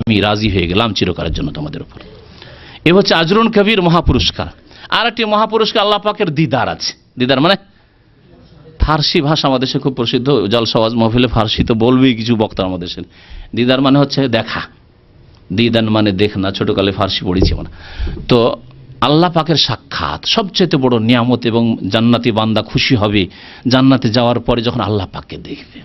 আমি রাজি হয়ে গেলাম চিরকালের জন্য তোমাদের উপর। এ হচ্ছে আজরুন কবির, মহাপুরস্কার। আর একটি মহাপুরস্কার আল্লাহ পাকের দিদার আছে। দিদার মানে ফার্সি ভাষা আমাদের দেশে খুব প্রসিদ্ধ, জলসা ওয়াজ মাহফিলে ফার্সি তো বলবেই কিছু বক্তা আমাদের দেশে। দিদার মানে হচ্ছে দেখা, দিদান মানে দেখ না, ছোটকালে ফার্সি পড়েছি আমরা। তো আল্লাহ পাকের সাক্ষাৎ সবচেয়ে বড় নিয়ামত, এবং জান্নাতি বান্দা খুশি হবে জান্নাতে যাওয়ার পরে যখন আল্লাহ পাককে দেখবে।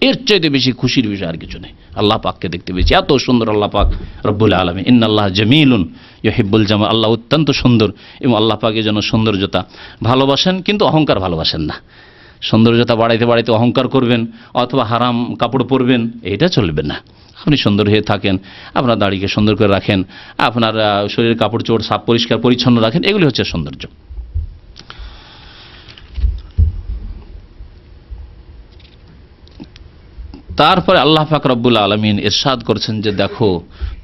এর চাইতে বেশি খুশির বিষয় আর কিছু নেই, আল্লাহ পাককে দেখতে পেয়েছি। এত সুন্দর আল্লাহ পাক রব্বুল আলামিন। ইন্নাল্লাহ জামিলুন ইউহিব্বুল জামাল, আল্লাহ অত্যন্ত সুন্দর এবং আল্লাহ পাকের জন্য সৌন্দর্যতা ভালোবাসেন, কিন্তু অহংকার ভালোবাসেন না। সৌন্দর্যতা বাড়াইতে বাড়াইতে অহংকার করবেন অথবা হারাম কাপড় পরবেন, এটা চলবে না। আপনি সুন্দর হয়ে থাকেন, আপনার দাড়িকে সুন্দর করে রাখেন, আপনার শরীরের কাপড় চোপড় সাফ পরিষ্কার পরিচ্ছন্ন রাখেন, এগুলি হচ্ছে সৌন্দর্য। তারপরে আল্লাহ পাক রব্বুল আলামিন ইরশাদ করছেন যে দেখো,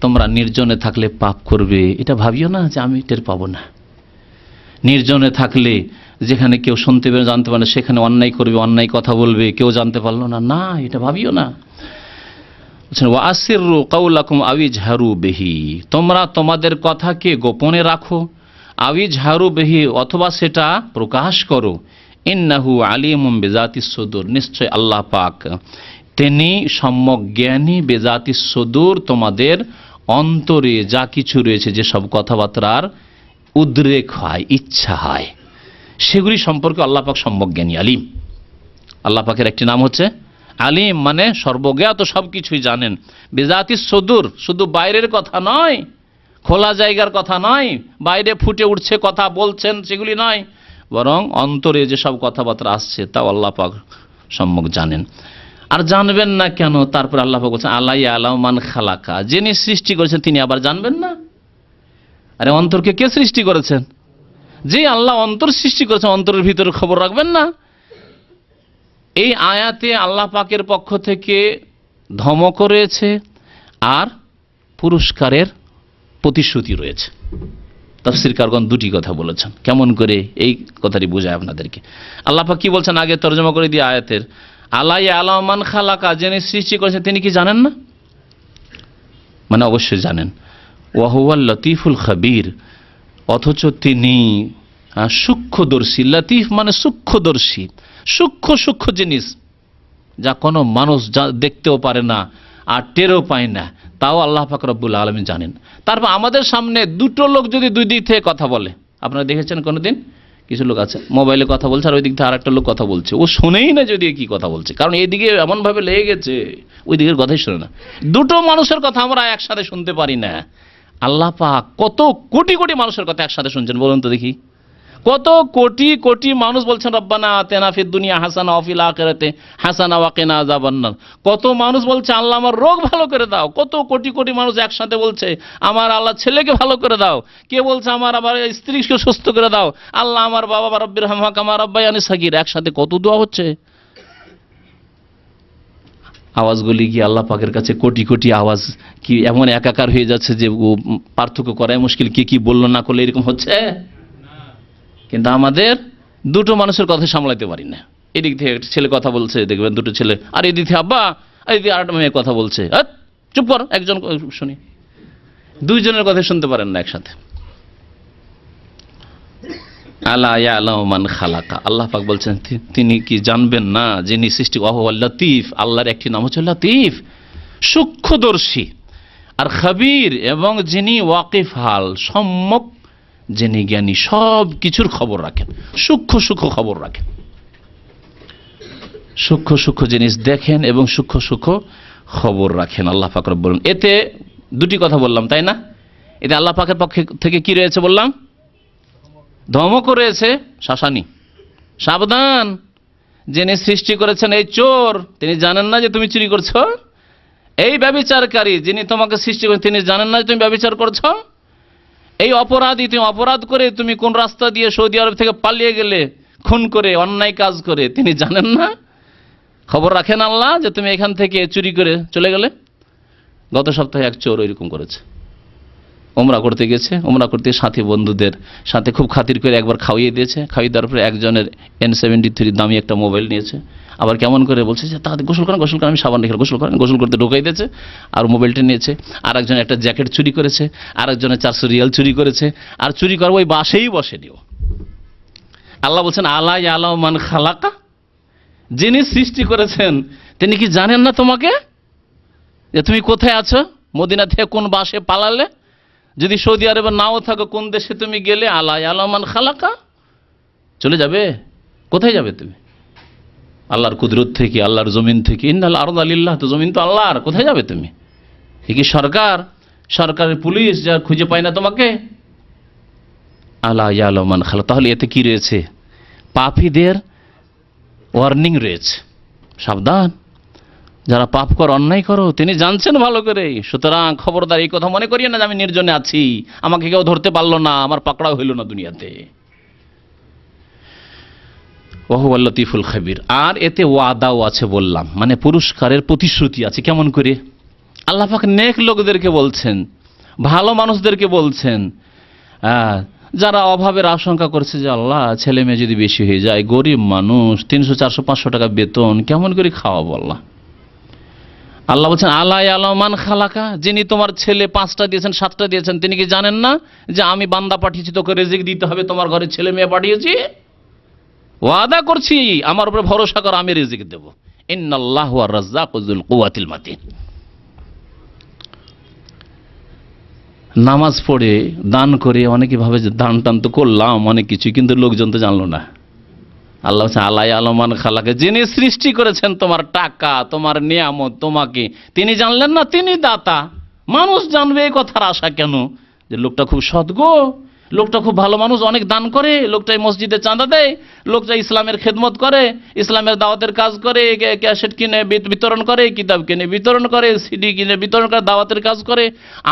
তোমরা নির্জনে থাকলে পাপ করবে, এটা ভাবিও না যে আমি টের পাবো না। নির্জনে থাকলে যেখানে কেউ শুনতে পারে জানতে পারে না, সেখানে অন্যায় করবে, অন্যায় কথা বলবে, কেউ জানতে পারলো না, না এটা ভাবিও না। ওয়া আসিররু কাওলাকুম আও ইজহারু বিহি, তোমরা তোমাদের কথাকে গোপনে রাখো, আও ইজহারু বিহি অথবা সেটা প্রকাশ করো, ইন্নাহু আলিমুম বিজাতিস সুদূর, নিশ্চয় আল্লাহ পাক তিনি সম্যক জ্ঞানী, বিজাতিস সুদূর তোমাদের অন্তরে যা কিছু রয়েছে, যে সব কথাবার্তার উদ্রেক হয়, ইচ্ছা হয়, সেগুলি সম্পর্কে আল্লাহ পাক সম্যক জ্ঞানী, আলিম। আল্লাহ পাকের একটি নাম হচ্ছে আলিম, মানে সর্বজ্ঞাত, সব কিছুই জানেন। বিজাতিস সুদূর, শুধু বাইরের কথা নয়, খোলা জায়গার কথা নয়, বাইরে ফুটে উঠছে কথা বলছেন সেগুলি নয়, বরং অন্তরে যেসব কথাবার্তা আসছে তাও আল্লাহ পাক সম্যক জানেন। আর জানবেন না কেন? তারপর আল্লাহ পাক বলছেন আল্লাহ ইয়ালামু মান খালাকা, যিনি সৃষ্টি করেছেন তিনি আবার জানবেন না? আরে অন্তরকে কে সৃষ্টি করেছেন? যে আল্লাহ অন্তর সৃষ্টি করেছেন, অন্তরের ভিতরে খবর রাখবেন না? এই আয়াতে আল্লাহ পাকের পক্ষ থেকে ধমক রয়েছে আর পুরস্কারের প্রতিশ্রুতি রয়েছে। তাফসীরকারগণ দুটি কথা বলেছেন। কেমন করে এই কথাটি বোঝায় আপনাদেরকে? আল্লাহ পাক কি বলছেন আগে তরজমা করে দিয়ে আয়াতের, আল্লাহ ইয়ালামু মান খালাকা, যিনি সৃষ্টি করেছেন তিনি কি জানেন না? মানে অবশ্যই জানেন। ওয়া হুয়াল লতীফুল খাবীর, অথচ তিনি সূক্ষ্মদর্শী। লতীফ মানে সূক্ষ্মদর্শী, সূক্ষ্ম সূক্ষ্ম জিনিস যা কোনো মানুষ যা দেখতেও পারে না আর টেরও পায় না, তাও আল্লাহ পাক রব্বুল আলামিন জানেন। তারপর আমাদের সামনে দুটো লোক যদি দুই দিক থেকে কথা বলে, আপনারা দেখেছেন কোনোদিন? কিছু লোক আছে মোবাইলে কথা বলছে আর ওই দিক থেকে আর একটা লোক কথা বলছে, ও শোনেই না যদি কি কথা বলছে, কারণ এইদিকে এমনভাবে লেগে গেছে ওই দিকের কথাই শোনে না। দুটো মানুষের কথা আমরা একসাথে শুনতে পারি না। আল্লাহ পাক কত কোটি কোটি মানুষের কথা একসাথে শুনছেন বলুন তো দেখি? কত কোটি কোটি মানুষ বলছেন রব্বানা আতিনা ফিদ দুনিয়া হাসানা ওয়া ফিল আখিরাতি হাসানা ওয়া কিনা আযাবান্নার। কত মানুষ বলছে আল্লাহ আমার রোগ ভালো করে দাও। কত কোটি কোটি মানুষ একসাথে বলছে আমার আল্লাহ ছেলেকে ভালো করে দাও। কে বলছে আমার আবার স্ত্রীকে সুস্থ করে দাও। আল্লাহ আমার বাবা রব্বিরহামহা কামা রাব্বায়ানি সাগীর। একসাথে কত দোয়া হচ্ছে। আওয়াজগুলি কি আল্লাহ পাকের কাছে কোটি কোটি আওয়াজ কি এমন একাকার হয়ে যাচ্ছে যে পার্থক্য করাই মুশকিল, কে কি বললো না করলে এরকম হচ্ছে? কিন্তু আমাদের দুটো মানুষের কথা সামলাইতে পারি না। এদিক থেকে একটা ছেলে কথা বলছে, দেখবেন দুটো ছেলে, আর এদিক থেকে আব্বা, আর এদিকে আরেকটা মেয়ে কথা বলছে, চুপ কর, একজন শুনি। দুইজনের কথা শুনতে পারেন না একসাথে। আল্লাহ ইয়ালামু মান খালাকা, আল্লাহ পাক বলছেন তিনি কি জানবেন না যিনি সৃষ্টি। ওয়া হুয়াল লতীফ, আল্লাহর একটি নাম হচ্ছে লতীফ, সূক্ষ্মদর্শী। আর খাবীর, এবং যিনি ওয়াকিফ হাল, সম্যক যিনি জ্ঞানী, সব কিছুর খবর রাখেন, সূক্ষ্ম সূক্ষ্ম খবর রাখেন, সূক্ষ্ম সূক্ষ্ম জিনিস দেখেন এবং সূক্ষ্ম সূক্ষ্ম খবর রাখেন আল্লাহ পাক রব্বুল আলামিন। এতে দুটি কথা বললাম, তাই না? এতে আল্লাহ পাকের পক্ষ থেকে কি রয়েছে বললাম? ধমক রয়েছে, শাসানি, সাবধান, যিনি সৃষ্টি করেছেন এই চোর তিনি জানেন না যে তুমি চুরি করছো? এই ব্যভিচারকারী যিনি তোমাকে সৃষ্টি করেছেন তিনি জানেন না যে তুমি ব্যভিচার করছো? এই অপরাধী, তুমি অপরাধ করে তুমি কোন রাস্তা দিয়ে সৌদি আরব থেকে পালিয়ে গেলে, খুন করে, অন্যায় কাজ করে, তিনি জানেন না? খবর রাখেন আল্লাহ যে তুমি এখান থেকে চুরি করে চলে গেলে? গত সপ্তাহে এক চোর এরকম করেছে, ওমরা করতে গেছে, ওমরা করতে সাথী বন্ধুদের সাথে খুব খাতির করে একবার খাওয়িয়ে দিয়েছে। খাওয়িয়ে দেওয়ার পরে একজনের N73 দামি একটা মোবাইল নিয়েছে। আবার কেমন করে বলছে যে তাদের গোসল করেন, গোসল করেন, আমি সাবান রেখে গোসল করেন, গোসল করতে ঢোকাই দিয়েছে আর মোবাইলটা নিয়েছে। আর একজন একটা জ্যাকেট চুরি করেছে, আর একজনের 400 রিয়াল চুরি করেছে, আর চুরি করবো ওই বাসেই বসেনিও। আল্লাহ বলছেন আলা ইয়ালামু মান খালাকা, যিনি সৃষ্টি করেছেন তিনি কি জানেন না তোমাকে যে তুমি কোথায় আছো? মদিনা থেকে কোন বাসে পালালে, যদি সৌদি আরবে নাও থাকো কোন দেশে তুমি গেলে, আলা ইয়ালামু মান খালাকা, চলে যাবে। কোথায় যাবে তুমি? আল্লাহর কুদরত থেকে, আল্লাহর জমিন থেকে। ইন্নাল আরদা লিল্লাহ, তো জমিন তো আল্লাহর, কোথায় যাবে তুমি? এ কি সরকার, সরকারের পুলিশ যা খুঁজে পায় না তোমাকে? আলা ইয়ালামু মান খালাকা। তাহলে এতে কি রয়েছে? পাপীদের ওয়ার্নিং রয়েছে, সাবধান, যারা পাপ করো, অন্যায় করো, তিনি জানছেন ভালো করে। সুতরাং খবরদার, এই কথা মনে করিয়ে না যে আমি নির্জনে আছি, আমাকে কেউ ধরতে পারলো না, আমার পাকড়াও হইল না দুনিয়াতে। ওহুয়াল লতীফুল খাবির। আর এতে ওয়াদাও আছে বললাম, মানে পুরস্কারের প্রতিশ্রুতি আছে। কেমন করে? আল্লাহ পাক নেক লোকদেরকে বলছেন, ভালো মানুষদেরকে বলছেন, যারা অভাবের আশঙ্কা করছে যে আল্লাহ ছেলে মেয়ে যদি বেশি হয়ে যায়, গরিব মানুষ, 300, 400, 500 টাকা বেতন, কেমন করে খাওয়াবো? আল্লাহ বলছেন আলা ইয়ালামু মান খালাকা, যিনি তোমার ছেলে 5টা দিয়েছেন, 7টা দিয়েছেন, তিনি কি জানেন না যে আমি বান্দা পাঠিয়েছি, তোকে রিজিক দিতে হবে, তোমার ঘরে ছেলে মেয়ে পাঠিয়েছি, ওয়াদা করছি, আমার উপরে ভরসা কর, আমি রিজিক দেব। ইন্নাল্লাহু আর রাজ্জাকু যুল কুওয়াতিল মাতিন। নামাজ পড়ে দান করে অনেকে ভাবে যে দান টান তো করলাম অনেক কিছু, কিন্তু লোকজন তো জানলো না। আল্লাহ বলছেন আলা ইয়ালামু মান খালাকা, যিনি সৃষ্টি করেছেন তোমার টাকা, তোমার নিয়ামত, তোমাকে তিনি জানলেন না? তিনি দাতা। মানুষ জানবে এই কথার আশা কেন? যে লোকটা খুব সৎ গো, লোকটা খুব ভালো মানুষ, অনেক দান করে, লোকটা মসজিদে চাঁদা দেয়, লোকটা ইসলামের খেদমত করে, ইসলামের দাওয়াতের কাজ করে, ক্যাসেট কিনে বিতরণ করে, কিতাব কিনে বিতরণ করে, সিডি কিনে বিতরণ করে, দাওয়াতের কাজ করে।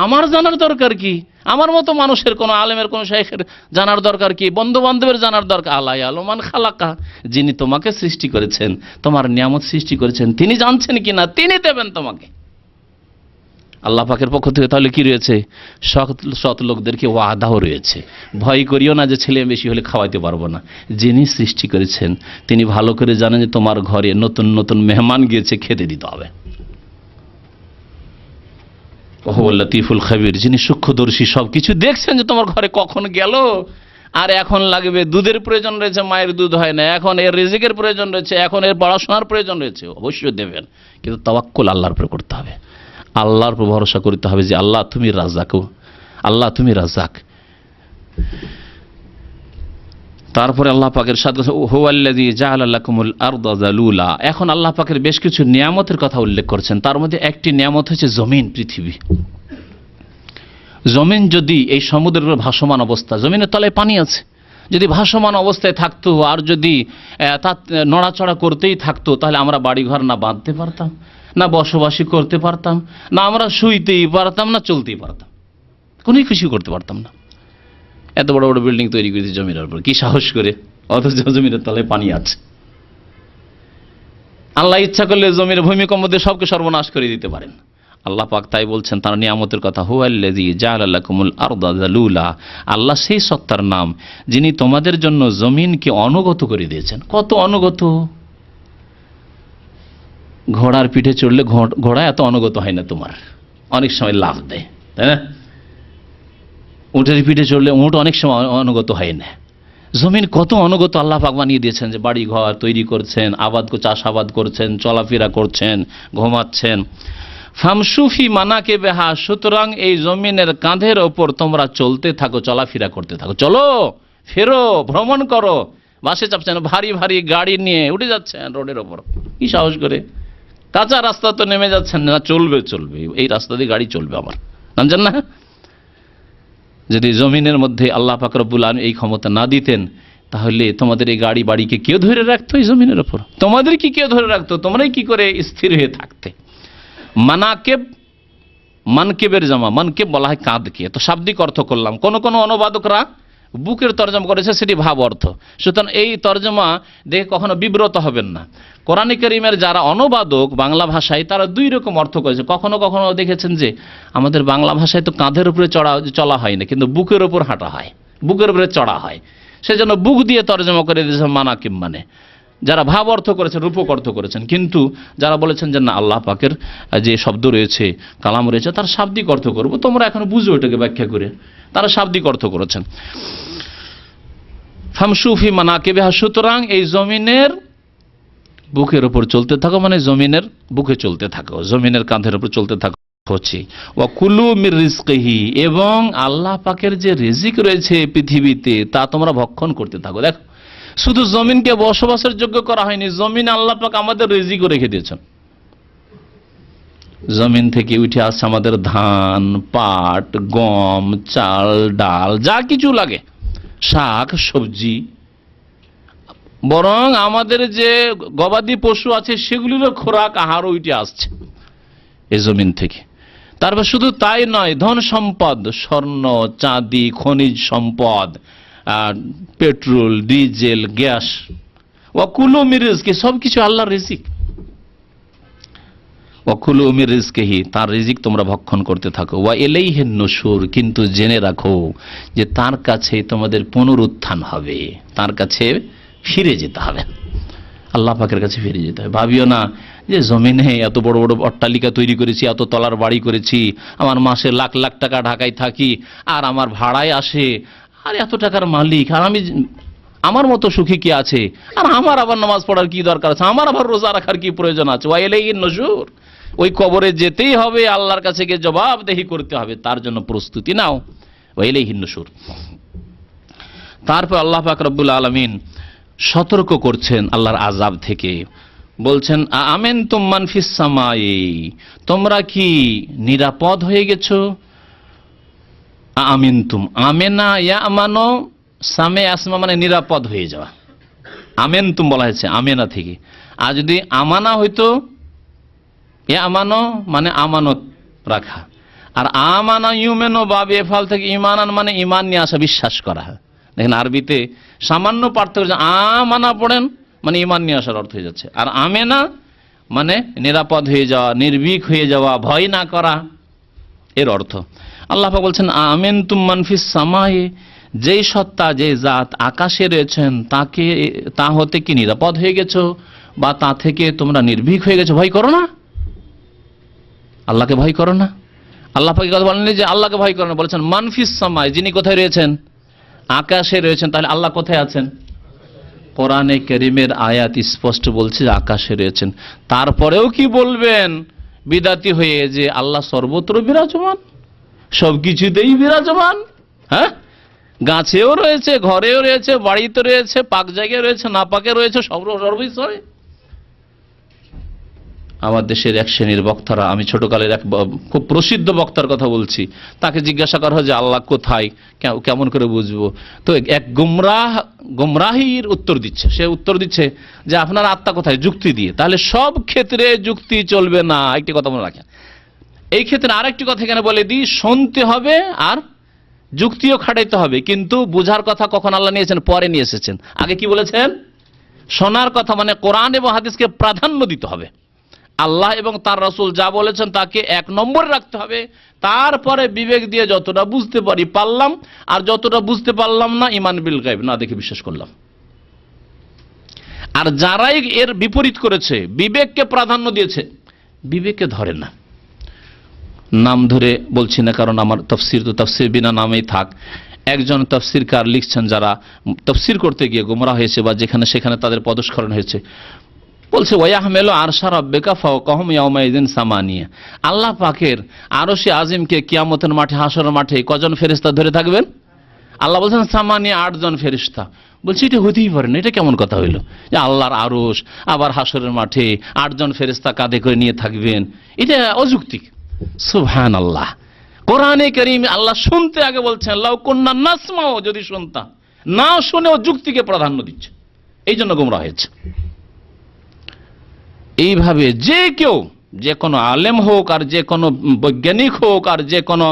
আমার জানার দরকার কি? আমার মতো মানুষের, কোনো আলেমের, কোনো শাইখের জানার দরকার কি? বন্ধু বান্ধবের জানার দরকার? আলা ইয়ালামু মান খালাকা, যিনি তোমাকে সৃষ্টি করেছেন, তোমার নিয়ামত সৃষ্টি করেছেন, তিনি জানছেন কিনা, তিনি দেবেন তোমাকে আল্লাহ পাকের পক্ষ থেকে। তাহলে কি রয়েছে? সৎ লোকদেরকে ওয়াদাও রয়েছে। ভয় করিও না যে ছেলে বেশি হলে খাওয়াইতে পারবো না। যিনি সৃষ্টি করেছেন তিনি ভালো করে জানেন যে তোমার ঘরে নতুন নতুন মেহমান গিয়েছে, খেতে দিতে হবে। ওহুয়াল লতীফুল খাবির, যিনি সূক্ষ্মদর্শী, সবকিছু দেখছেন যে তোমার ঘরে কখন গেল, আর এখন লাগবে, দুধের প্রয়োজন রয়েছে, মায়ের দুধ হয় না, এখন এর রিজিকের প্রয়োজন রয়েছে, এখন এর পড়াশোনার প্রয়োজন রয়েছে, অবশ্যই দেবেন, কিন্তু তাওয়াক্কুল আল্লাহর উপর করতে হবে, আল্লাহর উপর ভরসা করতে হবে যে আল্লাহ তুমি রাজ্জাক, আল্লাহ তুমি রাজ্জাক। তারপরে আল্লাহ পাকের সাথে হুয়াল্লাযী জাআলা লাকুমুল আরদা যালুলা। এখন আল্লাহ পাকের বেশ কিছু নিয়ামতের কথা উল্লেখ করছেন, তার মধ্যে একটি নিয়ামত হচ্ছে জমিন, পৃথিবী। জমিন যদি এই সমুদ্রের উপর ভাসমান অবস্থা, জমিনের তলায় পানি আছে, যদি ভাসমান অবস্থায় থাকতো আর যদি তা নড়াচড়া করতেই থাকতো, তাহলে আমরা বাড়িঘর না বাঁধতে পারতাম, না বসবাসী করতে পারতাম, না আমরা শুইতেই পারতাম, না চলতেই পারতাম, কোনো কিছু করতে পারতাম না। এত বড় বড় বিল্ডিং তৈরি করেছে জমিনের উপর, কি সাহস করে, অথচ জমিনের তলায় পানি আছে। আল্লাহ ইচ্ছা করলে জমির ভূমিকম্প দিয়ে সবকে সর্বনাশ করে দিতে পারেন। আল্লাহ পাক তাই বলছেন তার নিয়ামতের কথা, হুয়াল্লাযী জাআলা লাকুমুল আরদা যালুলা। আল্লাহ সেই সত্তার নাম যিনি তোমাদের জন্য জমিনকে অনুগত করে দিয়েছেন। কত অনুগত! ঘোড়ার পিঠে চড়লে ঘোড়া এত অনুগত হয় না তোমার, অনেক সময় লাফ দেয়, তাই না? উটের পিঠে চড়লে উট অনেক সময় অনুগত হয় না। জমিন কত অনুগত আল্লাহ পাক বানিয়ে দিয়েছেন, যে বাড়ি ঘর তৈরি করছেন, চাষাবাদ করছেন, চলাফেরা করছেন, ঘুমাচ্ছেন। ফামসুফি মানাকে বেহা, সুতরাং এই জমিনের কাঁধের ওপর তোমরা চলতে থাকো, চলাফেরা করতে থাকো, চলো ফেরো, ভ্রমণ করো। বাসে চাপছেন, ভারী ভারী গাড়ি নিয়ে উঠে যাচ্ছেন রোডের ওপর, কি সাহস করে? কাঁচা রাস্তা তো নেমে যাচ্ছেন না, চলবে এই রাস্তা দিয়ে গাড়ি চলবে আমার, জানছেন না? যদি জমিনের মধ্যে আল্লাহ পাক রব্বুল আলামিন এই ক্ষমতা না দিতেন, তাহলে তোমাদের এই গাড়ি বাড়িকে কেউ ধরে রাখতো? এই জমিনের ওপর তোমাদের কি কেউ ধরে রাখতো? তোমরাই কি করে স্থির হয়ে থাকতে? মানাকেব, মানকেবের জামা, মানকেব বলা হয় কাঁধকে, তো শাব্দিক অর্থ করলাম। কোন কোন অনুবাদকরা বুকের তর্জমা করেছে সেটি ভাব অর্থ। সুতরাং এই তর্জমা দেখে কখনো বিব্রত হবেন না। কোরআনে কারীমের যারা অনুবাদক বাংলা ভাষায় তারা দুই রকম অর্থ করেছে। কখনো কখনো দেখেছেন যে আমাদের বাংলা ভাষায় তো কাঁধের উপরে চলা হয় না, কিন্তু বুকের উপর হাঁটা হয়, বুকের উপরে চড়া হয়, সেজন্য বুক দিয়ে তর্জমা করে দিয়েছে মানাকিব, মানে যারা ভাব অর্থ করেছেন, রূপক অর্থ করেছেন। কিন্তু যারা বলেছেন যে না, আল্লাহ পাকের যে শব্দ রয়েছে, কালাম রয়েছে, তার শাব্দিক অর্থ করবো, তোমরা এখন বুঝো এটাকে ব্যাখ্যা করে, তারা শাব্দিক অর্থ করেছেন। ফামসুফি মানাকিবিহা, সুতরাং এই জমিনের বুকের উপর চলতে থাকো, মানে জমিনের বুকে চলতে থাকো, জমিনের কাঁধের উপর চলতে থাকো হচ্ছে। ওয়া কুলু মির রিজকিহি, এবং আল্লাহ পাকের যে রিজিক রয়েছে পৃথিবীতে তা তোমরা ভক্ষণ করতে থাকো। দেখো, শুধু জমিনকে বসবাসের যোগ্য করা হয়নি, জমিন আল্লাহ পাক আমাদের রিজিকও রেখে দিয়েছেন। জমিন থেকে উঠে আসছে আমাদের ধান, পাট, গম, চাল, ডাল, যা কিছু লাগে, শাক সবজি, বরং আমাদের যে গবাদি পশু আছে সেগুলিরও খোরাক আহারও উঠে আসছে এই জমিন থেকে। তারপর শুধু তাই নয়, ধন সম্পদ, স্বর্ণ চাঁদি, খনিজ সম্পদ, petrol, diesel, gas, ওয়াকুলু Mir Rizki, সবকিছু আল্লাহর রিজিক। ওয়াকুলু মির রিজকিহি, তার রিজিক তোমরা ভক্ষণ করতে থাকো। ওয়া ইলাইহিন নুশুর, কিন্তু জেনে রাখো যে তার কাছে তোমাদের পুনরুত্থান হবে, তার কাছে ফিরে যেতে হবে, আল্লাহ পাকের কাছে ফিরে যেতে হবে। ভাবিও না যে জমিনে এত বড় বড় অট্টালিকা তৈরি করেছি, এত তলার বাড়ি করেছি, আমার মাসে লাখ লাখ টাকা ঢাকায় থাকি, আর আমার ভাড়ায় আসে, আর এত টাকার মালিক, আর আমি, আমার মতো সুখী কি আছে, আর আমার আবার নামাজ পড়ার কি দরকার আছে, আমার আবার রোজা রাখার কি প্রয়োজন আছে। ওয়া ইলাইহিন নুশুর, ওই কবরে যেতেই হবে, আল্লাহর কাছে গিয়ে জবাবদেহি করতে হবে, তার জন্য প্রস্তুতি নাও। ওয়া ইলাইহিন নুশুর। তারপর আল্লাহ পাক রব্বুল আলামিন সতর্ক করছেন আল্লাহর আযাব থেকে, বলছেন আমেনতুম মান ফিস সামাই, তোমরা কি নিরাপদ হয়ে গেছো। আমিনতুম, আমেনা ইয়ামানো, সামে আসমা মানে নিরাপদ হয়ে যাওয়া, আমেনতুম বলা হয়েছে আমেনা থেকে। আর যদি আমানা হইতো, ইয়ামানো মানে আমানত রাখা, আর আমানা ইউমেনো বা বেফাল থেকে ইমানান মানে ইমান নিয়ে আসা, বিশ্বাস করা। দেখেন আরবিতে সামান্য পার্থক্য, আমানা পড়েন মানে ইমান নিয়ে আসার অর্থ হয়ে যাচ্ছে, আর আমেনা মানে নিরাপদ হয়ে যাওয়া, নির্ভীক হয়ে যাওয়া, ভয় না করা, এর অর্থ। আল্লাহ পাক বলছেন আমেনতুম মান ফিস সামাই, যেই সত্তা, যে জাত আকাশে রয়েছেন, তাকে, তা হতে কি নিরাপদ হয়ে গেছো, বা তা থেকে তোমরা নির্ভীক হয়ে গেছো, ভয় করো না, আল্লাহকে ভয় করো না। আল্লাহ পাক কথা বলেননি যে আল্লাহকে ভয় করো না, বলেছেন মান ফিস সামাই, যিনি কোথায় রয়েছেন, আকাশে রয়েছেন। তাহলে আল্লাহ কোথায় আছেন? কোরআনে কারীমের আয়াত স্পষ্ট বলছে আকাশে রয়েছেন। তারপরেও কি বলবেন বিদাতি হয়ে যে আল্লাহ সর্বত্র বিরাজমান, সবকিছুতেই বিরাজমান? হ্যাঁ, গাছেও রয়েছে, ঘরেও রয়েছে, বাড়িতে রয়েছে, পাক জায়গায় রয়েছে, না পাকে রয়েছে, সর্ববিষয়ে। আমার দেশের এক শ্রেণীর বক্তারা, আমি ছোটকালের এক খুব প্রসিদ্ধ বক্তার কথা বলছি, তাকে জিজ্ঞাসা করা হয় যে আল্লাহ কোথায়, কেমন করে বুঝবো? তো এক গুমরাহির উত্তর দিচ্ছে, সে উত্তর দিচ্ছে যে আপনার আত্মা কোথায়, যুক্তি দিয়ে। তাহলে সব ক্ষেত্রে যুক্তি চলবে না, একটি কথা মনে রাখেন। এই ক্ষেত্রে আরেকটি কথা এখানে বলে দিই, শুনতে হবে আর যুক্তিও খাটাইতে হবে, কিন্তু বুঝার কথা কখন আল্লাহ নিয়েছেন, পরে নিয়ে এসেছেন। আগে কি বলেছেন? শোনার কথা, মানে কোরআন এবং হাদিসকে প্রাধান্য দিতে হবে। আল্লাহ এবং তার রাসূল যা বলেছেন তাকে এক নম্বরে রাখতে হবে, তারপরে বিবেক দিয়ে যতটা বুঝতে পারি পারলাম, আর যতটা বুঝতে পারলাম না, ঈমান বিল গায়ব, না দেখে বিশ্বাস করলাম। আর যারাই এর বিপরীত করেছে, বিবেককে প্রাধান্য দিয়েছে, বিবেককে ধরে না। নাম ধরে বলছি না, কারণ আমার তাফসীর তো তাফসীর বিনা নামেই থাক। একজন তাফসীরকার লিখছেন, যারা তাফসীর করতে গিয়ে গোমরা হয়েছে বা যেখানে সেখানে তাদের পদস্খলন হয়েছে, বলছে ওয়াহমেলু আরশা রাব্বিকা ফাওকাহুম ইয়াওমাইযিন সামানিয়া, আল্লাহ পাকের আরশে আজিমকে কিয়ামতের মাঠে, হাসরের মাঠে কজন ফেরেশতা ধরে থাকবেন? আল্লাহ বলছেন সামানিয়া, 8 জন ফেরেশতা। বলছি এটা হতেই পারে না, এটা কেমন কথা হইল যে আল্লাহর আরশ আবার হাসরের মাঠে 8 জন ফেরেশতা কাঁধে করে নিয়ে থাকবেন? এটা অযৌক্তিক। সুবহানাল্লাহ। কোরআনে কারীম আল্লাহ শুনতে আগে বলছেন লাউ কুন্না নাসমাউ, যদি শুনতাম, না শুনেও যুক্তিকে প্রাধান্য দিচ্ছে, এই জন্য গোমরা হয়েছে। এইভাবে যে কেউ যে কোনো আলেম হোক আর যে কোনো বৈজ্ঞানিক হোক আর যে কোনো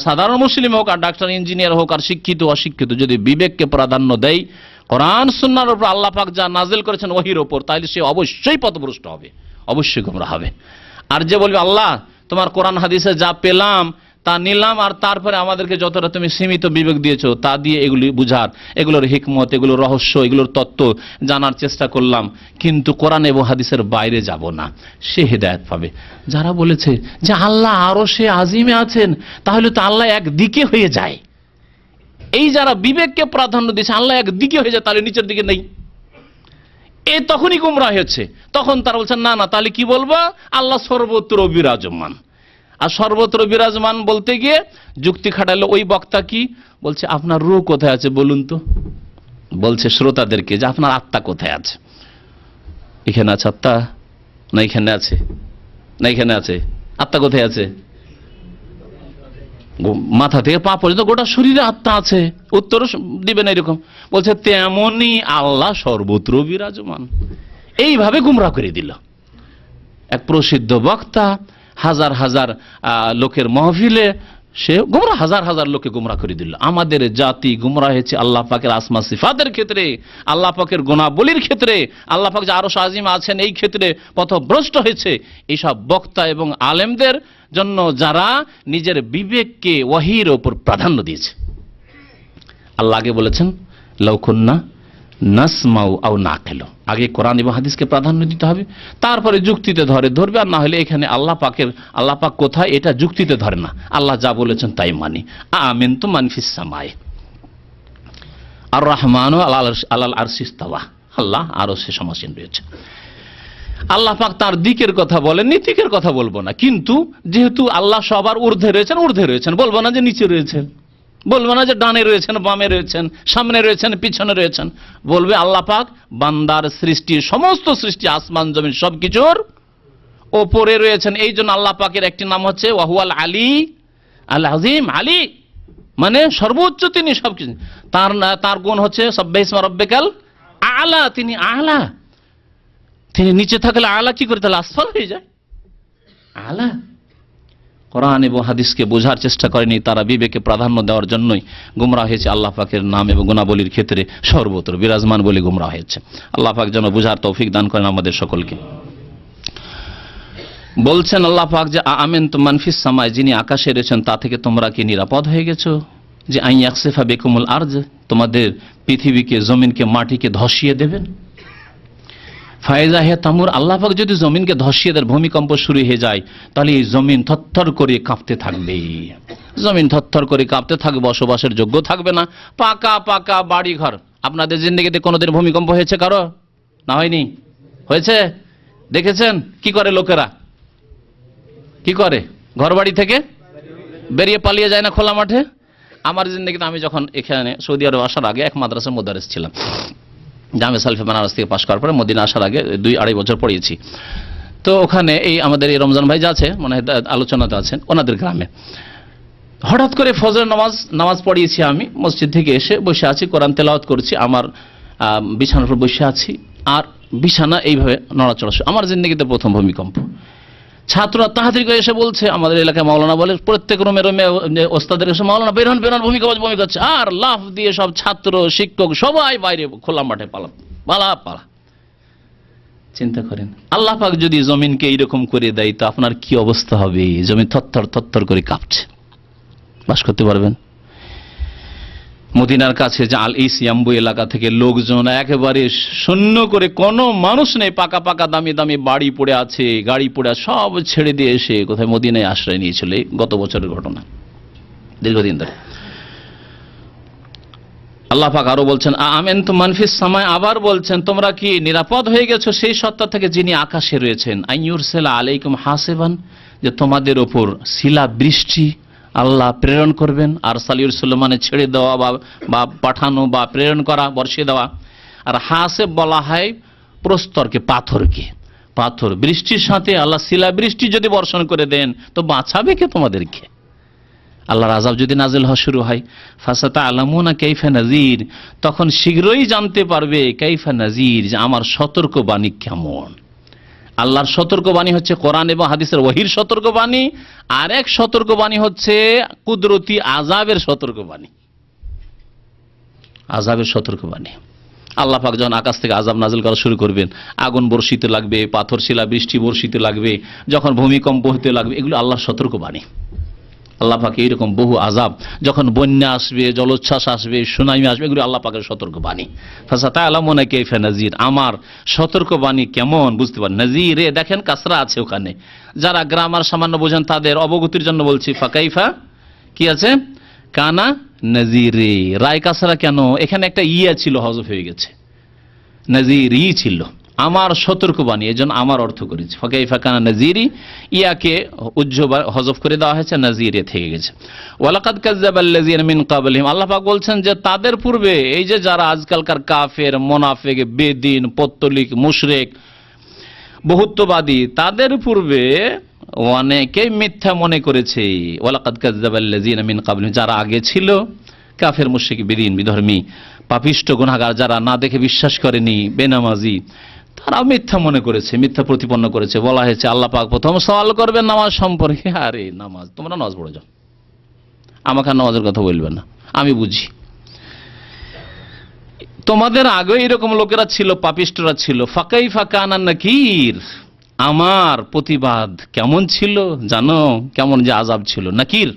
সাধারণ মুসলিম হোক আর ডাক্তার ইঞ্জিনিয়ার হোক আর শিক্ষিত অশিক্ষিত, যদি বিবেককে প্রাধান্য দেয়, কোরআন সুন্নাহর উপর আল্লাহ পাক যা নাজিল করেছেন ওহীর উপর, তাহলে সে অবশ্যই পথভ্রষ্ট হবে, অবশ্যই গোমরাহ হবে। আর যে বলবে আল্লাহ তোমার কোরআন হাদিসে যা পেলাম তা নিলাম, আর তারপরে আমাদেরকে যতটা তুমি সীমিত বিবেক দিয়েছো তা দিয়ে এগুলি বুঝার, এগুলোর হিকমত, এগুলোর রহস্য, এগুলোর তত্ত্ব জানার চেষ্টা করলাম, কিন্তু কোরআন এবং হাদিসের বাইরে যাব না, সে হেদায়েত পাবে। যারা বলেছে যে আল্লাহ আরশে আজিমে আছেন, তাহলে তো আল্লাহ একদিকে হয়ে যায়, এই যারা বিবেককে প্রাধান্য দিয়েছে আল্লাহ একদিকে হয়ে যায়, তাহলে নিচের দিকে নেই, এ তখনই গুমরাহ হচ্ছে। তখন তারা বলছেন না না, তাহলে কি বলবো, আল্লাহ সর্বত্র বিরাজমান। আর সর্বত্র বিরাজমান বলতে গিয়ে যুক্তি খাটালো ওই বক্তা, কি বলছে, আপনার রূহ কোথায় আছে বলুন তো, বলছে শ্রোতাদেরকে যে আপনার আত্মা কোথায় আছে, এখানে আছে আত্মা, না এখানে আছে, না এখানে আছে, আত্মা কোথায় আছে, মাথা থেকে পা পর্যন্ত গোটা শরীরে আত্মা আছে, উত্তর দিবে না এরকম। বলছে তেমনি আল্লাহ সর্বত্র বিরাজমান। এইভাবে গুমরাহ করে দিল এক প্রসিদ্ধ বক্তা, হাজার হাজার লোকের মাহফিলে সে গুমরাহ, হাজার হাজার লোকে গুমরাহ করে দিল। আমাদের জাতি গুমরাহ হয়েছে আল্লাহ পাকের আসমা সিফাতের ক্ষেত্রে, আল্লাহ পাকের গুণাবলীর ক্ষেত্রে, আল্লাহ পাক যে আরশ আজিম আছেন এই ক্ষেত্রে পথভ্রষ্ট হয়েছে এইসব বক্তা এবং আলেমদের জন্য, যারা নিজের বিবেককে ওয়াহির ওপর প্রাধান্য দিয়েছে। আল্লাহ আগে বলেছেন লাউকুন্না নাসমাউ আও নাকিলু, আগে কোরআন এবং হাদিসকে প্রাধান্য দিতে হবে, তারপরে যুক্তিতে ধরবে, আর না হলে এখানে আল্লাহ পাক কোথায় এটা যুক্তিতে ধরে না, আল্লাহ যা বলেছেন তাই মানি। আমিনতু মান ফিস সামায়ে আর রহমানু আলাল আরশি ইস্তাওয়া, আল্লাহ আরশে সমাসীন রয়েছে। আল্লাহ পাক তার দিকের কথা বলেন, নীতিকের কথা বলবো না, কিন্তু যেহেতু আল্লাহ সবার ঊর্ধ্বে রয়েছেন, বলবো না যে নিচে রয়েছেন, বলবো না যে ডানে রয়েছেন, বামে রয়েছেন, সামনে রয়েছেন, পিছনে রয়েছেন, বলবে আল্লাহ পাক বান্দার সৃষ্টি, সমস্ত সৃষ্টি আসমান জমিন সবকিছুর ওপরে রয়েছেন। এই জন্য আল্লাহ পাকের একটি নাম হচ্ছে ওয়াহুয়াল আলী আল আজিম, আলী মানে সর্বোচ্চ, তিনি সবকিছু, তার গুণ হচ্ছে সাব্বিহিসমা রাব্বিকাল আলা, তিনি আলা, তিনি নিচে থাকলে আলা কি করে, তাহলে আসফল হয়ে যায় আলা। কোরআন এবং হাদিসকে বোঝার চেষ্টা করেনি, তারা বিবেকে প্রাধান্য দেওয়ার জন্যই গুমরাহ হয়েছে। আল্লাহ পাকের নাম এবং গুণাবলীর ক্ষেত্রে সর্বত্র বিরাজমান বলে গুমরাহ হয়েছে। আল্লাহ পাক যেন বোঝার তৌফিক দান করেন আমাদের সকলকে। বলছেন আল্লাহ পাক যে আমিনতু মান ফিস সামায়ে, যিনি আকাশে রয়েছেন তা থেকে তোমরা কি নিরাপদ হয়ে গেছো, যে আন ইয়াকসিফা বিকুমুল আরজ, তোমাদের পৃথিবীকে, জমিনকে, মাটিকে ধসিয়ে দেবেন। ফায়জা হে তামুর, আল্লাহ পাক যদি জমিনকে ধসিয়ে দেয়, ভূমিকম্প শুরু হয়ে যায়, তাহলে এই জমিন থরথর করে কাঁপতে থাকবে, জমিন থরথর করে কাঁপতে থাকবে, বসবাসের যোগ্য থাকবে না। পাকা পাকা বাড়ি ঘর, আপনাদের জিন্দেগিতে কোনোদিন ভূমিকম্প হয়েছে কারো, না হয়নি, হয়েছে, দেখেছেন কি করে লোকেরা, কি করে, ঘর বাড়ি থেকে বেরিয়ে পালিয়ে যায় না খোলা মাঠে। আমার জিন্দেগিতে আমি যখন এখানে সৌদি আরব আসার আগে এক মাদ্রাসার মুদারিস ছিলাম, জামে সালফে বানারস থেকে পাশ করার পরে মদিনা আসার আগে 2-2.5 বছর পড়িয়েছি। তো ওখানে এই আমাদের এই রমজান ভাই যা আছে, মানে আলোচনাতে আছেন, ওনাদের গ্রামে হঠাৎ করে ফজরের নামাজ পড়িয়েছি আমি, মসজিদ থেকে এসে বসে আছি, কোরআন তেলাওয়াত করছি, আমার বিছানার উপর বসে আছি, আর বিছানা এইভাবে নড়াচড়া। আমার জিন্দেগিতে প্রথম ভূমিকম্প। ছাত্ররা তাড়াতাড়ি করে এসে বলছে, আমাদের এলাকায় মাওলানা বলে, প্রত্যেক রুমে ওস্তাদের এসে মাওলানা বেরোন, ভূমিকম্প হচ্ছে, আর লাফ দিয়ে সব ছাত্র শিক্ষক সবাই বাইরে খোলা মাঠে পালা। চিন্তা করেন, আল্লাহ পাক যদি জমিনকে এইরকম করে দেয় তো আপনার কি অবস্থা হবে? জমিন থরথর করে কাঁপছে, বাস করতে পারবেন? মদিনার কাছে যে আল ইসিয়াম্বু এলাকা থেকে লোকজন একেবারে শূন্য করে, কোনো মানুষ নেই, পাকা পাকা দামি দামি বাড়ি পড়ে আছে, গাড়ি পড়ে আছে, সব ছেড়ে দিয়ে এসে কোথায় মদিনায় আশ্রয় নিয়েছিল। গত বছরের ঘটনা, দীর্ঘদিন ধরে। আল্লাহ পাক আরো বলছেন আমিনতু মান ফিস সামায়ে, আবার বলছেন তোমরা কি নিরাপদ হয়ে গেছো সেই সত্তা থেকে যিনি আকাশে রয়েছেন। আইয়ুরসিলা আলাইকুম হাসিবান, যে তোমাদের ওপর শিলা বৃষ্টি আল্লাহ প্রেরণ করবেন। আর সালিউল মানে ছেড়ে দেওয়া বা পাঠানো বা প্রেরণ করা, বর্ষিয়ে দেওয়া। আর হাসেব বলা হয় প্রস্তরকে, পাথর বৃষ্টির সাথে আল্লাহ শিলা বৃষ্টি যদি বর্ষণ করে দেন তো বাঁচাবে কে তোমাদেরকে? আল্লাহর আযাব যদি নাজিল হওয়া শুরু হয়, ফাসাতা আলামুনা কাইফা নাযির, তখন শীঘ্রই জানতে পারবে কাইফা নাযির, যে আমার সতর্কবাণী কেমন। আল্লাহর সতর্কবাণী হচ্ছে কোরআন এবং হাদিসের ওহীর সতর্কবাণী, আর এক সতর্কবাণী হচ্ছে কুদরতি আযাবের সতর্কবাণী, আযাবের সতর্কবাণী। আল্লাহ পাক যখন আকাশ থেকে আযাব নাযিল করা শুরু করবেন, আগুন বর্ষিতে লাগবে, পাথর শিলা বৃষ্টি বর্ষিতে লাগবে, যখন ভূমিকম্প হতে লাগবে, এগুলো আল্লাহর সতর্কবাণী। আল্লাহ পাক এইরকম বহু আযাব, যখন বন্যা আসবে, জলোচ্ছ্বাস আসবে, সুনামি আসবে, এগুলো আল্লাহ পাকের সতর্কবাণী। ফাসাতা'লামুনা কাইফা নাযির, আমার সতর্কবাণী কেমন বুঝতে পারেন। নাযিরে দেখেন কাসরা আছে ওখানে, যারা গ্রামার সামান্য বোঝেন তাদের অবগতির জন্য বলছি। ফাকাইফা কি আছে, কানা নাযিরে, রায় কাসরা কেন, এখানে একটা ইয়া ছিল হযফ হয়ে গেছে, নাযিরি ছিল, আমার সতর্কবাণী, এজন্য আমার অর্থ করেছে ফাকাইফা কানা নাযিরি, ইয়াকে হযফ করে দেওয়া হয়েছে, নাযিরে থেকে গেছে। ওয়ালাকাদ কাযযাবাল্লাযীনা মিন ক্বাবলিহিম, আল্লাহ পাক বলছেন যে তাদের পূর্বে এই যে যারা আজকালকার কাফের, মুনাফিক, বেদিন, পত্তলিক, মুশরিক, বহুত্ববাদী, তাদের পূর্বে অনেকে মিথ্যা মনে করেছে। ওয়ালাকাদ কাযযাবাল্লাযীনা মিন ক্বাবলিহিম, যারা আগে ছিল কাফের, মুশরিক, বেদিন, বিধর্মী, পাপিষ্ঠ, গুনাহগার, যারা না দেখে বিশ্বাস করেনি, বেনামাজি, তারা মিথ্যা মনে করেছে, মিথ্যা প্রতিপন্ন করেছে। বলা হয়েছে আল্লাহ পাক প্রথম সওয়াল করবেন নামাজ সম্পর্কে। আরে নামাজ, তোমরা নামাজ পড়ে যাও, আমাকে আর নামাজের কথা বলবে না, আমি বুঝি। তোমাদের আগে এরকম লোকেরা ছিল, পাপিষ্টরা ছিল। ফাকাইফা কানা নাকির, আমার প্রতিবাদ কেমন ছিল জানো, কেমন যে আযাব ছিল। নাকির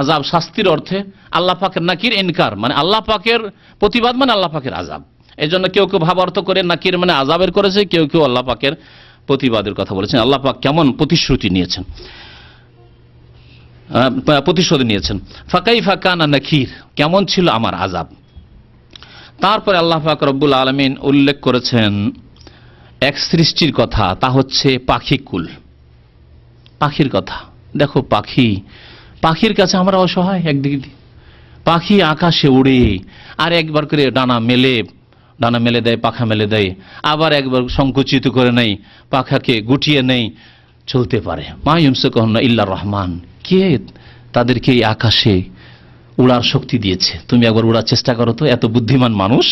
আযাব শাস্তির অর্থে, আল্লাহ পাকের নাকির ইনকার, মানে আল্লাহ পাকের প্রতিবাদ মানে আল্লাহ পাকের আযাব। এই জন্য কেউ কেউ ভাব অর্থ করে নাকির মানে আযাবের করেছে, কেউ কেউ আল্লাহ পাকের প্রতিবাদের কথা বলেছেন। আল্লাহ পাক কেমন প্রতিশ্রুতি নিয়েছেন, প্রতিশোধ নিয়েছেন। ফাকাইফা কানা নাকির, কেমন ছিল আমার আযাব। তারপরে আল্লাহ পাক রব্বুল আলামিন উল্লেখ করেছেন এক সৃষ্টির কথা, তা হচ্ছে পাখিকুল, পাখির কথা। দেখো পাখির কাছে আমরা অসহায়। একদিকে পাখি আকাশে উড়ে, আর একবার করে ডানা মেলে দেয়, পাখা মেলে দেয়, আবার একবার সংকুচিত করে নেই, পাখাকে গুটিয়ে নেই, চলতে পারে। মা ইউমসিকুহুন্না ইল্লার রহমান, কে তাদেরকে এই আকাশে উড়ার শক্তি দিয়েছে? তুমি একবার উড়ার চেষ্টা করো তো, এত বুদ্ধিমান মানুষ,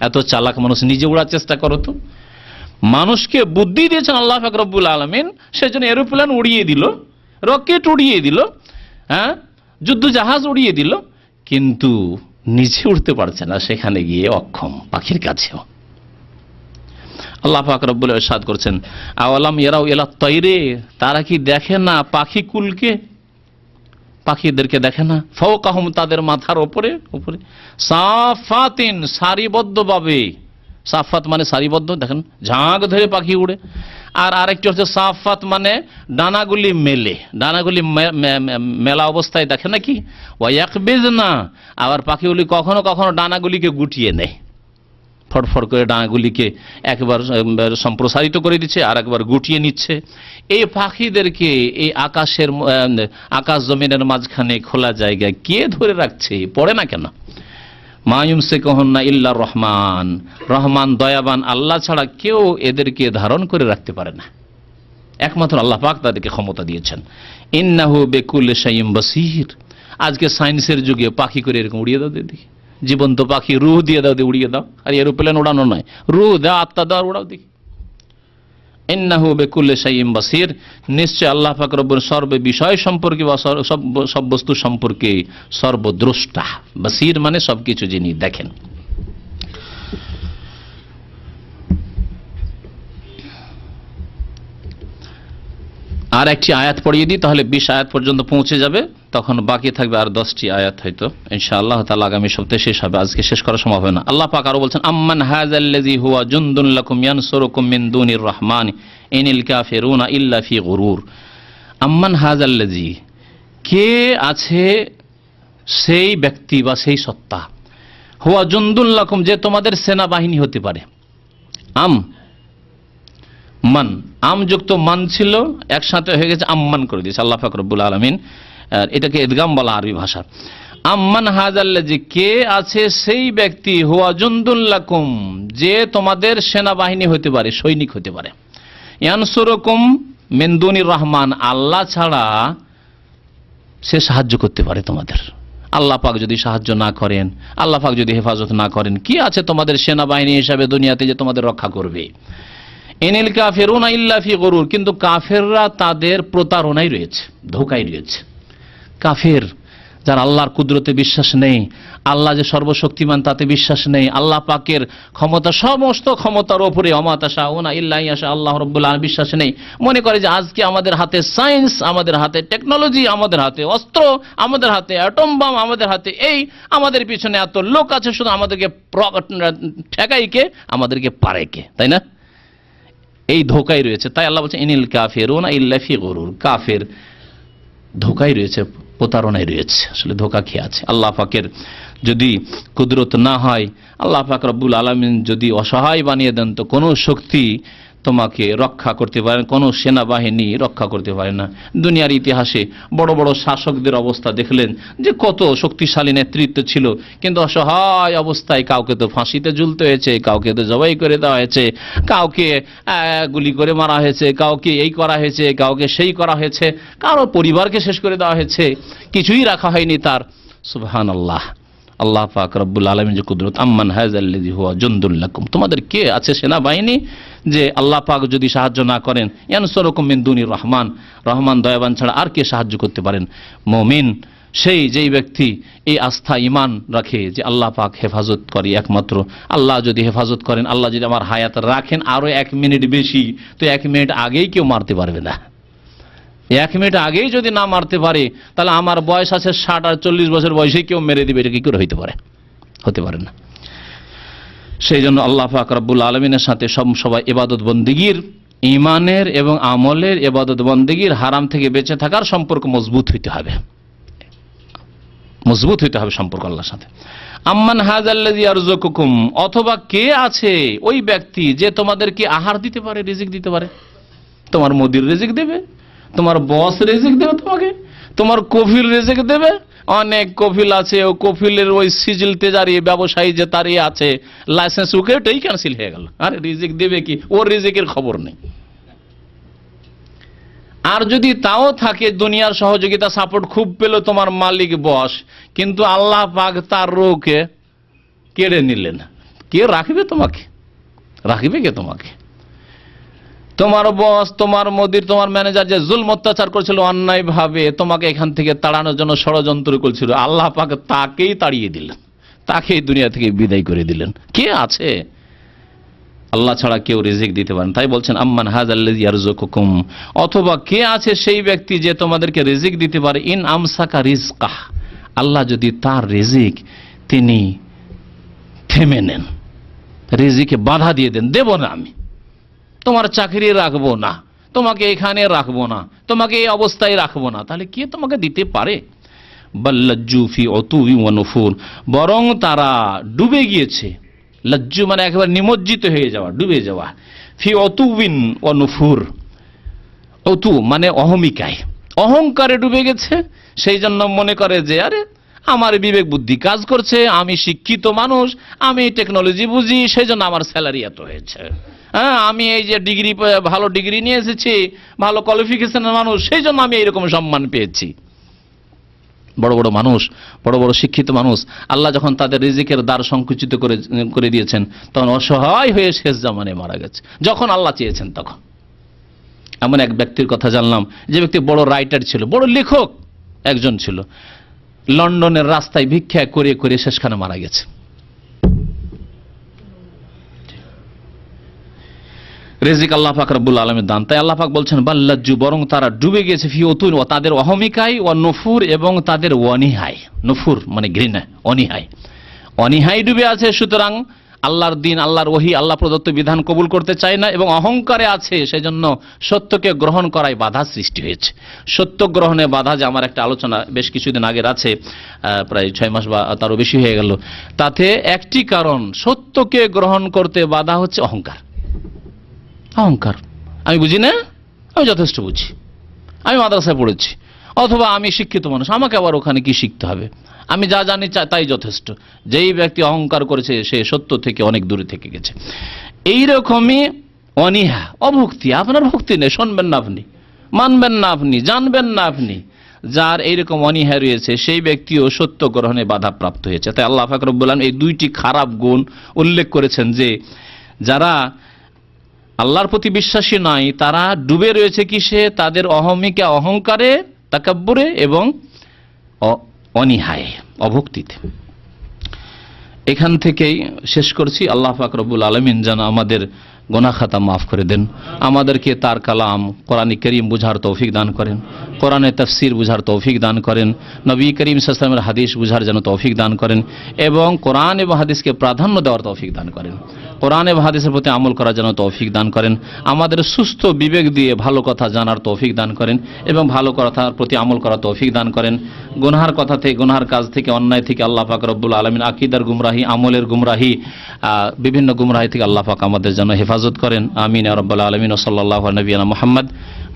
এত চালাক মানুষ, নিজে উড়ার চেষ্টা করো তো। মানুষকে বুদ্ধি দিয়েছেন আল্লাহ পাক রব্বুল আলামিন, সেজন্য এরোপ্লেন উড়িয়ে দিল, রকেট উড়িয়ে দিল, হ্যাঁ, যুদ্ধ জাহাজ উড়িয়ে দিল, কিন্তু নিচে উঠতে পারছে না, সেখানে গিয়ে অক্ষম পাখির কাছেও। আল্লাহ পাক রব্বুল ইরশাদ করছেন, আওয়ালাম ইয়ারাউ ইলা তায়রে, তারা কি দেখে না পাখি কুলকে, পাখিদেরকে দেখে না? ফাওকাহুম, তাদের মাথার উপরে, সাফাতিন, সারিবদ্ধভাবে, সাফাত মানে সারিবদ্ধ, দেখেন ঝাঁক ধরে পাখি উড়ে। আর আরেকটি হচ্ছে সাফাত মানে ডানাগুলি মেলে, ডানাগুলি মেলা অবস্থায় দেখে নাকি। ওয়ায়াকবিজনা, আবার পাখিগুলি কখনো কখনো ডানাগুলিকে গুটিয়ে নেয়, ফটফট করে ডানাগুলিকে একবার সম্প্রসারিত করে দিচ্ছে, আর একবার গুটিয়ে নিচ্ছে। এই পাখিদেরকে এই আকাশ জমিনের মাঝখানে খোলা জায়গায় কে ধরে রাখছে? পড়ে না কেন? মা ইউমসিকুহুন্না ইল্লার রহমান, রহমান দয়াবান আল্লাহ ছাড়া কেউ এদেরকে ধারণ করে রাখতে পারে না, একমাত্র আল্লাহ পাক তাদেরকে ক্ষমতা দিয়েছেন। ইন্নাহু বিকুল্লি শাইইন বাসীর, আজকে সায়েন্সের যুগে পাখি করে এরকম উড়িয়ে দাও দেখি, জীবন্ত পাখি, রুহ দিয়ে দাও, উড়িয়ে দাও। আর এরোপ্লেন উড়ানো নয়, রুহ দাও, আত্মা দাও, উড়াও দেখি। ইন্নাহু বিকুল্লি শাইইন বাসীর, নিশ্চয় আল্লাহ পাক রব্বুল সর্ব বিষয় সম্পর্কে বা সব বস্তু সম্পর্কে সর্বদ্রষ্টা। বাসীর মানে সবকিছু যিনি দেখেন। আর একটি আয়াত পড়িয়ে দিই, তাহলে 20 আয়াত পর্যন্ত পৌঁছে যাবে, তখন বাকি থাকবে আর 10টি আয়াত, হয়তো ইনশাআল্লাহ তাআলা আগামী সপ্তাহে শেষ হবে, আজকে শেষ করা সম্ভব হয় না। আল্লাহ পাক আরো বলছেন, আম্মান হাযাল্লাযী হুয়া জুনদুন লাকুম ইয়ানসুরুকুম মিন দুনির রহমান ইনিল কাফিরুনা ইল্লা ফি গুরুর। আম্মান হাযাল্লাযী, কে আছে সেই ব্যক্তি বা সেই সত্তা, হুয়া জুনদুন লাকুম, যে তোমাদের সেনাবাহিনী হতে পারে। মান, যুক্ত মান ছিল, একসাথে হয়ে গেছে, আম্মান করে দিয়েছে আল্লাহ পাক রব্বুল আলামিন। এটাকে ইদগাম বলা আরবি ভাষা। আম্মান হাযাল্লাযী, কে আছে সেই ব্যক্তি, হুয়া জুনদুন লাকুম, যে তোমাদের সেনাবাহিনী হতে পারে, সৈনিক হতে পারে। ইয়ানসুরুকুম মিন দুনির রহমান, আল্লাহ ছাড়া সে সাহায্য করতে পারে তোমাদের। আল্লাহ পাক যদি সাহায্য না করেন, আল্লাহ পাক যদি হেফাজত না করেন, কি আছে তোমাদের সেনাবাহিনী হিসাবে দুনিয়াতে যে তোমাদের রক্ষা করবে? ইনিল কাফিরুনা ইল্লা ফি গুরুর, কিন্তু কাফেররা তাদের প্রতারণায় রয়েছে, ধোঁকায় রয়েছে। কাফের যার আল্লাহর কুদরতে বিশ্বাস নেই, আল্লাহ যে সর্বশক্তিমান তাতে বিশ্বাস নেই, আল্লাহ পাকের ক্ষমতা সমস্ত ক্ষমতার ওপরে ওমা তাশাউনা ইল্লা ইয়াশা আল্লাহ রাব্বুল আলামিন বিশ্বাস নেই। মনে করে যে আজকে আমাদের হাতে সায়েন্স, আমাদের হাতে টেকনোলজি, আমাদের হাতে অস্ত্র, আমাদের হাতে অ্যাটম বাম, আমাদের হাতে এই, আমাদের পিছনে এত লোক আছে, শুধু আমাদেরকে ঠেকাই কে, আমাদেরকে পারে কে, তাই না? এই ধোকায় রয়েছে। তাই আল্লাহ বলছেন ইনিল কাফিরুনা ইল্লা ফি গুরুর, কাফের ধোকায় রয়েছে, প্রতারণায় রয়েছে, আসলে ধোকা খেয়ে আছে। আল্লাহ পাকের যদি কুদরত না হয়, আল্লাহ পাক রব্বুল আলামিন যদি অসহায় বানিয়ে দেন, তো কোনো শক্তি তোমাকে রক্ষা করতে পারে না, কোনো সেনাবাহিনী রক্ষা করতে পারে না। দুনিয়ার ইতিহাসে বড় বড় শাসকদের অবস্থা দেখলেন যে কত শক্তিশালী নেতৃত্ব ছিল, কিন্তু অসহায় অবস্থায় কাউকে তো ফাঁসিতে ঝুলতে হয়েছে, কাউকে তো জবাই করে দেওয়া হয়েছে, কাউকে গুলি করে মারা হয়েছে, কাউকে এই করা হয়েছে, কাউকে সেই করা হয়েছে, কারো পরিবারকে শেষ করে দেওয়া হয়েছে, কিছুই রাখা হয়নি তার। সুবহানাল্লাহ। আল্লাহ পাক রব্বুল আলামিন যে কুদরত, আম্মান হাযাল্লাযী হুয়া জুনদুল লাকুম, তোমাদের কে আছে সেনাবাহিনী যে আল্লাহ পাক যদি সাহায্য না করেন, ইয়ানসুরুকুম মিন দুনির রহমান, রহমান দয়াবান ছাড়া আর কে সাহায্য করতে পারেন? মুমিন সেই যেই ব্যক্তি এই আস্থা ঈমান রাখে যে আল্লাহ পাক হেফাজত করে একমাত্র, আল্লাহ যদি হেফাজত করেন, আল্লাহ যদি আমার হায়াত রাখেন আরো 1 মিনিট বেশি, তো 1 মিনিট আগেই কেউ মারতে পারবে না। 1 মিনিট আগেই যদি না মারতে পারে, তাহলে আমার বয়স আছে 60 আর 40 বছর বয়সে কেউ মেরে দিবে, এটা কি করে হইতে পারে? হতে পারে না। সেই জন্য আল্লাহ পাক রব্বুল আলামিনের সাথে সবাই ইবাদত বন্দেগীর, ঈমানের এবং আমলের ইবাদত বন্দেগীর, হারাম থেকে বেঁচে থাকার সম্পর্ক মজবুত হইতে হবে, মজবুত হইতে হবে সম্পর্ক আল্লাহর সাথে। আম্মান হাযাল্লাযী ইয়ারযুকুকুম, অথবা কে আছে ওই ব্যক্তি যে তোমাদেরকে আহার দিতে পারে, রিজিক দিতে পারে। তোমার মুদির রিজিক দেবে, তোমার বস রিজিক দেবে তোমাকে, তোমার কফিল রিজিক দেবে। অনেক কফিল আছে, ও কফিলের ওই সিজিল তেজারি ব্যবসায়ী যে তার আছে লাইসেন্স, ওকেটাই ক্যান্সেল হয়ে গেল। আরে রিজিক দেবে কি, ওর রিজিকের খবর নেই। আর যদি তাও থাকে দুনিয়ার সহযোগিতা সাপোর্ট খুব পেল তোমার মালিক বস, কিন্তু আল্লাহ পাক তার রোগকে কেড়ে নিলেন, কে রাখবে তোমাকে? রাখবে কে তোমাকে? তোমার বস, তোমার মুদির, তোমার ম্যানেজার যে জুলম অত্যাচার করেছিল অন্যায় ভাবে, তোমাকে এখান থেকে তাড়ানোর জন্য ষড়যন্ত্র করেছিল, আল্লাহ পাক তাকেই তাড়িয়ে দিলেন, তাকেই দুনিয়া থেকে বিদায় করে দিলেন। কে আছে? আল্লাহ ছাড়া কেউ রিজিক দিতে পারেন। তাই বলছেন আম্মান হাযাল্লাযী ইয়ারযুকুকুম, অথবা কে আছে সেই ব্যক্তি যে তোমাদেরকে রিজিক দিতে পারে, ইন আমসাকা রিজকাহ, আল্লাহ যদি তার রিজিক তিনি থেমে নেন, রিজিকে বাধা দিয়ে দেন, দেব না আমি, তোমার চাকরি রাখবো না, তোমাকে এখানে রাখবো না, তোমাকে এই অবস্থায় রাখবো না, তাহলে কে তোমাকে দিতে পারে? বাল্লাজ্জু ফি উতুবি ওয়া নুফুর, বরং তারা ডুবে গিয়েছে। লজ্জু মানে একেবারে নিমজ্জিত হয়ে যাওয়া, ডুবে যাওয়া। ফি উতুবিন ওয়া নুফুর, উতু মানে অহমিকায়, অহংকারে ডুবে গেছে। সেই জন্য মনে করে যে আরে আমার বিবেক বুদ্ধি কাজ করছে, আমি শিক্ষিত মানুষ, আমি টেকনোলজি বুঝি, সেই জন্য আমার স্যালারি এত হয়েছে। হ্যাঁ, আমি এই যে ডিগ্রি, ভালো ডিগ্রি নিয়ে এসেছি, ভালো কোয়ালিফিকেশনের মানুষ, সেই জন্য আমি এইরকম সম্মান পেয়েছি। বড় বড় মানুষ, বড় বড় শিক্ষিত মানুষ, আল্লাহ যখন তাদের রিজিকের দ্বার সংকুচিত করে দিয়েছেন, তখন অসহায় হয়ে শেষ জামানে মারা গেছে, যখন আল্লাহ চেয়েছেন তখন। এমন এক ব্যক্তির কথা জানলাম, যে ব্যক্তি বড় রাইটার ছিল, বড় লেখক একজন ছিল, লন্ডনের রাস্তায় ভিক্ষা করে করে শেষখানে মারা গেছে। রিজিক আল্লাহ পাক রব্বুল আলামিন দান। তাই আল্লাহ পাক বলছেন বাল্লাজ্জু, বরং তারা ডুবে গেছে, ফি উতুন, তাদের অহমিকায়, ও নফুর, এবং তাদের অনিহায়। নফুর মানে ঘৃণা, অনিহায়, অনিহায় ডুবে আছে। সুতরাং আল্লাহর দিন, আল্লাহর ওহী, আল্লাহ প্রদত্ত বিধান কবুল করতে চায় না, এবং অহংকারে আছে, সেজন্য সত্যকে গ্রহণ করায় বাধা সৃষ্টি হয়েছে। সত্য গ্রহণে বাধা, যে আমার একটা আলোচনা বেশ কিছুদিন আগের আছে, প্রায় 6 মাস বা তারও বেশি হয়ে গেল, তাতে একটি কারণ সত্যকে গ্রহণ করতে বাধা হচ্ছে অহংকার। অহংকার, আমি বুঝি না, আমি যথেষ্ট বুঝি, আমি মাদ্রাসায় পড়েছি, অথবা আমি শিক্ষিত মানুষ, আমাকে আবার ওখানে কি শিখতে হবে, আমি যা জানি তাই যথেষ্ট। যেই ব্যক্তি অহংকার করেছে সে সত্য থেকে অনেক দূরে থেকে গেছে। এইরকমই অনীহা, অভক্তি, আপনার ভক্তি নেই, শুনবেন না আপনি, মানবেন না আপনি, জানবেন না আপনি, যার এইরকম অনীহা রয়েছে সেই ব্যক্তিও সত্য গ্রহণে বাধাপ্রাপ্ত হয়েছে। তাই আল্লাহ পাক রব্বুল আলামিন এই দুইটি খারাপ গুণ উল্লেখ করেছেন, যে যারা আল্লাহর প্রতি বিশ্বাসী নয়, তারা ডুবে রয়েছে কিসে? তাদের অহমিকা, অহংকারে, তাকাব্বুরে এবং অনীহায়, অভক্তিতে। এখান থেকেই শেষ করছি। আল্লাহ পাক রব্বুল আলামিন যেন আমাদের গুনাহ খাতা মাফ করে দেন, আমাদেরকে তার কালাম কোরআন কারীম বুঝার তৌফিক দান করেন, কোরআনের তাফসীর বুঝার তৌফিক দান করেন, নবী করিম সাল্লাল্লাহু আলাইহি ওয়াসাল্লামের হাদিস বুঝার যেন তৌফিক দান করেন এবং কোরআন এবং হাদিসকে প্রাধান্য দেওয়ার তৌফিক দান করেন, কোরআন এবং হাদিসের প্রতি আমল করার জন্য তৌফিক দান করেন, আমাদের সুস্থ বিবেক দিয়ে ভালো কথা জানার তৌফিক দান করেন এবং ভালো কথার প্রতি আমল করার তৌফিক দান করেন। গুনাহার কথা থেকে, গুনাহার কাজ থেকে, অন্যায় থেকে আল্লাহ পাক রব্বুল আলামিন আকীদার গুমরাহি, আমলের গুমরাহি, বিভিন্ন গুমরাহি থেকে আল্লাহ পাক আমাদের জন্য হেফাজত করেন। আমিন ইয়া রাব্বাল আলামিন। ওয়া সাল্লাল্লাহু আলা নবিয়িনা মুহাম্মদ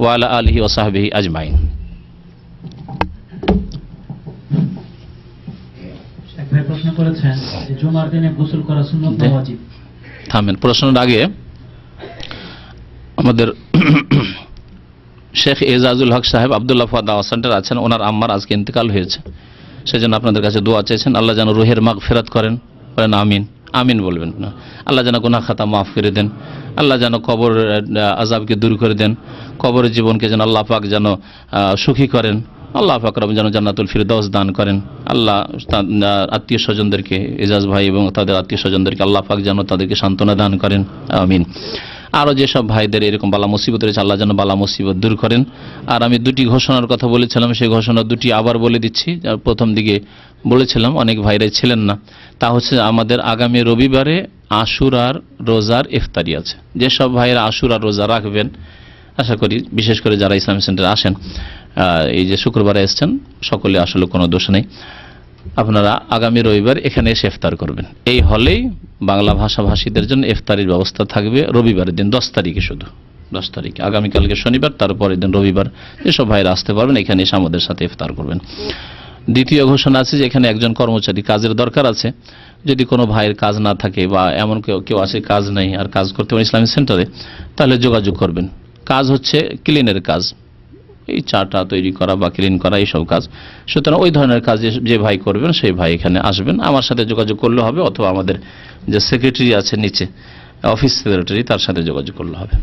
ওয়া আলা আলিহি ওয়া সাহবিহি আজমাইন। এক ভাই প্রশ্ন করেছেন যে জুমার দিনে গোসল করা সুন্নাত না ওয়াজিব? থামেন, প্রশ্নের আগে আমাদের শেখ এজাজুল হক সাহেব আব্দুল্লাহ ফাদ দাওয়া সেন্টার আছেন, ওনার আম্মার আজকে ইন্তেকাল হয়েছে, সেজন্য আপনাদের কাছে দোয়া চেয়েছেন। আল্লাহ যেন রুহের মাগফিরাত করেন, বলেন আমিন। আমিন বলবেন না। আল্লাহ যেন গুনাহ খাতা মাফ করে দেন, আল্লাহ যেন কবর আযাবকে দূর করে দেন, কবরের জীবনকে যেন আল্লাহ পাক যেন সুখী করেন, আল্লাহ পাক রব যেন জান্নাতুল ফিরদাউস দান করেন। আল্লাহ আত্মীয় স্বজনদেরকে, এজাজ ভাই এবং তাদের আত্মীয় স্বজনদেরকে আল্লাহ পাক যেন তাদেরকে সান্ত্বনা দান করেন, আমিন। আরও যেসব ভাইদের এরকম বালা মুসিবত রয়েছে আল্লাহ যেন বালা মুসিবত দূর করেন। আর আমি দুটি ঘোষণার কথা বলেছিলাম, সেই ঘোষণা দুটি আবার বলে দিচ্ছি। প্রথম দিকে বলেছিলাম, অনেক ভাইরাই ছিলেন না। তা হচ্ছে আমাদের আগামী রবিবারে আশুরার রোজার ইফতারি আছে। যেসব ভাইয়েরা আশুরার রোজা রাখবেন, আশা করি বিশেষ করে যারা ইসলামিক সেন্টারে আসেন, এই যে শুক্রবারে এসছেন, সকলে আসলে কোনো দোষ নেই, আপনারা আগামী রবিবার এখানে এসে ইফতার করবেন। এই হলেই বাংলা ভাষাভাষীদের জন্য ইফতারির ব্যবস্থা থাকবে রবিবারের দিন, 10 তারিখে, শুধু 10 তারিখে, আগামীকালকে শনিবার, তারপরের দিন রবিবার। যেসব ভাইরা আসতে পারবেন এখানে এসে আমাদের সাথে ইফতার করবেন। দ্বিতীয় ঘোষণা আছে যে এখানে একজন কর্মচারী কাজের দরকার আছে। যদি কোনো ভাইয়ের কাজ না থাকে বা এমন কেউ আছে কাজ নেই আর কাজ করতে পারেন ইসলামিক সেন্টারে, তাহলে যোগাযোগ করবেন। কাজ হচ্ছে ক্লিনের কাজ, এই চাটা তৈরি করা বা ক্লিন করা, এইসব কাজ। সুতরাং ওই ধরনের কাজ যে ভাই করবেন সেই ভাই এখানে আসবেন, আমার সাথে যোগাযোগ করলে হবে, অথবা আমাদের যে সেক্রেটারি আছে নিচে, অফিস সেক্রেটারি, তার সাথে যোগাযোগ করলে হবে।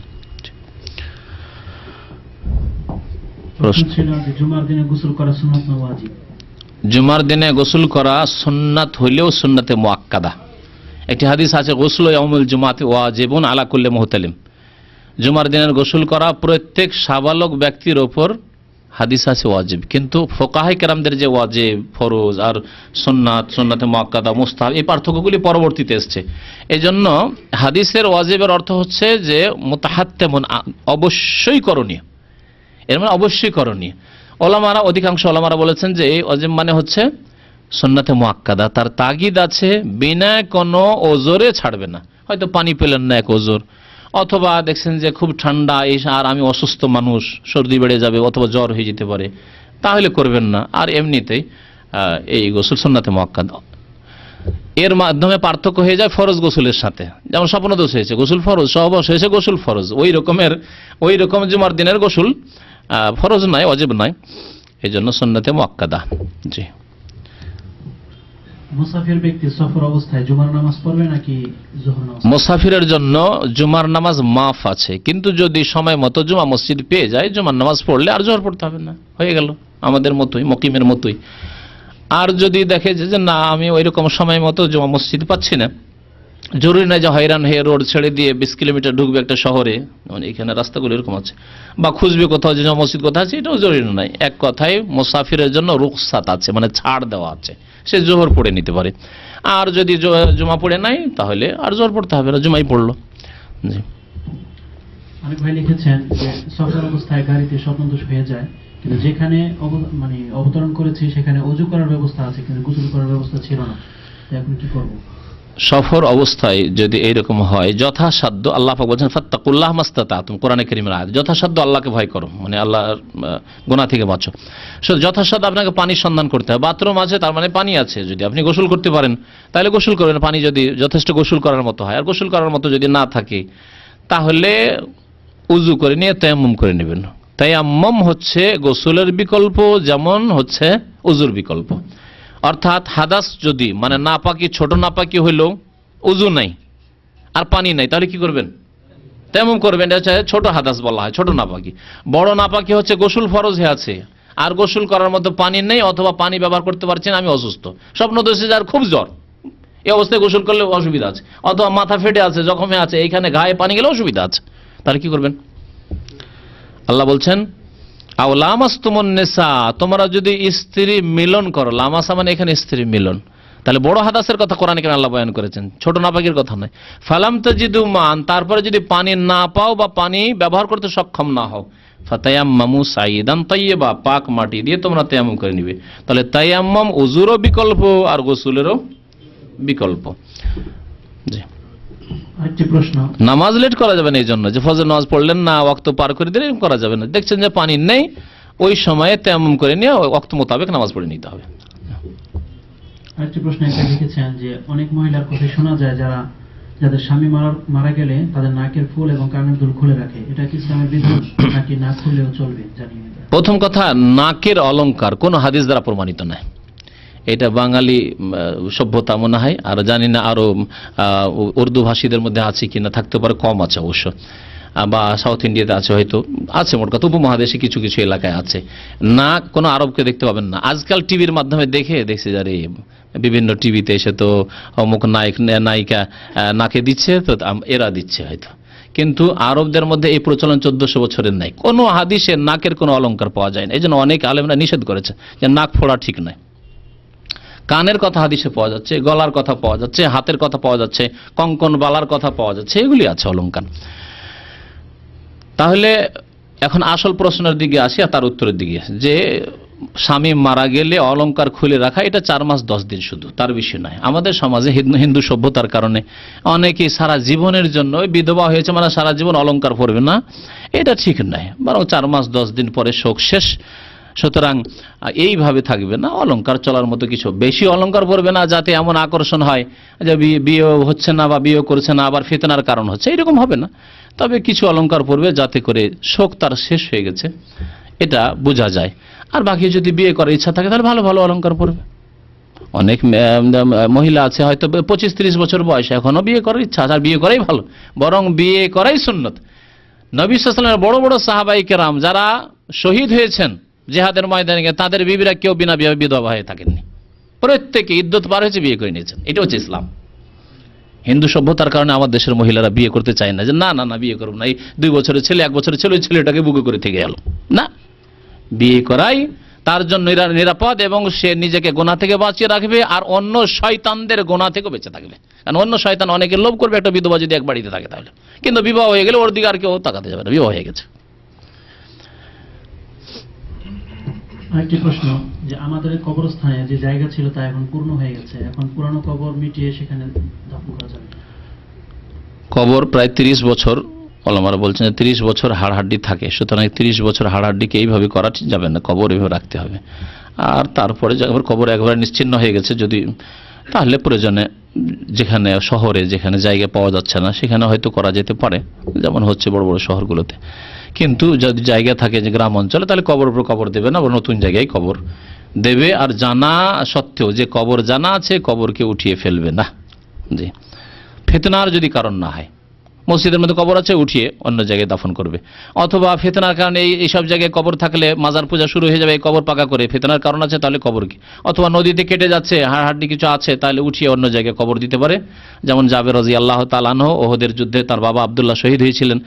প্রশ্ন ছিল যে জুমার দিনে গোসল করা সুন্নাত না ওয়াজিব? জুমার দিনে গোসল করা সুন্নাত হইলেও সুন্নাতে মুআক্কাদা। একটি হাদিস আছে, গোসল ইয়াউমুল জুমাতি ওয়াজিবুন আলা কুল্লি মুহতালিম। জুমার দিনের গোসল করা প্রত্যেক সাবালক ব্যক্তির ওপর হাদিস আছে ওয়াজিব, কিন্তু ফোকাহায়ে কেরামদের যে ওয়াজিব, ফরজ আর সুন্নাত, সুন্নাতে মুআক্কাদা, মুস্তাহাব, এই পার্থক্যগুলি পরবর্তীতে এসেছে। এজন্য হাদিসের ওয়াজিবের অর্থ হচ্ছে যে মুতাহাত্তিমুন, অবশ্যই করণীয়, এর মানে অবশ্যই করণীয়। ওলামারা, অধিকাংশ ওলামারা বলেছেন যে এই ওয়াজিব মানে হচ্ছে সুন্নাতে মুআক্কাদা, তার তাগিদ আছে, বিনা কোনো ওজরে ছাড়বে না। হয়তো পানি পেলেন না এক ওজর, অথবা দেখছেন যে খুব ঠান্ডা, এই আর আমি অসুস্থ মানুষ, সর্দি বেড়ে যাবে অথবা জ্বর হয়ে যেতে পারে, তাহলে করবেন না। আর এমনিতেই এই গোসল সুন্নাতে মুআক্কাদা। এর মাধ্যমে পার্থক্য হয়ে যায় ফরজ গোসলের সাথে। যেমন স্বপ্নদোষ হয়েছে, গোসল ফরজ, সহবাস হয়েছে, গোসল ফরজ। ওই রকম জুমার দিনের গোসল ফরজ নয়, ওয়াজিব নয়, এই জন্য সুন্নাতে মুআক্কাদা। জি। মুসাফির ব্যক্তি সফর অবস্থায় জুমার নামাজ পড়বে নাকি যোহর নামাজ? মুসাফিরের জন্য জুমার নামাজ মাফ আছে, কিন্তু যদি সময় মতো জুমা মসজিদ পেয়ে যায়, জুমার নামাজ পড়লে আর জোহর পড়তে হবে না, হয়ে গেল, আমাদের মতোই, মুকিমের মতোই। আর যদি দেখে যে না, আমি ওই রকম সময় মতো জুমা মসজিদ পাচ্ছি না, জরুরি নয় যে হয়রান হয়ে রোড ছেড়ে দিয়ে 20 কিলোমিটার ঢুকবে একটা শহরে, মানে এখানে রাস্তাগুলো এরকম আছে, বা খুঁজবে কোথাও যে জুমা মসজিদ কোথায় আছে, এটাও জরুরি নয়। এক কথায় মুসাফিরের জন্য রুখসাত আছে, মানে ছাড় দেওয়া আছে, সে জোহর পড়ে নিতে পারে। আর যদি জুমা পড়ে নাই, তাহলে আর জোহর পড়তে হবে না, জুমাই পড়লো। জি। অনেক ভাই লিখেছেন যে সফর অবস্থায় গাড়িতে স্বপ্নদোষ হয়ে যায়, কিন্তু যেখানে অবতরণ করেছি সেখানে ওযু করার ব্যবস্থা আছে, কিন্তু গোসল করার ব্যবস্থা ছিল না, এখন কি করব? সফর অবস্থায় যদি এইরকম হয়, যথাসাধ্য, আল্লাহ পাক বলেছেন ফাত্তাকুল্লাহ মাস্তাতাতুম, কোরআনে কারীমের আয়াত, যথাসাধ্য আল্লাহকে ভয় করো, মানে আল্লাহর গুনাহ থেকে বাঁচো। যথাসাধ্য আপনাকে পানির সন্ধান করতে হবে। বাথরুম আছে, তার মানে পানি আছে। যদি আপনি গোসল করতে পারেন তাহলে গোসল করবেন, পানি যদি যথেষ্ট গোসল করার মতো হয়। আর গোসল করার মতো যদি না থাকে, তাহলে উযু করে নিয়ে তায়াম্মুম করে নেবেন। তায়াম্মুম হচ্ছে গোসলের বিকল্প, যেমন হচ্ছে উযুর বিকল্প। অর্থাৎ হাদাস যদি, মানে নাপাকি, ছোট নাপাকি হইলেও উযু নাই আর পানি নাই, তাহলে কি করবেন? তেমন করবেন, এটা হচ্ছে ছোট হাদাস বলা হয়, ছোট নাপাকি। বড় নাপাকি হচ্ছে গোসল ফরজ হয়ে আছে আর গোসল করার মতো পানি নেই, অথবা পানি ব্যবহার করতে পারছেন, আমি অসুস্থ, স্বপ্নদোষে যার খুব জ্বর, এই অবস্থায় গোসল করলে অসুবিধা আছে, অথবা মাথা ফেটে আছে, জখমে আছে, এইখানে গায়ে পানি গেলে অসুবিধা আছে, তাহলে কি করবেন? আল্লাহ বলছেন আও লামাস্তুমুন নিসা, তোমরা যদি স্ত্রী মিলন করো, লামাসা মানে এখানে স্ত্রী মিলন, তাহলে বড় হাদাসের কথা কোরআনে কেন আল্লাহ বয়ান করেছেন, ছোট নাপাকির কথা নয়। ফালাম তাজিদু মান, তারপরে যদি পানি না পাও বা পানি ব্যবহার করতে সক্ষম না হও, ফাতায়াম্মামু সাইয়িদান তাইয়্যিবা, পাক মাটি দিয়ে তোমরা তায়াম্মুম করে নিবে। তাহলে তায়াম্মুম উযুরও বিকল্প আর গোসলেরও বিকল্প। জি, আরেকটি প্রশ্ন, নামাজ লেট করা যাবে না এই জন্য যে ফজর নামাজ পড়লেন না, ওয়াক্ত পার করে দিলেন, এরকম করা যাবে না। দেখছেন যে পানি নেই, ওই সময়ে তায়াম্মুম করে নিয়ে ওয়াক্ত মোতাবেক নামাজ পড়ে নিতে হবে। আরেকটি প্রশ্ন এটা লিখেছেন যে অনেক মহিলার কথা শোনা যায় যাদের স্বামী মারা গেলে তাদের নাকের ফুল এবং কানের দুল খুলে রাখে, এটা কি ইসলামের বিধান নাকি না খুললেও চলবে, জানিয়ে দেন। প্রথম কথা, নাকের অলংকার কোন হাদিস দ্বারা প্রমাণিত নয়, এটা বাঙালি সভ্যতা মনে হয়, আর জানি না আরো উর্দু ভাষীদের মধ্যে আছে কিনা, থাকতে পারে, কম আছে অবশ্য, বা সাউথ ইন্ডিয়াতে আছে, হয়তো আছে, মোট কথা উপমহাদেশে কিছু কিছু এলাকায় আছে। নাক কোনো আরবকে দেখতে পাবেন না। আজকাল টিভির মাধ্যমে দেখছি যারে বিভিন্ন টিভিতে এসে তো অমুক নায়ক নায়িকা নাকে দিচ্ছে, তো এরা দিচ্ছে হয়তো, কিন্তু আরবদের মধ্যে এই প্রচলন 1400 বছরের নাই। কোনো হাদিসে নাকের কোনো অলংকার পাওয়া যায় না, এই জন্য অনেক আলেমরা নিষেধ করেছে যে নাক ফোড়া ঠিক নয়। কানের কথা হাদিসে পাওয়া যাচ্ছে, গলার কথা পাওয়া যাচ্ছে, হাতের কথা পাওয়া যাচ্ছে, কঙ্কন বালার কথা পাওয়া যাচ্ছে, এগুলি আছে অলংকার। তাহলে এখন আসল প্রশ্নের দিকে আসি আর তার উত্তরের দিকে, যে স্বামী মারা গেলে অলংকার খুলে রাখা, এটা 4 মাস 10 দিন শুধু, তার বেশি নয়। আমাদের সমাজে হিন্দু সভ্যতার কারণে অনেকেই সারা জীবনের জন্য, বিধবা হয়েছে মানে সারা জীবন অলংকার পরবে না, এটা ঠিক নয়, বরং 4 মাস 10 দিন পরে শোক শেষ। সুতরাং এইভাবে থাকবে না, অলংকার চলার মতো কিছু, বেশি অলংকার পরবে না যাতে এমন আকর্ষণ হয় যে বিয়ে হচ্ছে না বা বিয়ে করছে না, আবার ফিতনার কারণ হচ্ছে, এরকম হবে না। তবে কিছু অলংকার পরবে যাতে করে শোক তার শেষ হয়ে গেছে, এটা বোঝা যায়। আর বাকি যদি বিয়ে করার ইচ্ছা থাকে তাহলে ভালো ভালো অলংকার পরবে। অনেক মহিলা আছে হয়তো 25-30 বছর বয়স, এখনো বিয়ে করার ইচ্ছা আছে, আর বিয়ে করাই ভালো, বরং বিয়ে করাই সুন্নত। নবী সাল্লাল্লাহু আলাইহি ওয়াসাল্লামের বড় বড় সাহাবায়ে কেরাম যারা শহীদ হয়েছেন জিহাদের ময়দানে, তাদের বিবিরা কেউ বিনা বিবাহে বিধবা হয়ে থাকেননি, প্রত্যেকে ইদ্যত পার হয়েছে, বিয়ে করে নিয়েছেন। এটা হচ্ছে ইসলাম। হিন্দু সভ্যতার কারণে আমার দেশের মহিলারা বিয়ে করতে চায় না, যে না না না বিয়ে করবো না, এই 2 বছরের ছেলে 1 বছরের ছেলে, ওই ছেলেটাকে বুকে করে থেকে গেল না, বিয়ে করাই তার জন্য নিরাপদ, এবং সে নিজেকে গোনা থেকে বাঁচিয়ে রাখবে, আর অন্য শয়তানদের গোনা থেকেও বেঁচে থাকবে। কারণ অন্য শয়তান অনেকে লোভ করবে একটা বিধবা যদি এক বাড়িতে থাকে, তাহলে কিন্তু বিবাহ হয়ে গেলে ওর দিকে আর কেউ তাকাতে যাবে না, বিবাহ হয়ে গেছে। আরেকটি প্রশ্ন, যে আমাদের কবরস্থানে যে জায়গা ছিল তা এখন পূর্ণ হয়ে গেছে, এখন পুরানো কবর মিটিয়ে সেখানে দাফন করা যাবে। কবর প্রায় 30 বছর, ওলামারা বলছেন 30 বছর হাড়হাড্ডি থাকে, সুতরাং 30 বছর হাড়হাড্ডিকে এইভাবে করা যাবে না, কবর এইভাবে রাখতে হবে। আর তারপরে কবর একবারে নিশ্চিহ্ন হয়ে গেছে যদি, তাহলে প্রয়োজনে যেখানে শহরে যেখানে জায়গা পাওয়া যাচ্ছে না সেখানে হয়তো করা যেতে পারে, যেমন হচ্ছে বড় বড় শহরগুলোতে। কিন্তু যদি জায়গা থাকে যে গ্রাম অঞ্চলে, তাহলে কবর উপর কবর দেবে না, নতুন জায়গায় কবর দেবে। আর জানা সত্ত্বেও যে কবর জানা আছে, কবরকে উঠিয়ে ফেলবে না। জি, ফিতনার যদি কারণ না হয়, মসজিদের মধ্যে কবর আছে, উঠিয়ে অন্য জায়গায় দাফন করবে। অথবা ফিতনার কারণে এইসব জায়গায় কবর থাকলে মাজার পূজা শুরু হয়ে যাবে, এই কবর পাকা করে, ফিতনার কারণ আছে, তাহলে কবর কি। অথবা নদীতে কেটে যাচ্ছে, হাড়হাড্ডি কিছু আছে, তাহলে উঠিয়ে অন্য জায়গায় কবর দিতে পারে। যেমন জাবের রাদিয়াল্লাহু তাআলা আনহু, ওহদের যুদ্ধে তার বাবা আব্দুল্লাহ শহীদ হয়েছিলেন।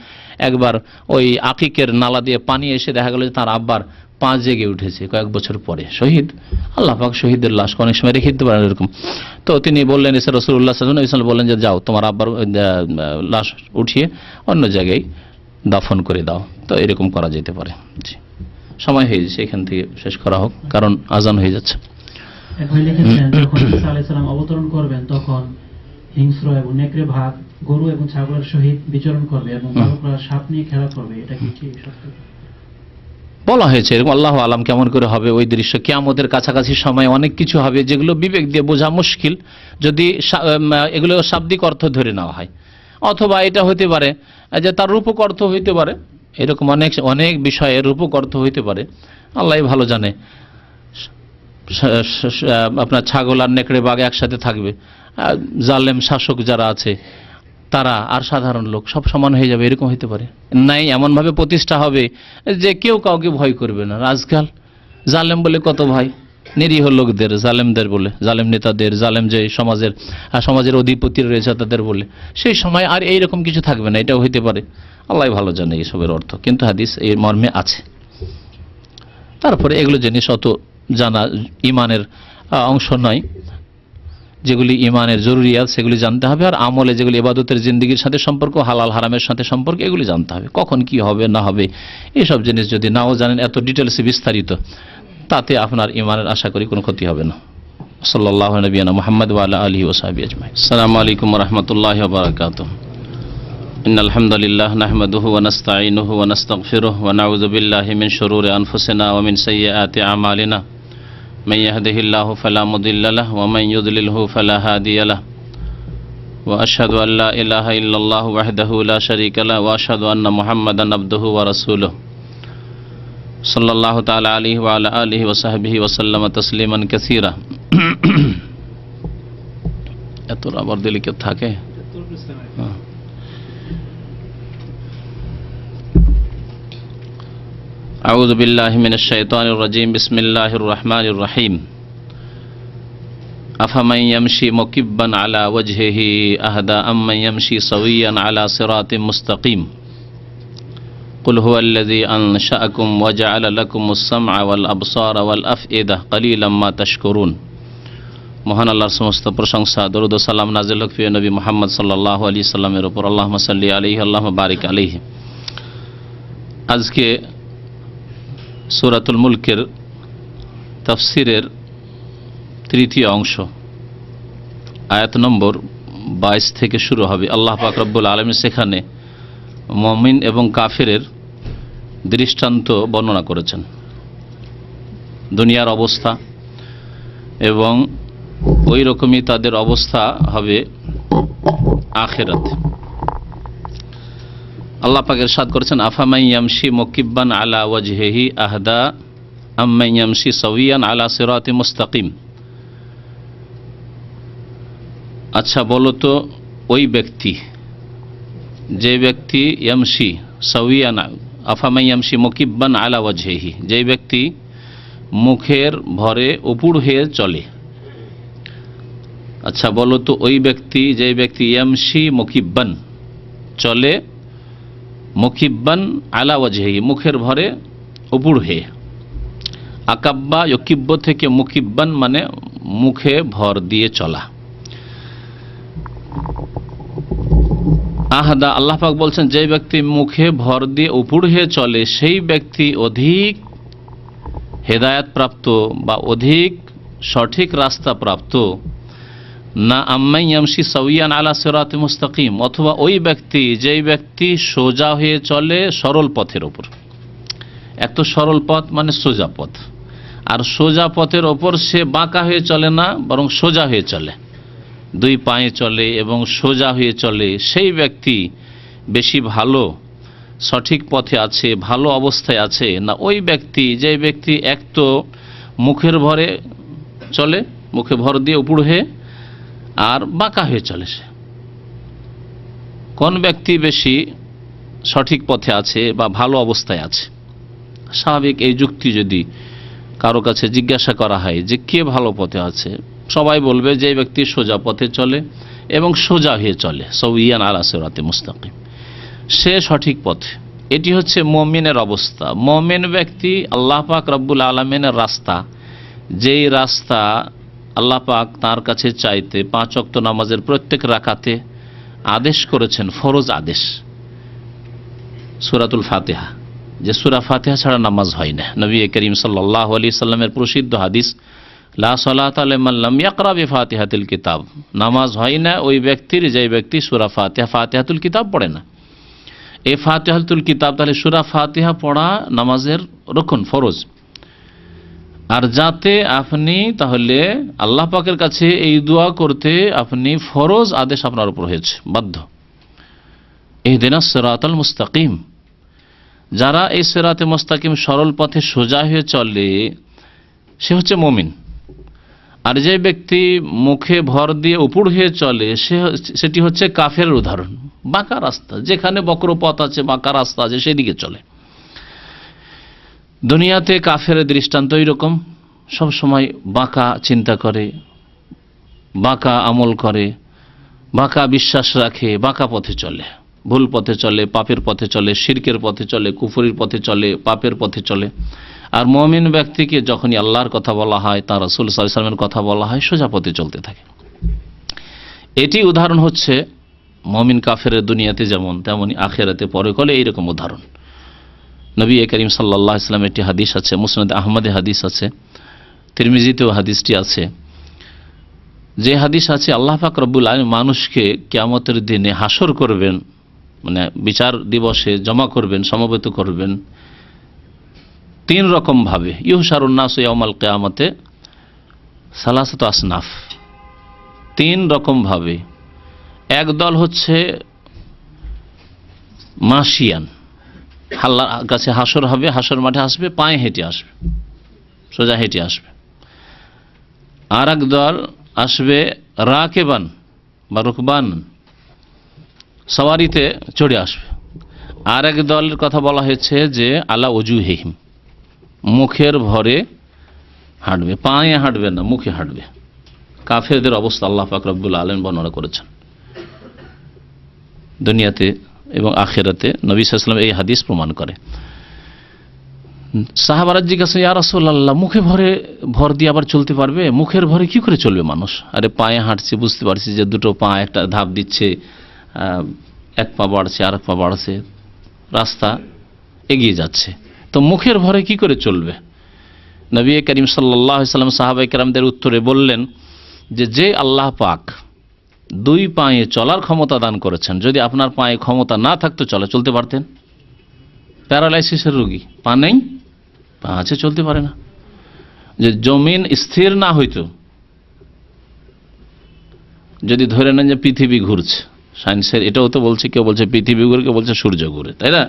একবার ওই আকিকের নালা দিয়ে পানি এসে দেখা গেল যে তার আব্বার পা জেগে উঠেছে, কয়েক বছর পরে শহীদ। আল্লাহ পাক শহীদের লাশ অনেক সময় রেখে দিতে পারেন এরকম। তো তিনি বললেন, এসে রাসূলুল্লাহ সাল্লাল্লাহু আলাইহি ওয়াসাল্লাম বললেন যে যাও তোমার আব্বার লাশ উঠিয়ে অন্য জায়গায় দাফন করে দাও। তো এরকম করা যেতে পারে। জি, সময় হয়ে যাচ্ছে, এখান থেকে শেষ করা হোক, কারণ আজান হয়ে যাচ্ছে। এক ভাই লিখেছেন, যখন ঈসা আলাইহিস সালাম অবতরণ করবেন তখন হিংস্র এবং নেকড়ে ভাগ গরু এবং ছাগলের সহিত বিচরণ করবে এবং বালকরা সাপ নিয়ে খেলা করবে, এটা কি ঠিক সত্য? বলা হয়েছে এরকম, আল্লাহ আলাম কেমন করে হবে ওই দৃশ্য। কিয়ামতের কাছাকাছি সময় অনেক কিছু হবে যেগুলো বিবেক দিয়ে বোঝা মুশকিল, যদি এগুলো শাব্দিক অর্থ ধরে নেওয়া হয়। অথবা এটা হতে পারে যে তার রূপক অর্থ হইতে পারে, এরকম অনেক অনেক বিষয়ের রূপক অর্থ হইতে পারে, আল্লাহ ভালো জানে। আপনার ছাগল আর নেকড়ে বাঘ একসাথে থাকবে, জালেম শাসক যারা আছে তারা আর সাধারণ লোক সব সমান হয়ে যাবে, এরকম হতে পারে? নাই, এমনভাবে প্রতিষ্ঠা হবে যে কেউ কাউকে ভয় করবে না। আজকাল জালেম বলে কত ভয়, নিরীহ লোকদের, জালেমদের বলে, জালেম নেতাদের, জালেম যে সমাজের অধিপতি রয়েছে তাদের বলে। সেই সময় আর এইরকম কিছু থাকবে না, এটাও হইতে পারে, আল্লাহ ভালো জানে এসবের অর্থ, কিন্তু হাদিস এই মর্মে আছে। তারপরে এগুলো জিনিস অত জানা ইমানের অংশ নয়, যেগুলি ইমানের জরুরিয়াত সেগুলি জানতে হবে, আর আমলে যেগুলি ইবাদতের জিন্দেগির সাথে সম্পর্ক, হালাল হারামের সাথে সম্পর্ক, এগুলি জানতে হবে। কখন কি হবে না হবে এইসব জিনিস যদি নাও জানেন এত ডিটেলসে বিস্তারিত, তাতে আপনার ইমানের আশা করি কোনো ক্ষতি হবে না। সাল্লাল্লাহু নবিয়ানা মুহাম্মদ ওয়া আলা আলিহি ওয়া সাহবিহি আজমাইন। আসসালামু আলাইকুম ওয়া রাহমাতুল্লাহি ওয়া বারাকাতুহু। ইন্নাল হামদালিল্লাহ নাহমাদুহু ওয়া নাস্তাঈনুহু ওয়া নাস্তাগফিরুহু ওয়া নাউযু বিল্লাহি মিন শুরুরি আনফুসিনা ওয়া মিন সাইয়্যাতি আমালিনা। من يهده الله فلا مضل له ومن يضلله فلا هادي له وأشهد أن لا إله إلا الله وحده لا شريك له وأشهد أن محمدا عبده ورسوله صلى الله تعالى عليه وعلى آله وصحبه وسلم تسليما كثيرا এত আবার দিলে কেউ থাকে? أعوذ بالله من الشيطان الرجيم بسم الله الرحمن الرحيم أفمن يمشي مكبا على وجهه أهدى أمن يمشي سويا على صراط مستقيم قل هو الذي أنشأكم وجعل لكم السمع والأبصار والأفئدة قليلا ما تشكرون। মহান আল্লাহর সমস্ত প্রশংসা, দরুদ ও সালাম নাযিল হোক প্রিয় নবী মুহাম্মদ সাল্লাল্লাহু আলাইহি সাল্লামের উপর। আল্লাহুম্মা সাল্লি আলাইহি আল্লাহুম্মা বারিক আলাইহি। আজকে সূরাতুল মুলকের তাফসিরের তৃতীয় অংশ, আয়াত নম্বর 22 থেকে শুরু হবে। আল্লাহ পাক রব্বুল আলামিন সেখানে মুমিন এবং কাফেরের দৃষ্টান্ত বর্ণনা করেছেন, দুনিয়ার অবস্থা, এবং ওই রকমই তাদের অবস্থা হবে আখিরাতে। আল্লাহ পাক ইরশাদ করেছেন, আফামান ইয়ামশি মুকিব্বান আলা ওয়াজহিহি আহদা আম্মান ইয়ামশি সাওয়িয়ান আলা সিরাতিম মুস্তাকিম। আচ্ছা বলো তো, ওই ব্যক্তি, যে ব্যক্তি ইয়ামশি সাওয়িয়ান, আফামান ইয়ামশি মুকিব্বান আলা ওয়াজহিহি, যে ব্যক্তি মুখের ভরে উপুড় হয়ে চলে। আচ্ছা বলো তো, ওই ব্যক্তি, যে ব্যক্তি ইয়ামশি মুকিব্বান, চলে মুকিব্বান আলা ওয়াজহিহি, মুখের ভরে উপুড় হয়ে। আকাব্বা ইউকিব্ব থেকে মুকিব্বান মানে মুখে ভর দিয়ে চলা। আহদা, আল্লাহ পাক বলছেন, যে ব্যক্তি মুখে ভর দিয়ে উপুড় হয়ে চলে সেই ব্যক্তি অধিক হেদায়েত প্রাপ্ত বা অধিক সঠিক রাস্তা প্রাপ্ত, না আম্মান ইয়ামশি সাওয়িয়ান আলা সিরাতিম মুস্তাকিম, অথবা ওই ব্যক্তি, যেই ব্যক্তি সোজা হয়ে চলে সরল পথের ওপর। এক তো সরল পথ মানে সোজা পথ, আর সোজা পথের ওপর সে বাঁকা হয়ে চলে না, বরং সোজা হয়ে চলে, দুই পায়ে চলে এবং সোজা হয়ে চলে, সেই ব্যক্তি বেশি ভালো, সঠিক পথে আছে, ভালো অবস্থায় আছে, না ওই ব্যক্তি, যে ব্যক্তি এক তো মুখের ভরে চলে, মুখে ভর দিয়ে উপুড় হয়ে, আর বাঁকা হয়ে চলে। সে কোন ব্যক্তি বেশি সঠিক পথে আছে বা ভালো অবস্থায় আছে? স্বাভাবিক এই যুক্তি যদি কারো কাছে জিজ্ঞাসা করা হয় যে কে ভালো পথে আছে, সবাই বলবে যে ব্যক্তি সোজা পথে চলে এবং সোজা হয়ে চলে, সাওয়িয়ান আলা সিরাতিম মুস্তাকিম, সে সঠিক পথে। এটি হচ্ছে মুমিনের অবস্থা। মুমিন ব্যক্তি আল্লাহ পাক রব্বুল আলামিনের রাস্তা, যেই রাস্তা আল্লাহ পাক তার কাছে চাইতে 5 ওয়াক্ত নামাজের প্রত্যেক রাকাতে আদেশ করেছেন, ফরজ আদেশ, সূরাতুল ফাতিহা, যে সূরা ফাতিহা ছাড়া নামাজ হয় না। নবী করিম সাল্লাল্লাহু আলাইহি সাল্লামের প্রসিদ্ধ হাদিস, লা সালাতা লিমান লাম ইয়াকরা বিফাতিহাতিল কিতাব, নামাজ হয় না ওই ব্যক্তির, যে ব্যক্তি সূরা ফাতিহা, ফাতিহাতুল কিতাব পড়ে না। এই ফাতিহাতুল কিতাব, তাহলে সূরা ফাতিহা পড়া নামাজের রুকন, ফরজ। আর যাতে আপনি তাহলে আল্লাহ পাকের কাছে এই দোয়া করতে আপনি ফরজ আদেশ আপনার উপর হয়েছে, বাধ্য। ইহদিনাস সিরাতাল মুস্তাকিম, যারা এই সিরাতে মুস্তাকিম সরল পথে সোজা হয়ে চলে সে হচ্ছে মুমিন। আর যে ব্যক্তি মুখে ভর দিয়ে উপুড় হয়ে চলে সেটি হচ্ছে কাফের উদাহরণ। বাঁকা রাস্তা, যেখানে বক্র পথ আছে, বাঁকা রাস্তা আছে, সেদিকে চলে। দুনিয়াতে কাফের দৃষ্টান্ত এইরকম, সব সময় বাঁকা চিন্তা করে, বাঁকা আমল করে, বাঁকা বিশ্বাস রাখে, বাঁকা পথে চলে, ভুল পথে চলে, পাপের পথে চলে, শিরকের পথে চলে, কুফরির পথে চলে, পাপের পথে চলে। আর মুমিন ব্যক্তিকে যখনই আল্লাহর কথা বলা হয়, তার রাসূল সাল্লাল্লাহু আলাইহি ওয়াসাল্লামের কথা বলা হয়, সোজা পথে চলতে থাকে। এটি উদাহরণ হচ্ছে মুমিন কাফেরের দুনিয়াতে যেমন, তেমনি আখিরাতে পরকালে এইরকম উদাহরণ। নবী করিম সাল্লাল্লাহু আলাইহি ওয়াসাল্লামের একটি হাদিস আছে, মুসনাদ আহমদে হাদিস আছে, তিরমিজিতেও হাদিসটি আছে। যে হাদিস আছে, আল্লাহ পাক রব্বুল আলামিন মানুষকে কিয়ামতের দিনে হাসর করবেন, মানে বিচার দিবসে জমা করবেন, সমবেত করবেন 3 রকম ভাবে। ইউহশারুন নাসু ইয়াউমাল কিয়ামাতে সালাসাতু আসনাফ, 3 রকম ভাবে। এক দল হচ্ছে মাসিয়ান, আল্লাহর কাছে হাসর হবে, হাসর মাঠে আসবে, পায়ে হেঁটে আসবে, সোজা হেঁটে আসবে। আর এক দল আসবে রাকেবান বা রুকবান, সওয়ারিতে চড়ে আসবে। আর এক দলের কথা বলা হয়েছে যে আলা ওজুহিহিম, মুখের ভরে হাঁটবে, পায়ে হাঁটবে না, মুখে হাঁটবে। কাফেরদের অবস্থা আল্লাহ পাক রব্বুল আলামিন বর্ণনা করেছেন দুনিয়াতে এবং আখিরাতে। নবী সাল্লাল্লাহু আলাইহি ওয়াসাল্লাম এই হাদিস প্রমাণ করে। সাহাবারা জিজ্ঞাসা, ইয়া রাসূলুল্লাহ, মুখে ভর দিয়ে আবার চলতে পারবে? মুখের ভরে কি করে চলবে মানুষ? আরে পায়ে হাঁটছে, বুঝতে পারছি যে দুটো পা একটা ধাপ দিচ্ছে, এক পা বাড়ছে, আর এক পা বাড়ছে, রাস্তা এগিয়ে যাচ্ছে, তো মুখের ভরে কি করে চলবে? নবী করিম সাল্লাল্লাহু আলাইহি ওয়াসাল্লাম সাহাবায়ে কেরামদের উত্তরে বললেন যে আল্লাহ পাক 2 পায়ে চলার ক্ষমতা দান করেছেন, যদি আপনার পায়ে ক্ষমতা না থাকতো চলতে পারতেন? প্যারালাইসিসের রোগী, পা নেই, পা আছে, চলতে পারে না। যে জমিন স্থির না হইতো, যদি ধরে নেন যে পৃথিবী ঘুরছে, সায়েন্সের এটাও তো বলছে, কেউ বলছে পৃথিবী ঘুরে, কেউ বলছে সূর্য ঘুরে, তাই না?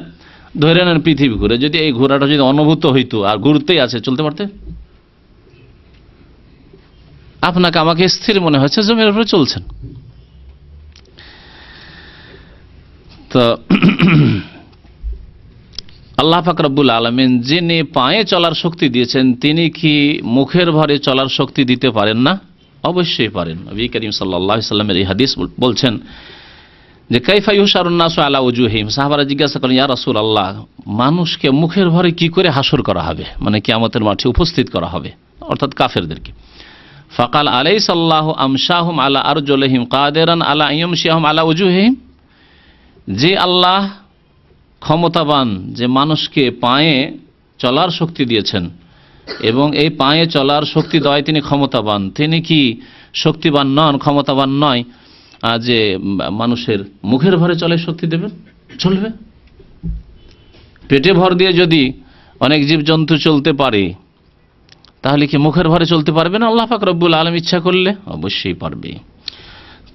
ধরে নেন পৃথিবী ঘুরে, যদি এই ঘোরাটা যদি অনুভূত হইতো আর ঘুরতেই আছে, চলতে পারতে? আপনাকে আমাকে স্থির মনে হচ্ছে, জমির উপরে চলছেন। তো আল্লাহ পাক রব্বুল আলামিন যিনি পায়ে চলার শক্তি দিয়েছেন, তিনি কি মুখের ভরে চলার শক্তি দিতে পারেন না? অবশ্যই পারেন। নবী করিম সাল্লাল্লাহু আলাইহি ওয়াসাল্লামের এই হাদিস বলছেন যে কাইফা ইউশারুন নাসু আলা ওজুহিম। সাহাবারা জিজ্ঞাসা করেন, ইয়া রাসূলুল্লাহ, মানুষকে মুখের ভরে কি করে হাসর করা হবে, মানে কিয়ামতের মাঠে উপস্থিত করা হবে, অর্থাৎ কাফেরদেরকে। ফাকাল আলাইসাল্লাহু আমশাহুম আলা আরজুলিহিম কাদিরান আলা ইয়ামশিহুম আলা ওজুহিম। যে আল্লাহ ক্ষমতাবান, যে মানুষকে পায়ে চলার শক্তি দিয়েছেন এবং এই পায়ে চলার শক্তি দেওয়ায় তিনি ক্ষমতাবান, তিনি কি শক্তিবান নন, ক্ষমতাবান নয় যে মানুষের মুখের ভরে চলে শক্তি দেবেন? চলবে। পেটে ভর দিয়ে যদি অনেক জীবজন্তু চলতে পারে, তাহলে কি মুখের ভরে চলতে পারবে না? আল্লাহ পাক রব্বুল আলামিন ইচ্ছা করলে অবশ্যই পারবে।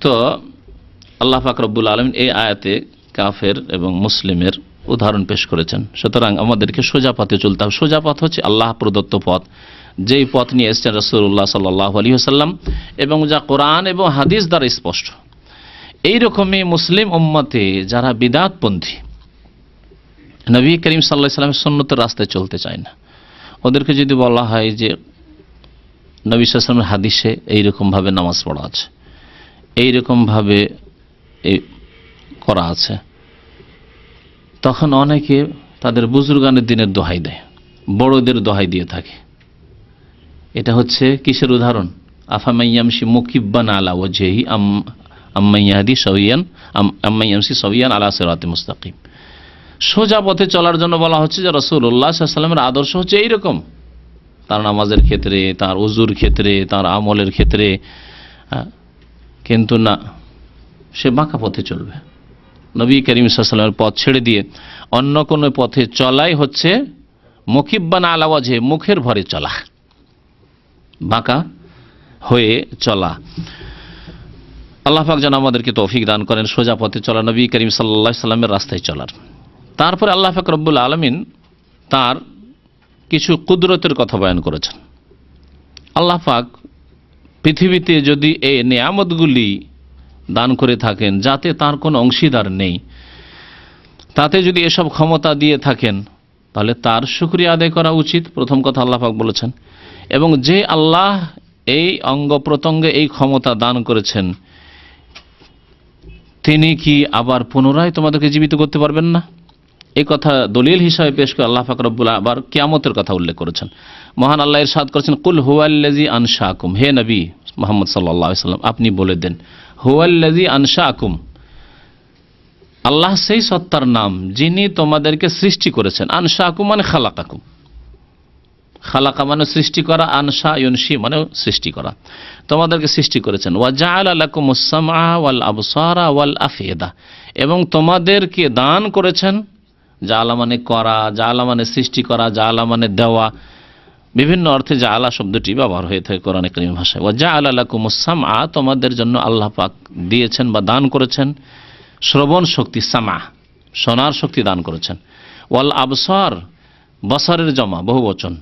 তো আল্লাহ পাক রব্বুল আলামিন এই আয়াতে কাফের এবং মুসলিমের উদাহরণ পেশ করেছেন। সুতরাং আমাদেরকে সোজা পথে চলতে হবে। সোজা পথ হচ্ছে আল্লাহ প্রদত্ত পথ, যেই পথ নিয়ে এসেছেন রাসূলুল্লাহ সাল্লাল্লাহু আলাইহি ওয়াসাল্লাম এবং যা কোরআন এবং হাদিস দ্বারা স্পষ্ট। এইরকমই মুসলিম উম্মতে যারা বিদআতপন্থী, নবী করিম সাল্লাল্লাহু আলাইহি ওয়াসাল্লামের সুন্নতের রাস্তায় চলতে চায় না, ওদেরকে যদি বলা হয় যে নবী সাল্লাল্লাহু আলাইহি ওয়াসাল্লামের হাদিসে এইরকমভাবে নামাজ পড়া আছে, এইরকমভাবে করা আছে, তখন অনেকে তাদের বুজুর্গানের দিনের দোহাই দেয়, বড়দের দোহাই দিয়ে থাকে। এটা হচ্ছে কিসের উদাহরণ? আফামাইয়ামশি মুকিব্বান আলা ওয়াজহি আম্মাইয়াহদি সাওয়িয়ান আম্মাইয়ামশি সাওয়িয়ান আলা সিরাতিল মুস্তাকিম। সোজা পথে চলার জন্য বলা হচ্ছে যে রাসূলুল্লাহ সাল্লাল্লাহু আলাইহি ওয়াসাল্লামের আদর্শ হচ্ছে এইরকম, তার নামাজের ক্ষেত্রে, তার ওযুর ক্ষেত্রে, তার আমলের ক্ষেত্রে, কিন্তু না, সে বাঁকা পথে চলবে। নবী করিম সাল্লাল্লাহু আলাইহি ওয়াসাল্লামের পথ ছেড়ে দিয়ে অন্য কোনো পথে চলাই হচ্ছে মুকিব্বান আলা ওয়াজহি, মুখের ভরে চলা, বাঁকা হয়ে চলা। আল্লাহ পাক যেন আমাদেরকে তৌফিক দান করেন সোজা পথে চলা, নবী করিম সাল্লাল্লাহু আলাইহি ওয়াসাল্লামের রাস্তায় চলার। তারপরে আল্লাহ পাক রব্বুল আলামিন তার কিছু কুদরতের কথা বয়ান করেছেন। আল্লাহ পাক পৃথিবীতে যদি এই নিয়ামতগুলি দান করে থাকেন যাতে তার কোনো অংশীদার নেই, তাতে যদি এসব ক্ষমতা দিয়ে থাকেন, তাহলে তার শুকরিয়া আদায় করা উচিত। প্রথম কথা আল্লাহ পাক বলেছেন। এবং যে আল্লাহ এই অঙ্গ প্রত্যঙ্গে এই ক্ষমতা দান করেছেন, তিনি কি আবার পুনরায় তোমাদেরকে জীবিত করতে পারবেন না? এই কথা দলিল হিসাবে পেশ করে আল্লাহ পাক রব্বুল আবার কিয়ামতের কথা উল্লেখ করেছেন। মহান আল্লাহ ইরশাদ করেছেন, কুল হুয়াল্লাযী আনশাকুম, হে নবী মুহাম্মদ সাল্লাল্লাহু আলাইহি ওয়াসাল্লাম আপনি বলে দেন, হুয়াল্লাযী আনশাকুম, আল্লাহ সেই সত্তার নাম যিনি তোমাদেরকে সৃষ্টি করেছেন। আনশাকুম মানে খালাকাকুম, খালাকা মানে সৃষ্টি করা, আনশা ইউনশি মানে সৃষ্টি করা, তোমাদেরকে সৃষ্টি করেছেন। ওয়া জাআলা লাকুমুস সামআ ওয়াল আবসারা ওয়াল আফইদা, এবং তোমাদেরকে দান করেছেন। জাআলা মানে করা, জাআলা মানে সৃষ্টি করা, জাআলা মানে দেওয়া, বিভিন্ন অর্থে জাআলা শব্দটি ব্যবহার হয়ে থাকে কোরআনে কারীম ভাষায়। ওয়া জাআলা লাকুমুস সামআ, তোমাদের জন্য আল্লাহ পাক দিয়েছেন বা দান করেছেন শ্রবণ শক্তি, সামা শোনার শক্তি দান করেছেন। ওয়াল আবসার, বসরের জমা বহু বচন,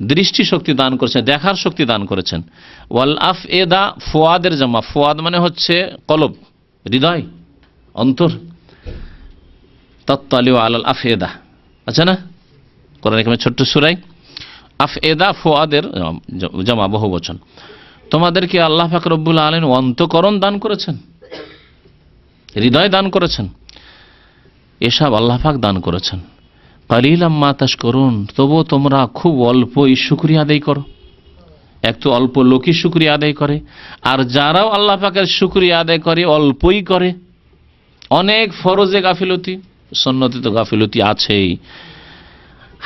দৃষ্টি শক্তি দান করেছেন, দেখার শক্তি দান করেছেন। ওয়াল আফএদা, ফুয়াদের জমা, ফুয়াদ মানে হচ্ছে কলব, হৃদয়, অন্তর। তাত্তালিউ আলাল আফএদা, আছে না কোরআন কারীমে ছোট্ট সূরায়, আফএদা ফুয়াদের জমা বহু বচন। তোমাদেরকে আল্লাহ পাক রব্বুল আলামিন অন্তঃকরণ দান করেছেন, হৃদয় দান করেছেন, এসব আল্লাহ পাক দান করেছেন। কালিলাম মা তাশকুরুন, তবুও তোমরা খুব অল্পই শুকরিয়া আদায় করো। এক তো অল্প লোকই শুকরিয়া আদায় করে, আর যারাও আল্লাহ পাকের শুকরিয়া আদায় করে অল্পই করে। অনেক ফরজে গাফিলতি, সুন্নতে তো গাফিলতি আছেই,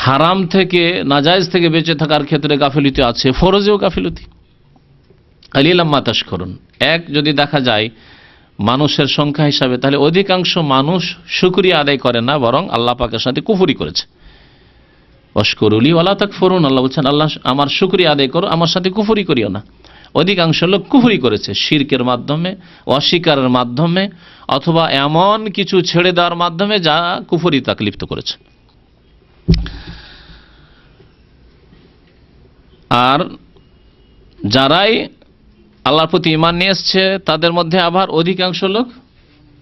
হারাম থেকে নাজায়েজ থেকে বেঁচে থাকার ক্ষেত্রে গাফিলতি আছে, ফরজেও গাফিলতি। কালিলাম মা তাশকুরুন, এক যদি দেখা যায় মানুষের সংখ্যা হিসাবে, তাহলে অধিকাংশ মানুষ শুকরিয়া আদায় করে না, বরং আল্লাহ পাকের সাথে কুফরি করেছে। ওয়াশকুরুলি ওয়ালা তাকফুরুন, আল্লাহ বলছেন আল্লাহ আমার শুকরিয়া আদায় করো, আমার সাথে কুফরি করিও না। অধিকাংশ লোক কুফরি করেছে শিরকের মাধ্যমে, অস্বীকারের মাধ্যমে, অথবা এমন কিছু ছেড়ে দেওয়ার মাধ্যমে যা কুফরি তাকলিপ্ত করেছে। আর যারাই আল্লাহর প্রতি ঈমান নিয়ে এসছে তাদের মধ্যে আবার অধিকাংশ লোক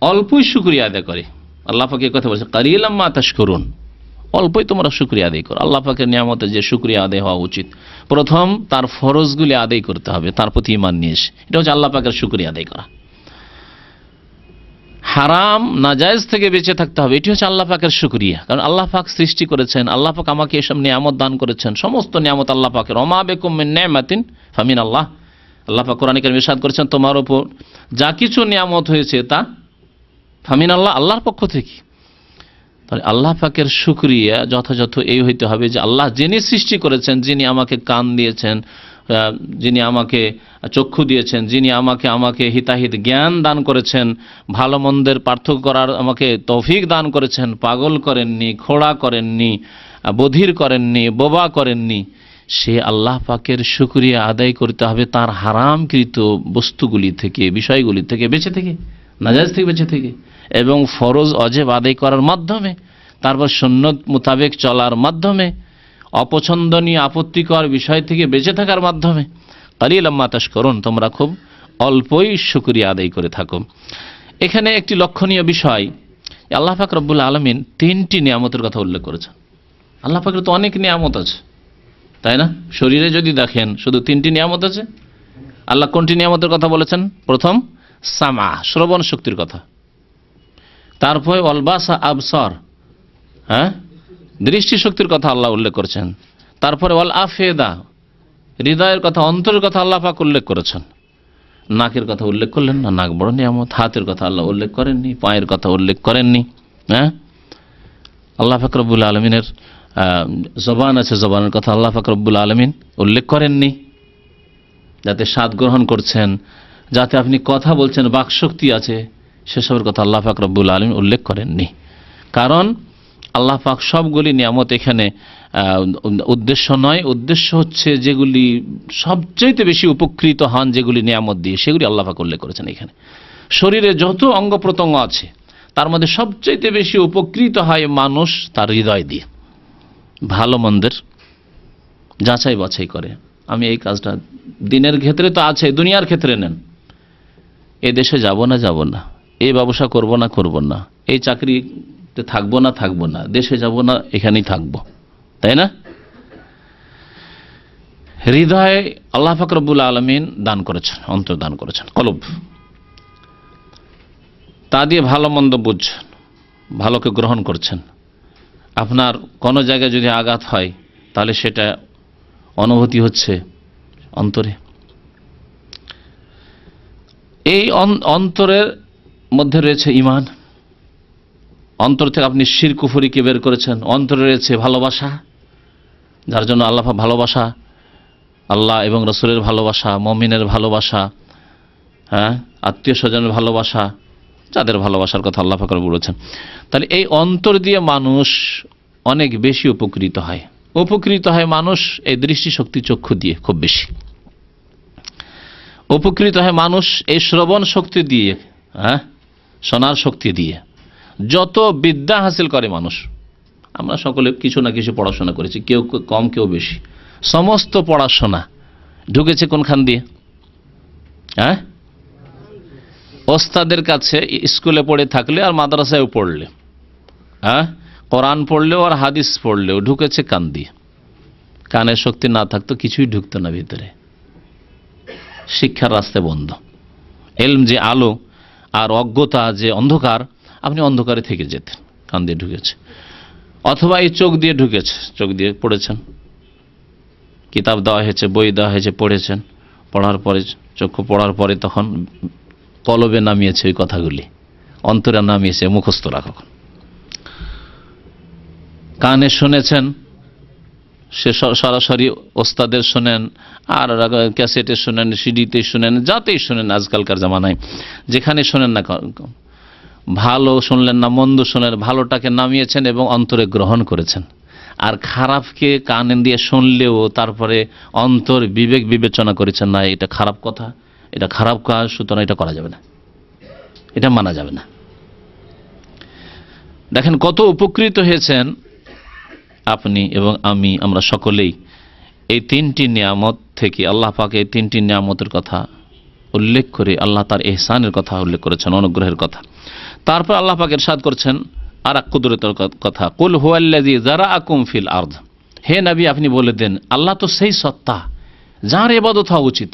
অল্পই শুকরিয়া আদায় করে। আল্লাহ পাক এই কথা বলছে, কালিলাম মা তাশকুরুন, অল্পই তোমরা শুকরিয়া আদায় করো। আল্লাহ পাকের নিয়ামতের যে শুকরিয়া আদায় হওয়া উচিত, প্রথম তার ফরজগুলি আদায় করতে হবে, তার প্রতি ঈমান নিয়ে এসে, এটা হচ্ছে আল্লাহ পাকের শুকরিয়া আদায় করা। হারাম নাজায়েজ থেকে বেঁচে থাকতে হবে, এটি হচ্ছে আল্লাহ পাকের শুকরিয়া। কারণ আল্লাহ পাক সৃষ্টি করেছেন, আল্লাহ পাক আমাকে এসব নিয়ামত দান করেছেন, সমস্ত নিয়ামত আল্লাহ পাকের। ওমা বিকুম মিন নি'মাতিন ফামিন আল্লাহ, আল্লাহ পাক কোরআনে কারীমে ইরশাদ করেছেন, তোমার উপর যা কিছু নিয়ামত হয়েছে তা ফামিন আল্লাহ, আল্লাহর পক্ষ থেকে। তাহলে আল্লাহ পাকের শুকরিয়া যথাযথ এই হইতে হবে যে আল্লাহ যিনি সৃষ্টি করেছেন, যিনি আমাকে কান দিয়েছেন, যিনি আমাকে চক্ষু দিয়েছেন, যিনি আমাকে হিতাহিত জ্ঞান দান করেছেন, ভালো মন্দের পার্থক্য করার আমাকে তৌফিক দান করেছেন, পাগল করেননি, খোড়া করেননি, বধির করেননি, বোবা করেননি, সে আল্লাহ পাকের শুকরিয়া আদায় করতে হবে তার হারামকৃত বস্তুগুলি থেকে, বিষয়গুলি থেকে বেঁচে থেকে, নাজায়েজ থেকে বেঁচে থেকে, এবং ফরজ অজেব আদায় করার মাধ্যমে, তারপর সুন্নত মোতাবেক চলার মাধ্যমে, অপছন্দনীয় আপত্তিকর বিষয় থেকে বেঁচে থাকার মাধ্যমে। কালিলাম মা তাশকুরুন, তোমরা খুব অল্পই শুকরিয়া আদায় করে থাকো। এখানে একটি লক্ষণীয় বিষয়, আল্লাহ পাক রব্বুল আলামিন তিনটি নিয়ামতের কথা উল্লেখ করেছেন। আল্লাহ পাকের তো অনেক নিয়ামত আছে, তাই না? শরীরে যদি দেখেন শুধু তিনটি নিয়ামত আছে। আল্লাহ কোনটি নিয়ামতের কথা বলেছেন? প্রথম সামা, শ্রবণ শক্তির কথা। তারপরে অলবাসা আবসার, হ্যাঁ, দৃষ্টি শক্তির কথা আল্লাহ উল্লেখ করেছেন। তারপরে ওয়াল আফেদা, হৃদয়ের কথা, অন্তরের কথা আল্লাহ পাক উল্লেখ করেছেন। নাকের কথা উল্লেখ করলেন না, নাক বড় নিয়ামত। হাতের কথা আল্লাহ উল্লেখ করেননি, পায়ের কথা উল্লেখ করেননি। হ্যাঁ, আল্লাহ পাক রব্বুল আলামিনের জবান আছে, জবানের কথা আল্লাহ পাক রব্বুল আলামিন উল্লেখ করেননি। যাতে স্বাদ গ্রহণ করছেন, যাতে আপনি কথা বলছেন, বাকশক্তি আছে, সেসবের কথা আল্লাহ পাক রব্বুল আলামিন উল্লেখ করেননি। কারণ আল্লাহ পাক সবগুলি নিয়ামত এখানে উদ্দেশ্য নয়, উদ্দেশ্য হচ্ছে যেগুলি সবচেয়ে বেশি উপকৃত হন যেগুলি নিয়ামত দিয়ে, সেগুলি আল্লাহ পাক উল্লেখ করেছেন এখানে। শরীরে যত অঙ্গ প্রত্যঙ্গ আছে তার মধ্যে সবচেয়ে বেশি উপকৃত হয় মানুষ তার হৃদয় দিয়ে। ভালো মন্দের যাচাই বাছাই করে, আমি এই কাজটা, দিনের ক্ষেত্রে তো আছে, দুনিয়ার ক্ষেত্রে নেন, এ দেশে যাব না, এই ব্যবসা করব না, এই চাকরিতে থাকবো না, দেশে যাব না, এখানেই থাকবো, তাই না? হৃদয় আল্লাহ পাক রব্বুল আলামিন দান করেছেন, অন্তর দান করেছেন, কলব, তা দিয়ে ভালো মন্দ বুঝছেন, ভালোকে গ্রহণ করছেন। আপনার কোনো জায়গায় যদি আঘাত হয় তাহলে সেটা অনুভূতি হচ্ছে অন্তরে। এই অন্তরের মধ্যে রয়েছে ঈমান, অন্তর থেকে আপনি শিরক কুফরিকে বের করেছেন। অন্তরে রয়েছে ভালোবাসা, যার জন্য আল্লাহ ভালোবাসা, আল্লাহ এবং রসুলের ভালোবাসা, মুমিনের ভালোবাসা, হ্যাঁ, আত্মীয় স্বজনের ভালোবাসা, যাদের ভালোবাসার কথা আল্লাহ পাক বলেছেন। তাহলে এই অন্তর দিয়ে মানুষ অনেক বেশি উপকৃত হয় মানুষ এই দৃষ্টিশক্তি, চক্ষু দিয়ে খুব বেশি উপকৃত হয় মানুষ এই শ্রবণ শক্তি দিয়ে, হ্যাঁ, শোনার শক্তি দিয়ে। যত বিদ্যা হাসিল করে মানুষ, আমরা সকলে কিছু না কিছু পড়াশোনা করেছি, কেউ কম কেউ বেশি, সমস্ত পড়াশোনা ঢুকেছে কোনখান দিয়ে? হ্যাঁ, ওস্তাদের কাছে স্কুলে পড়ে থাকলে আর মাদ্রাসায় পড়লে, হ্যাঁ, কোরআন পড়লেও আর হাদিস পড়লেও ঢুকেছে কান দিয়ে। কানের শক্তি না থাকতো কিছুই ঢুকতো না ভিতরে, শিক্ষার রাস্তা বন্ধ। এলম যে আলো আর অজ্ঞতা যে অন্ধকার, আপনি অন্ধকারে থেকে যেতেন, কান দিয়ে ঢুকেছে। অথবা এই চোখ দিয়ে ঢুকেছে, চোখ দিয়ে পড়েছেন, কিতাব দেওয়া হয়েছে, বই দেওয়া হয়েছে, পড়েছেন, পড়ার পরে চক্ষু পড়ার পরে তখন কলবে নামিয়েছে ওই কথাগুলি, অন্তরে নামিয়েছে, মুখস্থ রাখা। কানে শুনেছেন, সে সরাসরি ওস্তাদের শোনেন, আর ক্যাসেটে শোনেন, সিডিতে শোনেন, যাতেই শোনেন, আজকালকার জামানায় যেখানে শোনেন না, ভালো শুনলেন না মন্দ শোনেন, ভালোটাকে নামিয়েছেন এবং অন্তরে গ্রহণ করেছেন। আর খারাপকে কান দিয়ে শুনলেও তারপরে অন্তর বিবেক বিবেচনা করেছেন, না এটা খারাপ কথা, এটা খারাপ কাজ, সুতরাং এটা করা যাবে না, এটা মানা যাবে না। দেখেন কত উপকৃত হয়েছেন আপনি এবং আমি, আমরা সকলেই এই তিনটি নিয়ামত থেকে। আল্লাহ পাক এই তিনটি নিয়ামতের কথা উল্লেখ করে আল্লাহ তার ইহসানের কথা উল্লেখ করেছেন, অনুগ্রহের কথা। তারপর আল্লাহ পাক ইরশাদ করছেন আর এক কুদরতের কথা, কুল হুয়াল্লাযী যারাআকুম ফিল আরদ, হে নবী আপনি বলে দেন আল্লাহ তো সেই সত্তা যার ইবাদত হওয়া উচিত।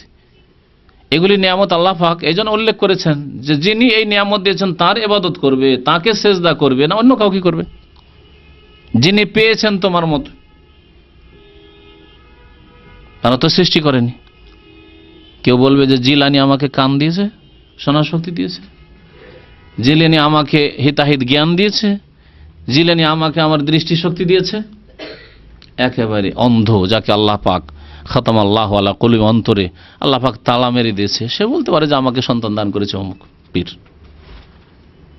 এগুলি নিয়ামত আল্লাহ পাক এই জন্য উল্লেখ করেছেন যে যিনি এই নিয়ামত দিয়েছেন তার ইবাদত করবে, তাকে সেজদা করবে, না অন্য কাউকে করবে। যিনি পেয়েছেন তোমার মতো, তারা তো সৃষ্টি করেনি। কেউ বলবে যে জিলানি আমাকে কান দিয়েছে, শোনার শক্তি দিয়েছে, জিলানি আমাকে হিতাহিত জ্ঞান দিয়েছে, জিলানি আমাকে আমার দৃষ্টি শক্তি দিয়েছে। একেবারে অন্ধ, যাকে আল্লাহ পাক খতম আল্লাহ আলা কলুবি, অন্তরে আল্লাহ পাক তালা মেরে দিয়েছে, সে বলতে পারে যে আমাকে সন্তান দান করেছে অমুক পীর।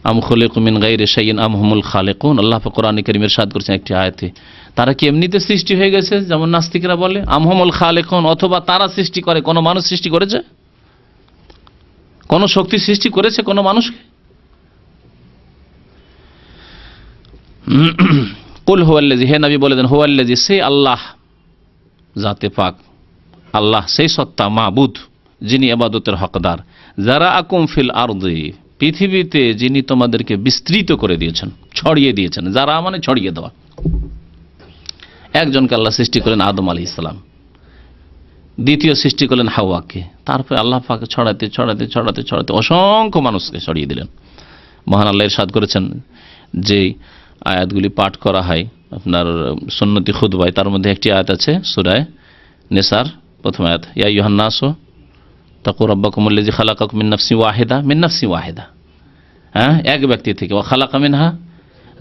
আম খুলিকু মিন গায়রি শাইইন আম হুমুল খালিকুন, আল্লাহ পাক কোরআনে কারীমে ইরশাদ করেছেন একটি আয়াতে, তারা কি এমনিতে সৃষ্টি হয়ে গেছে যেমন নাস্তিকরা বলে? আম হুমুল খালিকুন, অথবা তারা সৃষ্টি করে, কোন মানুষ সৃষ্টি করেছে? কোন শক্তি সৃষ্টি করেছে কোন মানুষকে? কুল হুয়াল্লাযী, হে নবী বলে দেন হুয়াল্লাযী, সেই আল্লাহ জাতে পাক, আল্লাহ সেই সত্তা মাবুদ যিনি ইবাদতের হকদার, যারাআকুম ফিল আরদি, পৃথিবীতে যিনি তোমাদেরকে বিস্তৃত করে দিয়েছেন, ছড়িয়ে দিয়েছেন। যারা মানে ছড়িয়ে দেওয়া। একজনকে আল্লাহ সৃষ্টি করেন আদম আলাইহিস সালাম, দ্বিতীয় সৃষ্টি করলেন হাওয়াকে, তারপরে আল্লাহ পাক ছড়াতে ছড়াতে ছড়াতে ছড়াতে অসংখ্য মানুষকে ছড়িয়ে দিলেন। মহান আল্লাহ ইরশাদ করেছেন, যে আয়াতগুলি পাঠ করা হয় আপনার সুন্নতি খুতবায়, তার মধ্যে একটি আয়াত আছে সূরা নিসার প্রথম আয়াত, ইয়া আইয়ুহান নাসু তাকু রাব্বাকুমুল্লাযী খালাকাকুম মিন নাফসিন ওয়াহিদা, হ্যাঁ, এক ব্যক্তি থেকে, ওয়া খালাকা মিনহা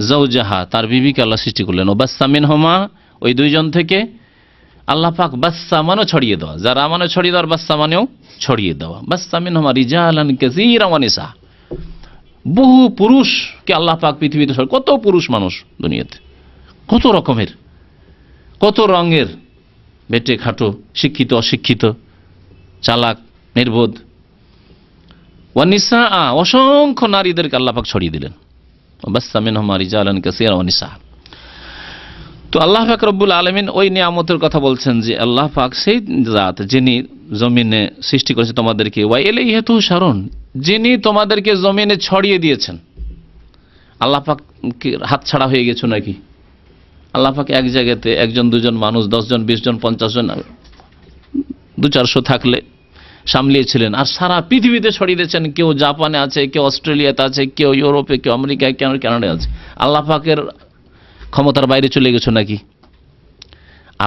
যাওজাহা, তার বিবিকে আল্লাহ সৃষ্টি করলেন, ও বাসসা মিনহুমা, ওই দুইজন থেকে আল্লাহ পাক, বাসসা মানে ছড়িয়ে দেওয়া, যারা মানে ছড়িয়ে দেওয়ার, বাসসা মানেও ছড়িয়ে দেওয়া, বাসসা মিনহুমা রিজালান কাসীরান ওয়া নিসা, বহু পুরুষকে আল্লাহ পাক পৃথিবীতে, কত পুরুষ মানুষ দুনিয়াতে, কত রকমের, কত রঙের, বেটে খাটো, শিক্ষিত অশিক্ষিত, চালাক নির্বোধ, ওয়া নিসা, অসংখ্য নারীদেরকে আল্লাহ পাক ছড়িয়ে দিলেন, বাসসা মিনহুমা রিজালান কাসীরান ওয়া নিসা। তো আল্লাহ পাক রব্বুল আলামিন ওই নিয়ামতের কথা বলছেন যে আল্লাহ পাক সেই জাত যিনি জমিনে সৃষ্টি করেছে তোমাদেরকে, ওয়া ইলাইহি তুহশারুন, যিনি তোমাদেরকে জমিনে ছড়িয়ে দিয়েছেন। আল্লাহ পাক হাত ছাড়া হয়ে গেছো নাকি? আল্লাহ পাক এক জায়গাতে একজন দুজন মানুষ 10 জন 20 জন 50 জন 200-400 থাকলে সামলিয়েছিলেন, আর সারা পৃথিবীতে ছড়িয়ে দিয়েছেন। কেউ জাপানে আছে, কেউ অস্ট্রেলিয়াতে আছে, কেউ ইউরোপে, কেউ আমেরিকায়, কেউ কানাডায় আছে। আল্লাহ পাকের ক্ষমতার বাইরে চলে গেছো নাকি?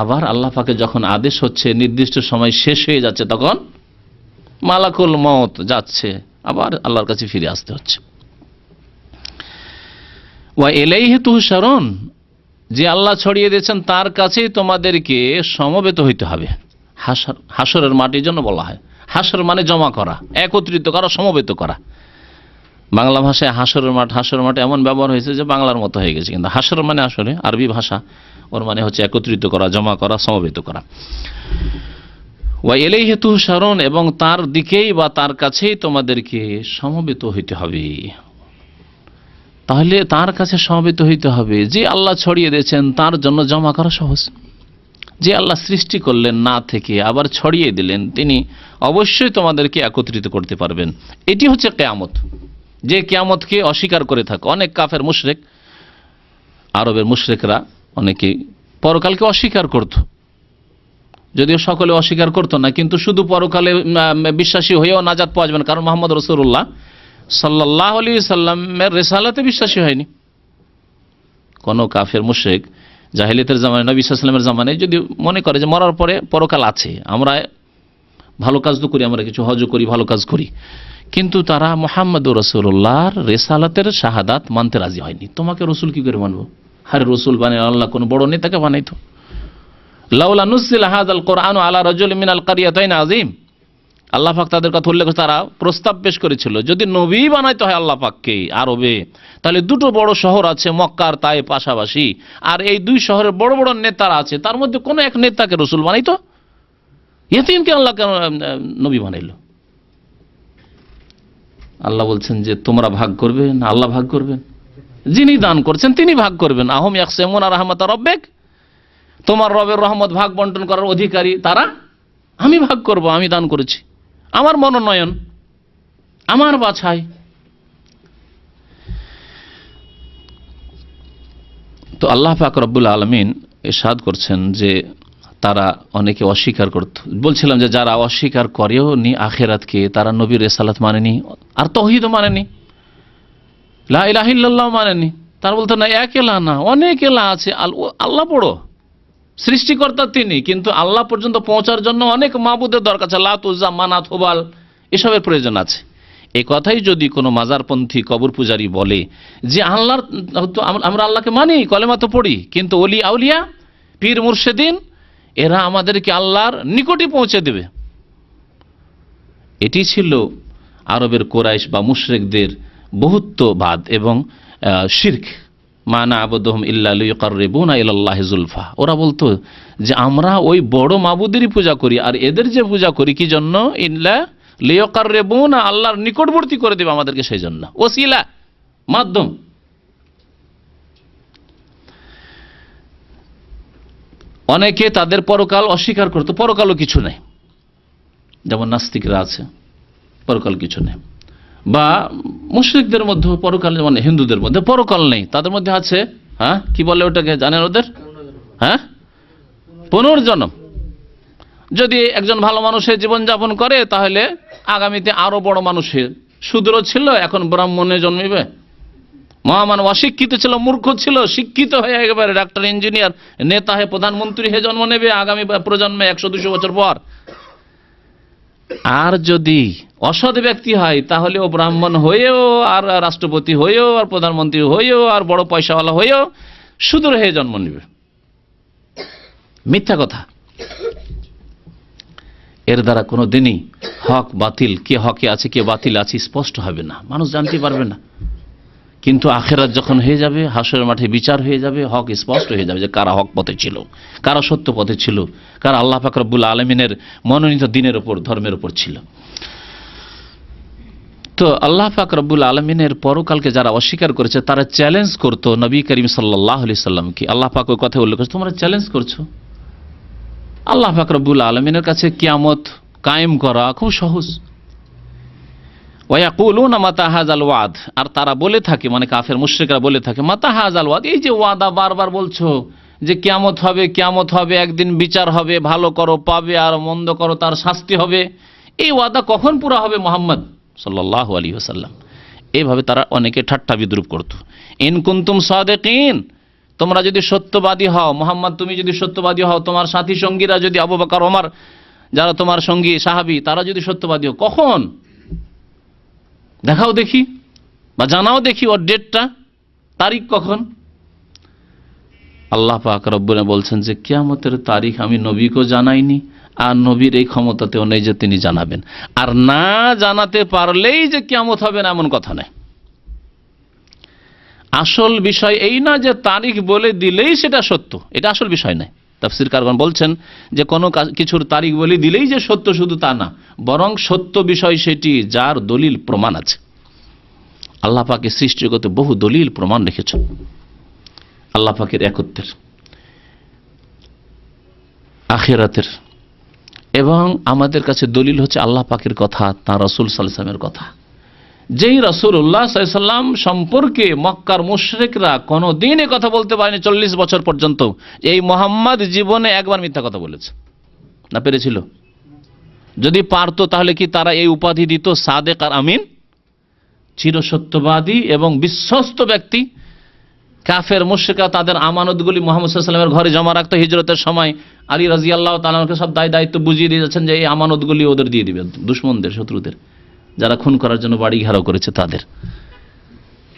আবার আল্লাহ পাকের যখন আদেশ হচ্ছে নির্দিষ্ট সময় শেষ হয়ে যাচ্ছে, তখন মালাকুল মউত যাচ্ছে, আবার আল্লাহর কাছে ফিরে আসতে হচ্ছে। ওয়া ইলাইহি তুহশারুন, যে আল্লাহ ছড়িয়ে দিয়েছেন তার কাছেই তোমাদেরকে সমবেত হইতে হবে। হাসরের মাটির জন্য বলা হয়। হাসর মানে জমা করা, একত্রিত করা, সমবেত করা। বাংলা ভাষায় হাসরের মাঠ এমন ব্যবহার হয়েছে যে বাংলার মতো হয়ে গেছে, কিন্তু হাসর মানে আসলে আরবি ভাষা, ওর মানে হচ্ছে একত্রিত করা, জমা করা, সমবেত করা। ওয়া ইলাইহি তুহশারুন, এবং তার দিকেই বা তার কাছেই তোমাদেরকে সমবেত হইতে হবে। তাহলে তার কাছে সমবেত হইতে হবে। যে আল্লাহ ছড়িয়ে দিয়েছেন তার জন্য জমা করা সহজ। যে আল্লাহ সৃষ্টি করলেন না থেকে আবার ছড়িয়ে দিলেন, তিনি অবশ্যই তোমাদেরকে একত্রিত করতে পারবেন। এটি হচ্ছে কিয়ামত। যে কিয়ামতকে অস্বীকার করে থাকে অনেক কাফের মুশরিক, আরবের মুশরিকরা অনেকে পরকালকে অস্বীকার করত, যদিও সকলে অস্বীকার করতো না, কিন্তু শুধু পরকালে বিশ্বাসী হয়েও নাজাত পাওয়া যাবে না, কারণ মুহাম্মদ রাসূলুল্লাহ সাল্লাল্লাহু আলাইহি সাল্লামের রিসালাতে বিশ্বাসী হয়নি। কোন কাফের মুশরিক জাহেলিয়াতের জামানায়, নবী সাল্লাল্লাহু আলাইহি ওয়াসাল্লামের জামানায় যদি মনে করে যে মরার পরে পরকাল আছে, আমরা ভালো কাজ তো করি, আমরা কিছু হজ করি, ভালো কাজ করি, কিন্তু তারা মুহাম্মদুর রাসূলুল্লাহর রিসালাতের শাহাদাত মানতে রাজি হয়নি। তোমাকে রসুল কি করে মানবো? আরে রসুল বানিয়ে আল্লাহ কোন বড় নেতাকে বানাইতো। লাউলা নুজিলা হাযাল কুরআনু আলা রাজুলিন মিনাল কারিয়াতাইন আযীম, আল্লাহ পাক তাদের কথা উল্লেখ করে তারা প্রস্তাব পেশ করেছিল, যদি নবী বানাইতে হয় আল্লাহ পাককে আরবে, তাহলে দুটো বড় শহর আছে মক্কা আর তায়েফ পাশাপাশি, আর এই দুই শহরের বড় বড় নেতারা আছে, তার মধ্যে কোন এক নেতাকে রসুল বানাইতো। ইতিমকে আল্লাহ কেন নবী বানাইলো? আল্লাহ বলছেন যে তোমরা ভাগ করবে না আল্লাহ ভাগ করবেন? যিনি দান করছেন তিনি ভাগ করবেন। আহম ইয়াকসিমুনা রাহমাতা রাব্বিক, তোমার রবের রহমত ভাগ বন্টন করার অধিকারী তারা, আমি ভাগ করব, আমি দান করেছি, আমার মনোনয়ন, আমার বাছাই। তো আল্লাহ পাক রব্বুল আলামিন ইরশাদ করছেন যে তারা অনেকে অস্বীকার করত। বলছিলাম যে যারা অস্বীকার করেও নি আখিরাতকে, তারা নবীর রিসালাত মানেনি, আর তাওহীদও মানেনি, লা ইলাহা ইল্লাল্লাহ মানেনি। তারা বলতো না এক ইলাহ না, অনেক ইলাহ আছে, আল্লাহ বড়, সৃষ্টিকর্তা তিনি, কিন্তু আল্লাহ পর্যন্ত পৌঁছার জন্য অনেক মাবুদের দরকার আছে, লাত, উজ্জা, মানাত, হুবাল এসবের প্রয়োজন আছে। এই কথাই যদি কোনো মাজারপন্থী কবর পূজারী বলে যে আল্লাহর, আমরা আল্লাহকে মানি, কলেমা তো পড়ি, কিন্তু ওলি আউলিয়া, পীর মুর্শিদিন এরা আমাদেরকে আল্লাহর নিকটে পৌঁছে দেবে, এটি ছিল আরবের কোরাইশ বা মুশরিকদের বহুত্ববাদ এবং শিরক। মানা আবুদুহুম ইল্লা লিয়ুকাররিবুনা ইলাল্লাহি যুলফা, ওরা বলতো যে আমরা ওই বড় মাবুদেরই পূজা করি, আর এদের যে পূজা করি কি জন্য? ইল্লা লিয়ুকাররিবুনা, আল্লাহর নিকটবর্তী করে দেবে আমাদেরকে, সেই জন্য ওসিলা, মাধ্যম। অনেকে তাদের পরকাল অস্বীকার করতো, পরকালও কিছু নেই, যেমন নাস্তিকরা আছে, পরকাল কিছু নেই। বা মুশরিকদের মধ্যে পরকাল, মানে হিন্দুদের মধ্যে পরকাল নেই, তাদের মধ্যে আছে কি বলে ওটাকে জানেন ওদের? পুনর্জন্ম। যদি একজন ভালো মানুষের জীবনযাপন করে তাহলে আগামীতে আরো বড় মানুষের, শূদ্র ছিল এখন ব্রাহ্মণে জন্মিবে, মহামানব অশিক্ষিত ছিল, মূর্খ ছিল, শিক্ষিত হয়ে একেবারে ডাক্তার, ইঞ্জিনিয়ার, নেতা হয়ে, প্রধানমন্ত্রী হয়ে জন্ম নেবে আগামী প্রজন্মে 100-200 বছর পর। আর যদি অসৎ ব্যক্তি হয় তাহলে ও ব্রাহ্মণ হয়েও, আর রাষ্ট্রপতি হয়েও, আর প্রধানমন্ত্রী হয়েও, আর বড় পয়সাওয়ালা হয়েও শূদ্র হয়ে জন্ম নেবে। মিথ্যা কথা। এর দ্বারা কোনো দিনই হক বাতিল, কে হকে আছে কে বাতিল আছে স্পষ্ট হবে না, মানুষ জানতে পারবে না। কিন্তু আখেরাত যখন হয়ে যাবে, হাসরের মাঠে বিচার হয়ে যাবে, হক স্পষ্ট হয়ে যাবে যে কারা হক পথে ছিল, কারা সত্য পথে ছিল, কারা আল্লাহ পাক রব্বুল আলামিনের মনোনীত দ্বীনের উপর, ধর্মের উপর ছিল। তো আল্লাহ পাক রব্বুল আলমিনের পরকালকে যারা অস্বীকার করেছে তারা চ্যালেঞ্জ করতো নবী করিম সাল্লাল্লাহু আলাইহি সাল্লামকে। আল্লাহ পাক ওই কথা উল্লেখ করছে, তোমরা চ্যালেঞ্জ করছো। আল্লাহ পাক রব্বুল আলমিনের কাছে কিয়ামত কায়েম করা খুব সহজ। ওয়ায়াকুলুনা মাতা হাযাল ওয়াদ, আর তারা বলে থাকে, মানে কাফের মুশরিকরা বলে থাকে, মাতা হাযাল ওয়াদ, এই যে ওয়াদা বারবার বলছো যে কিয়ামত হবে, কিয়ামত হবে, একদিন বিচার হবে, ভালো করো পাবে আর মন্দ করো তার শাস্তি হবে, এই ওয়াদা কখন পুরা হবে মুহাম্মদ সাল্লাল্লাহু আলাইহি ওয়াসাল্লাম? এইভাবে তারা অনেকে ঠাট্টা বিদ্রুপ করত। ইন কুনতুম সাদিকিন, তোমরা যদি সত্যবাদী হও, মুহাম্মদ তুমি যদি সত্যবাদী হও, তোমার সাথী সঙ্গীরা যদি আবু বকর ওমর যারা তোমার সঙ্গী সাহাবী তারা যদি সত্যবাদী হও, কখন দেখাও দেখি বা জানাও দেখি ওর ডেটটা, তারিখ কখন। আল্লাহ পাক রব্বুল বলছেন যে কিয়ামতের তারিখ আমি নবীকেও জানাইনি, আর নবীর এই ক্ষমতাতেও নেই যে তিনি জানাবেন, আর না জানাতে পারলেই যে কিয়ামত হবে না এমন কথা নেই। আসল বিষয় এই না যে তারিখ বলে দিলেই সেটা সত্য, এটা আসল বিষয় নয়। তাফসীরকারগণ বলছেন যে কোনো কিছুর তারিখ বলে দিলেই যে সত্য শুধু তা না, বরং সত্য বিষয় সেটি যার দলিল প্রমাণ আছে। আল্লাহ পাকের সৃষ্টিগত বহু দলিল প্রমাণ রেখেছেন আল্লাহ পাকের একত্বের, আখিরাতের, এবং আমাদের কাছে দলিল হচ্ছে আল্লাহ পাকের কথা, তাঁর রাসূল সাল্লাল্লাহু আলাইহি ওয়াসাল্লামের কথা। যেই রাসূলুল্লাহ সাল্লাল্লাহু আলাইহি ওয়াসাল্লাম সম্পর্কে মক্কার মুশরিকরা কোনোদিন এই কথা বলতে পারেনি 40 বছর পর্যন্ত, এই মুহাম্মদ জীবনে একবার মিথ্যা কথা বলেছে না, পেরেছিল? যদি পারতো তাহলে কি তারা এই উপাধি দিত সাদেক আর আমিন, চিরসত্যবাদী এবং বিশ্বস্ত ব্যক্তি? কাফের মুশরিকরা তাদের আমানতগুলি মুহাম্মদ সাল্লাল্লাহু আলাইহি ওয়াসাল্লামের ঘরে জমা রাখতো। হিজরতের সময় আলী রাদিয়াল্লাহু তাআলা আনহুকে সব দায়িত্ব বুঝিয়ে দিয়েছেন যে এই আমানতগুলি ওদের দিয়ে দিবেন, দুশমনদের, শত্রুদের, যারা খুন করার জন্য বাড়ি ঘেরাও করেছে তাদের।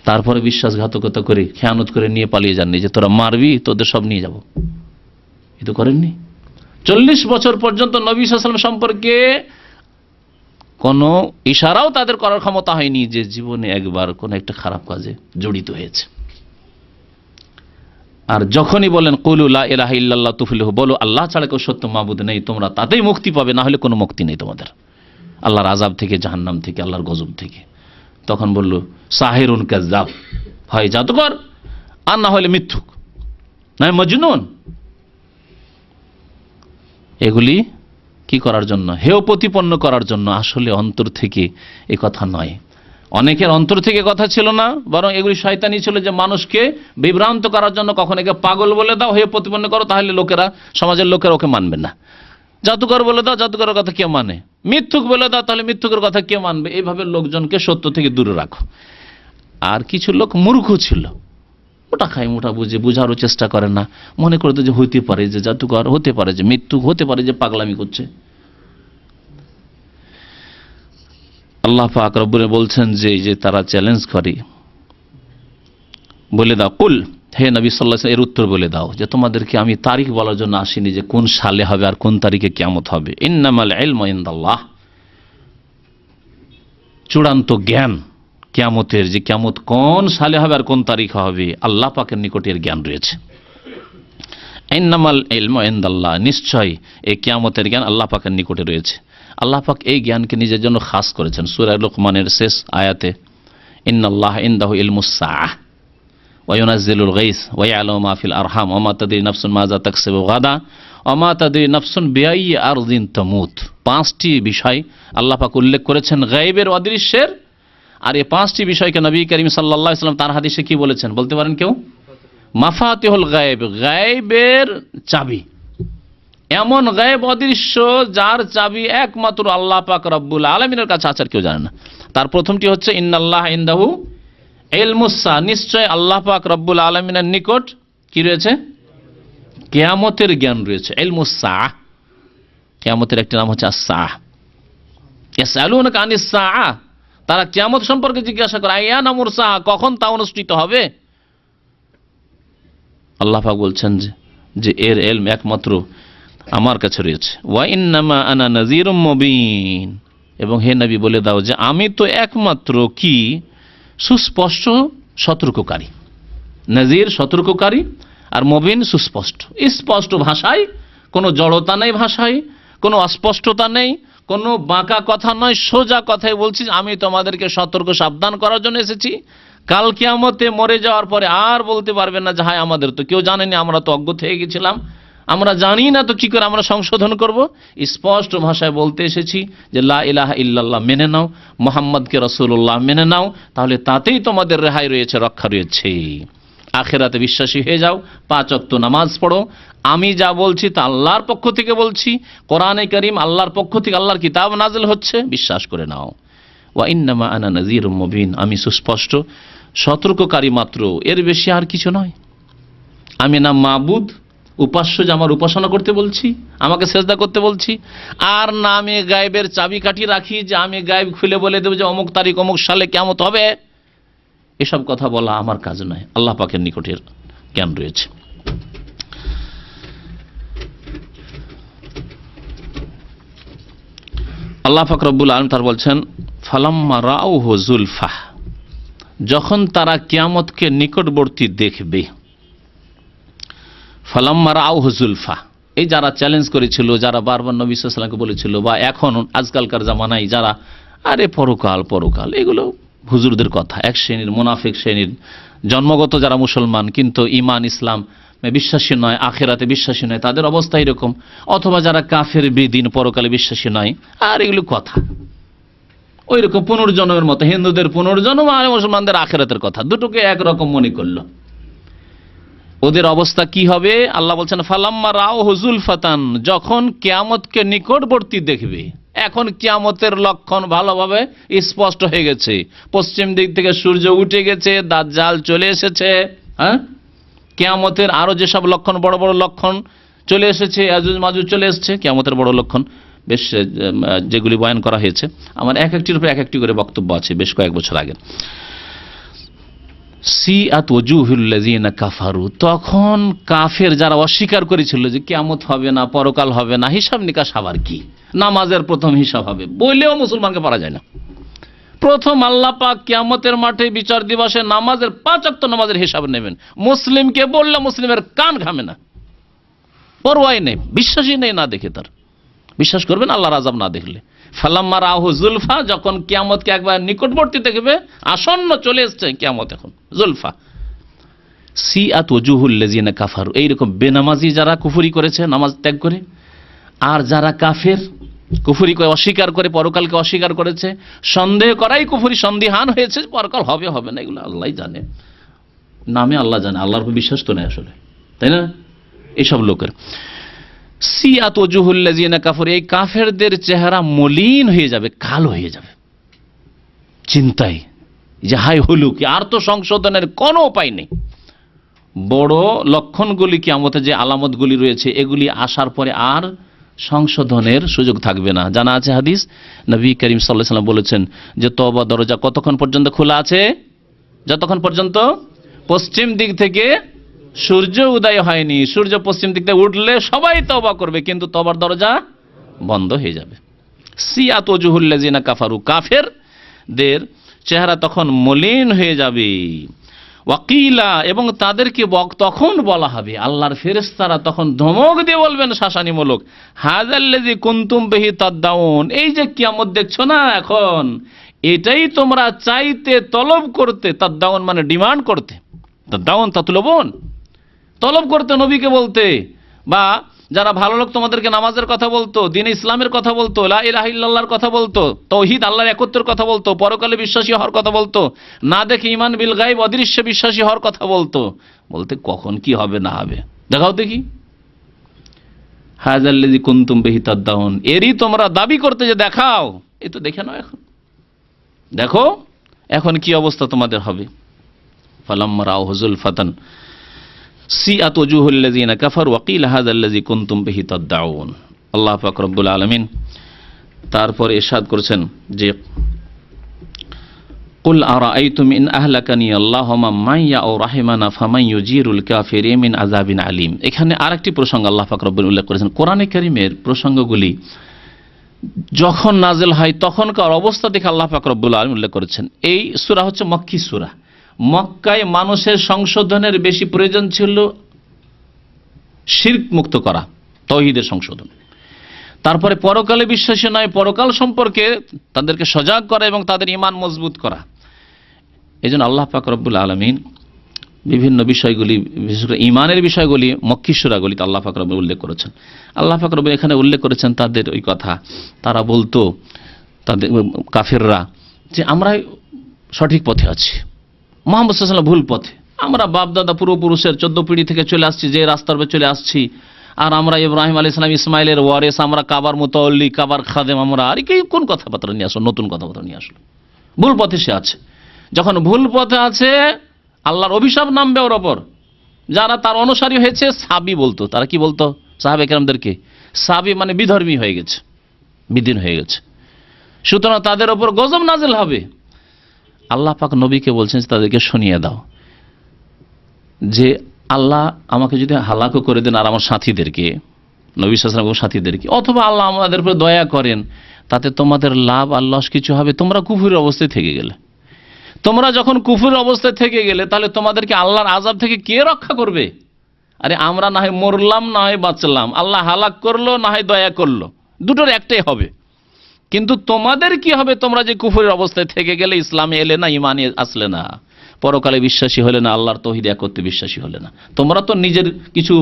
তারপরে বিশ্বাসঘাতকতা করে খেয়ানত করে নিয়ে পালিয়ে যাননি যে তোরা মারবি, তোদের সব নিয়ে যাব, এ তো করেননি। 40 বছর পর্যন্ত নবী সাল্লাল্লাহু আলাইহি ওয়াসাল্লাম সম্পর্কে কোনো ইশারাও তাদের করার ক্ষমতা হয়নি যে জীবনে একবার কোন একটা খারাপ কাজে জড়িত হয়েছে। আর যখনই বলেন কুলু লা ইলাহা ইল্লাল্লাহ তুফলিহু, বলো আল্লাহ ছাড়া কেউ সত্য মাবুদ নেই, তোমরা তাতেই মুক্তি পাবে, না হলে কোনো মুক্তি নেই তোমাদের আল্লাহর আযাব থেকে, জাহান্নাম থেকে, আল্লাহর গজব থেকে। তখন বলল সাহিরুন কাযযাব, হয় জাদুকর আর না হলে মিথ্যুক, নয় মজনুন। এগুলি কি করার জন্য? হেয় প্রতিপন্ন করার জন্য, আসলে অন্তর থেকে এ কথা নয়। অনেকের অন্তর থেকে কথা ছিল না, বরং এগুলি শয়তানি ছিল যে মানুষকে বিভ্রান্ত করার জন্য, কখন একে পাগল বলে দাও, হেয় প্রতিপন্ন করো, তাহলে লোকেরা, সমাজের লোকেরা ওকে মানবে না। জাদুকর বলে দাও, জাদুকরের কথা কে মানে? মিথ্যুক বলে দাও, তাহলে মিথ্যুকের কথা কে মানবে? এইভাবে লোকজনকে সত্য থেকে দূরে রাখো। আর কিছু লোক মূর্খ ছিল, মোটা খায় মোটা বুঝে, বুঝারও চেষ্টা করে না, মনে করতো যে হইতে পারে যে জাদুকর, হতে পারে যে মৃত্যুক, হতে পারে যে পাগলামি করছে। আল্লাহ পাক রব্বুল বলছেন যে তারা চ্যালেঞ্জ করে, বলে দাও, কুল, হে নবী সাল্লাল্লাহু আলাইহি ওয়াসাল্লাম, এর উত্তর বলে দাও যে তোমাদেরকে আমি তারিখ বলার জন্য আসিনি যে কোন সালে হবে আর কোন তারিখে কিয়ামত হবে। ইন্নামাল ইলমু ইনদাল্লাহ, চূড়ান্ত জ্ঞান কিয়ামতের, যে কিয়ামত কোন সালে হবে আর কোন তারিখে হবে, আল্লাহ পাকের নিকটে এর জ্ঞান রয়েছে। ইন্নামাল ইলমু ইনদাল্লাহ, নিশ্চয় এই কিয়ামতের জ্ঞান আল্লাহ পাকের নিকটে রয়েছে। আল্লাহ পাক এই জ্ঞানকে নিজের জন্য খাস করেছেন। সূরা লুকমানের শেষ আয়াতে ইন্নাল্লাহ ইনদাহু ইলমুস সাআহ ওয়া ইউনাজ্জিলুল গায়স ওয়া ইয়ালামু মা ফিল আরহাম ওয়া মা তাদরি নাফসুন মাযা তাকসিবু গাদা ওয়া মা তাদরি নাফসুন বিআইয়ি আরদিন তামুত। 5টি বিষয় আল্লাহ পাক উল্লেখ করেছেন গায়বের, অদৃশ্যের। আর এই 5টি বিষয়কে নবী করিম সাল্লাল্লাহু আলাইহি ওয়াসাল্লাম তার হাদিসে কি বলেছেন বলতে পারেন কেউ? মাফাতিহুল গায়ব, গায়বের চাবি। এমন গায়েব, অদৃশ্য, যার চাবি একমাত্র আল্লাহ পাক রব্বুল আলামিনের কাছে আছে, আর কেউ জানে না। তার প্রথমটি হচ্ছে ইন্নাল্লাহ ইনদাহু ইলমুস সাআহ, নিশ্চয় আল্লাহ পাক রব্বুল আলামিনের নিকট কি রয়েছে? কিয়ামতের জ্ঞান রয়েছে। ইলমুস সাআহ, কিয়ামতের একটি নাম হচ্ছে আস-সাআহ। ইয়াসআলুনাকা আনিস সাআহ, তারা কিয়ামত সম্পর্কে জিজ্ঞাসা করে, আইয়ানা মুরসাহা, কখন তা অনুষ্ঠিত হবে? আল্লাহ পাক বলছেন যে এর ইলম একমাত্র আমার কাছে রয়েছে। ওয়া ইন্নামা আনা নাযীরুম মুবিন, এবং হে নবী বলে দাও যে আমি তো একমাত্র কি সুস্পষ্ট সতর্ককারী। নাযীর সতর্ককারী, আর মুবিন সুস্পষ্ট, স্পষ্ট ভাষায়, কোনো জড়তা নেই ভাষায়, কোনো অস্পষ্টতা নেই, কোনো বাঁকা কথা নয়, সোজা কথাই বলছি। আমি তোমাদেরকে সতর্ক সাবধান করার জন্য এসেছি। কাল কিয়ামতে মরে যাওয়ার পরে আর বলতে পারবেন না যে হায় আমাদের তো কেউ জানেনি, আমরা তো অজ্ঞ থেকে গেছিলাম, আমরা জানি না, তো কি করে আমরা সংশোধন করব। স্পষ্ট ভাষায় বলতে এসেছি যে লা ইলাহা ইল্লাল্লাহ মেনে নাও, মুহাম্মদকে রাসূলুল্লাহ মেনে নাও, তাহলে তাতেই তোমাদের রেহাই রয়েছে, রক্ষা রয়েছে। আখিরাতে বিশ্বাসী হয়ে যাও, 5 ওয়াক্ত নামাজ পড়ো। আমি যা বলছি তা আল্লাহর পক্ষ থেকে বলছি, কোরআনে কারীম আল্লাহর পক্ষ থেকে, আল্লাহর কিতাব নাজিল হচ্ছে, বিশ্বাস করে নাও। ওয়া ইন্নামা আনা নাযীরুম মুবিন, আমি সুস্পষ্ট সতর্ককারী মাত্র, এর বেশি আর কিছু নয়। আমি না মাবুদ, উপাস্য যে আমার উপাসনা করতে বলছি, আমাকে সেজদা করতে বলছি, আর না আমি গায়েবের চাবিকাঠি রাখি যে আমি গায়েব খুলে বলে দেবো যে অমুক তারিখ অমুক সালে কিয়ামত হবে। এসব কথা বলা আমার কাজ নয়, আল্লাহ পাকের নিকটের জ্ঞান রয়েছে। আল্লাহ পাক রব্বুল আলামিন তার বলছেন ফালাম্মা রাউহু যুলফা, যখন তারা কিয়ামতকে নিকটবর্তী দেখবে। ফালাম্মা রাউহু যুলফা, এই যারা চ্যালেঞ্জ করেছিল, যারা বারবার নবী সাল্লাল্লাহু আলাইহি ওয়াসাল্লামকে বলেছিল, বা এখন আজকালকার জামানায় যারা আরে পরকাল পরকাল, এগুলো হুজুরদের কথা। এক শ্রেণীর মুনাফিক শ্রেণীর, জন্মগত যারা মুসলমান কিন্তু ঈমান ইসলাম বিশ্বাসী নয়, আখিরাতে বিশ্বাসী নয়, তাদের অবস্থা এরকম। অথবা যারা কাফের, বেদিন, পরকালে বিশ্বাসী নয়, আর এগুলো কথা ওই রকম পুনর্জন্মের মতো, হিন্দুদের পুনর্জন্ম আর মুসলমানদের আখিরাতের কথা, দুটোকে একরকম মনে করলো। ওদের অবস্থা কি হবে? আল্লাহ বলছেন ফালাম্মা রাউহু যুলফাতান, যখন কিয়ামতকে নিকটবর্তী দেখবে। এখন কিয়ামতের লক্ষণ ভালোভাবে স্পষ্ট হয়ে গেছে। পশ্চিম দিক থেকে সূর্য উঠে গেছে, দাজ্জাল চলে এসেছে। হ্যাঁ, কিয়ামতের আরো যেসব লক্ষণ, বড় বড় লক্ষণ চলে এসেছে, ইয়াজুজ মাজুজ চলে এসেছে, কিয়ামতের বড় লক্ষণ বেশ যেগুলি বয়ান করা হয়েছে। আমার এক একটির উপর এক একটি করে বক্তব্য আছে বেশ কয়েক বছর আগে। সিআত ওয়াজুহুল লাযিনা কাফারু, তখন কাফের যারা অস্বীকার করেছিল যে কিয়ামত হবে না, পরকাল হবে না, হিসাব নিকাশ আবার কি, নামাজের প্রথম হিসাব হবে বললেও মুসলমানকে পারা যায় না। প্রথম আল্লাহ পাক কিয়ামতের মাঠে বিচার দিবসে নামাজের 5 ওয়াক্ত নামাজের হিসাব নেবেন। মুসলিমকে বললে মুসলিমের কান ঘামে না, পরোয়াই নেই, বিশ্বাসই নেই, না দেখে তার বিশ্বাস করবেন আল্লাহর আযাব না দেখলে। ফালাম্মা রাহু যুলফা, যখন কিয়ামতকে একবার নিকটবর্তী দেখবে, আসন্ন চলে এসছে কিয়ামত, এখন যুলফা। সিআত ওয়াজুহুল লাযিনা কাফারু, এইরকম বেনামাজি যারা কুফরি করেছে নামাজ ত্যাগ করে, আর যারা কাফের কুফরি করে অস্বীকার করে, পরকালকে অস্বীকার করেছে, সন্দেহ করাই কুফরি, সন্দিহান হয়েছে পরকাল হবে হবে না, এগুলো আল্লাহই জানে, নামে আল্লাহ জানে, আল্লাহর উপর বিশ্বাস তো নেই আসলে, তাই না? এইসব লোকের সিআত ওয়াজুহুল লাযিনা কাফারু, এই কাফেরদের চেহারা মলিন হয়ে যাবে, কালো হয়ে যাবে। চিন্তায় যে হাই হলো কি, আর তো সংশোধনের কোনো উপায় নেই। বড় লক্ষণগুলি, কিয়ামতে যে আলামতগুলি রয়েছে, এগুলি আসার পরে আর সংশোধনের সুযোগ থাকবে না। জানা আছে হাদিস, নবী করিম সাল্লাল্লাহু আলাইহি ওয়াসাল্লাম বলেছেন যে তওবা দরজা কতক্ষণ পর্যন্ত খোলা আছে? যতক্ষণ পর্যন্ত পশ্চিম দিক থেকে সূর্য উদয় হয়নি। সূর্য পশ্চিম দিক থেকে উঠলে সবাই তওবা করবে, কিন্তু তওবার দরজা বন্ধ হয়ে যাবে। সিআত ওয়াজুহুল লাযিনা কাফারু, কাফেরদের চেহারা তখন মলিন হয়ে যাবে। ওয়াকিলা, এবং তাদেরকে তখন বলা হবে, আল্লাহর ফেরেশতারা তখন ধমক দিয়ে বলবেন শাসানিমূলক, হাযাল্লাযী কুনতুম বিহি তাদদাউন, এই যে কিয়ামত দেখছো না এখন, এটাই তোমরা চাইতে, তলব করতে, তাদদাউন মানে ডিমান্ড করতে, তাদদাউন তাতলুবুন, তলব করতে, নবীকে বলতে, বা যারা ভালো লোক তোমাদেরকে নামাজের কথা বলতো, দ্বীন ইসলামের কথা বলতো, লা ইলাহা ইল্লাল্লাহর কথা বলতো, তাওহীদ আল্লাহর একত্বের কথা বলতো, পরকালে বিশ্বাসী হওয়ার কথা বলতো, না দেখে ঈমান বিল গায়ব অদৃশ্য বিশ্বাসী হওয়ার কথা বলতো, বলতে কখন কি হবে না হবে দেখাও দেখি। হাযাল্লাযী কুনতুম বিহি তাদদাউন, এরই তোমরা দাবি করতে যে দেখাও, এই তো দেখে নাও, এখন দেখো এখন কি অবস্থা তোমাদের হবে। ফালাম্মা রাউহু যুলফাতান সিআত ওয়াজুহুল লাযিনা কাফারু ওয়া কিলা হাযাল্লাযী কুনতুম বিহি তাদদাউন। আল্লাহ পাক রব্বুল আলামিন তারপর ইরশাদ করেছেন যে কুল আরাআইতুম ইন আহলাকানি আল্লাহু মান ইয়াউ রাহিমানা ফামান ইউজিরুল কাফিরিন মিন আযাবিন আলিম। এখানে আরেকটি প্রসঙ্গ আল্লাহ পাক রব্বুল উল্লেখ করেছেন। কোরআনে কারীমের প্রসঙ্গগুলি যখন নাজিল হয় তখনকার অবস্থা দেখে আল্লাহ পাক রব্বুল আলামিন উল্লেখ করেছেন। এই সূরা হচ্ছে মক্কি সূরা। মক্কায় মানুষের সংশোধনের বেশি প্রয়োজন ছিল শিরক মুক্ত করা, তাওহীদের সংশোধন। তারপরে পরকালে বিশ্বাসী নয়, পরকাল সম্পর্কে তাদেরকে সজাগ করা এবং তাদের ঈমান মজবুত করা। এই জন্য আল্লাহ পাক রব্বুল আলামিন বিভিন্ন বিষয়গুলি, বিশেষ করে ঈমানের বিষয়গুলি মক্কি সূরাগুলিতে আল্লাহ পাক রব্বুল উল্লেখ করেছেন। আল্লাহ পাক রব্বুল এখানে উল্লেখ করেছেন তাদের ওই কথা, তারা বলতো, তাদের কাফেররা, যে আমরা সঠিক পথে আছি, মুহাম্মদ সাল্লাল্লাহু আলাইহি ওয়াসাল্লাম ভুল পথে, আমরা বাপদাদা পূর্বপুরুষের 14 পিঢ়ি থেকে চলে আসছি, যে রাস্তার উপর চলে আসছি, আর আমরা ইব্রাহিম আলাইহিস সালাম ইসমাইলের ওয়ারিস, আমরা কাবার মুতাওয়াল্লি, কাবার খাদেম, আমরা আর কি কোন কথাবার্তা নিয়ে আসলো, নতুন কথাবার্তা নিয়ে আসলো। ভুল পথে সে আছে। যখন ভুল পথে আছে আল্লাহর অভিশাপ নামবে ওর ওপর। যারা তার অনুসারী হয়েছে সাবি বলতো, তারা কি বলতো সাহাবে কেরামদেরকে? সাবি মানে বিধর্মী হয়ে গেছে, বিদিন হয়ে গেছে, সুতরাং তাদের ওপর গজব নাজিল হবে। আল্লাহ পাক নবীকে বলছেন তাদেরকে শুনিয়ে দাও যে আল্লাহ আমাকে যদি হালাকও করে দেন আর আমার সাথীদেরকে, নবী সাল্লাল্লাহু আলাইহি ওয়াসাল্লাম সাথীদেরকে, অথবা আল্লাহ আমাদের উপর দয়া করেন, তাতে তোমাদের লাভ আর লস কিছু হবে? তোমরা কুফরের অবস্থায় থেকে গেলে, তোমরা যখন কুফরের অবস্থায় থেকে গেলে, তাহলে তোমাদেরকে আল্লাহর আযাব থেকে কে রক্ষা করবে? আরে আমরা না হয় মরলাম, না হয় বাঁচলাম, আল্লাহ হালাক করলো, না হয় দয়া করলো, দুটোর একটাই হবে। কিন্তু তোমাদের কি হবে? তোমরা যে কুফরের অবস্থায় থেকে গেলে, ইসলামে এলে না, ঈমানে আসলে না, পরকালে বিশ্বাসী হলে না, আল্লাহর তৌহিদ একত্রে বিশ্বাসী হলে না, তোমরা তো নিজের কিছু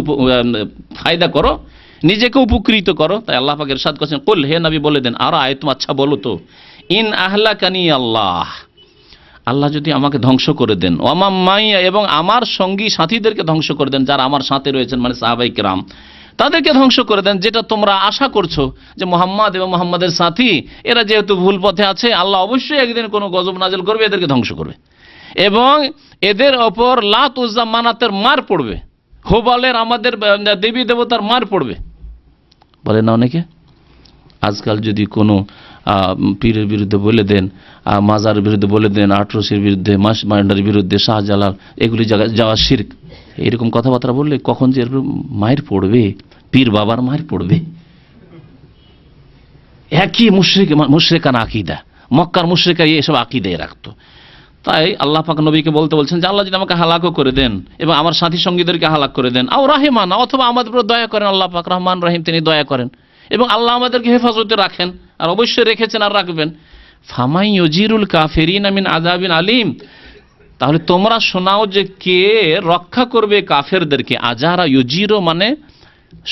ফায়দা করো, নিজেকে উপকৃত করো। তাই আল্লাহ পাক ইরশাদ করেছেন, কুল, হে নবী বলে দেন, আর আয়াতুম, আচ্ছা বলো তো, ইন আহলাকানি আল্লাহ, আল্লাহ যদি আমাকে ধ্বংস করে দেন, ওয়ামা মাইয়া, এবং আমার সঙ্গী সাথীদেরকে ধ্বংস করে দেন, যারা আমার সাথে রয়েছেন মানে সাহাবায়ে কেরাম, তাদেরকে ধ্বংস করে দেন, যেটা তোমরা আশা করছো যে মুহাম্মদ এবং মুহাম্মাদের সাথী এরা যেহেতু ভুল পথে আছে, আল্লাহ অবশ্যই একদিন কোনো গজব নাজিল করবে, এদেরকে ধ্বংস করবে, এবং এদের ওপর লাত উজ্জা মানাতের মার পড়বে, হুবলের আমাদের দেবী দেবতার মার পড়বে। বলে না অনেকে, আজকাল যদি কোনো পীরের বিরুদ্ধে বলে দেন, মাজারের বিরুদ্ধে বলে দেন, আটরসির বিরুদ্ধে, মাস মান্ডারের বিরুদ্ধে, শাহজালাল, এগুলি জায়গায় যাওয়া শিরক, এরকম কথাবার্তা বললে কখন যে এরকম মায়ের পড়বে, পীর বাবার মায়ের পড়বে। একই মুশরিকানা আকীদা, মক্কার মুশরিকরা এসব আকীদায় রাখতো। তাই আল্লাহ পাক নবীকে বলছেন যে আল্লাহ যদি আমাকে হালাকও করে দেন এবং আমার সাথী সঙ্গীদেরকে হালাক করে দেন, আও রাহিমানা, অথবা আমাদের উপর দয়া করেন, আল্লাহ পাক রহমান রহিম, তিনি দয়া করেন এবং আল্লাহ আমাদেরকে হেফাজতে রাখেন, আর অবশ্যই রেখেছেন আর রাখবেন। ফামাই ইউজিরুল কাফিরিনা মিন আযাবিন আলিম, তাহলে তোমরা শোনাও যে কে রক্ষা করবে কাফেরদেরকে। আজারা ইউজিরু মানে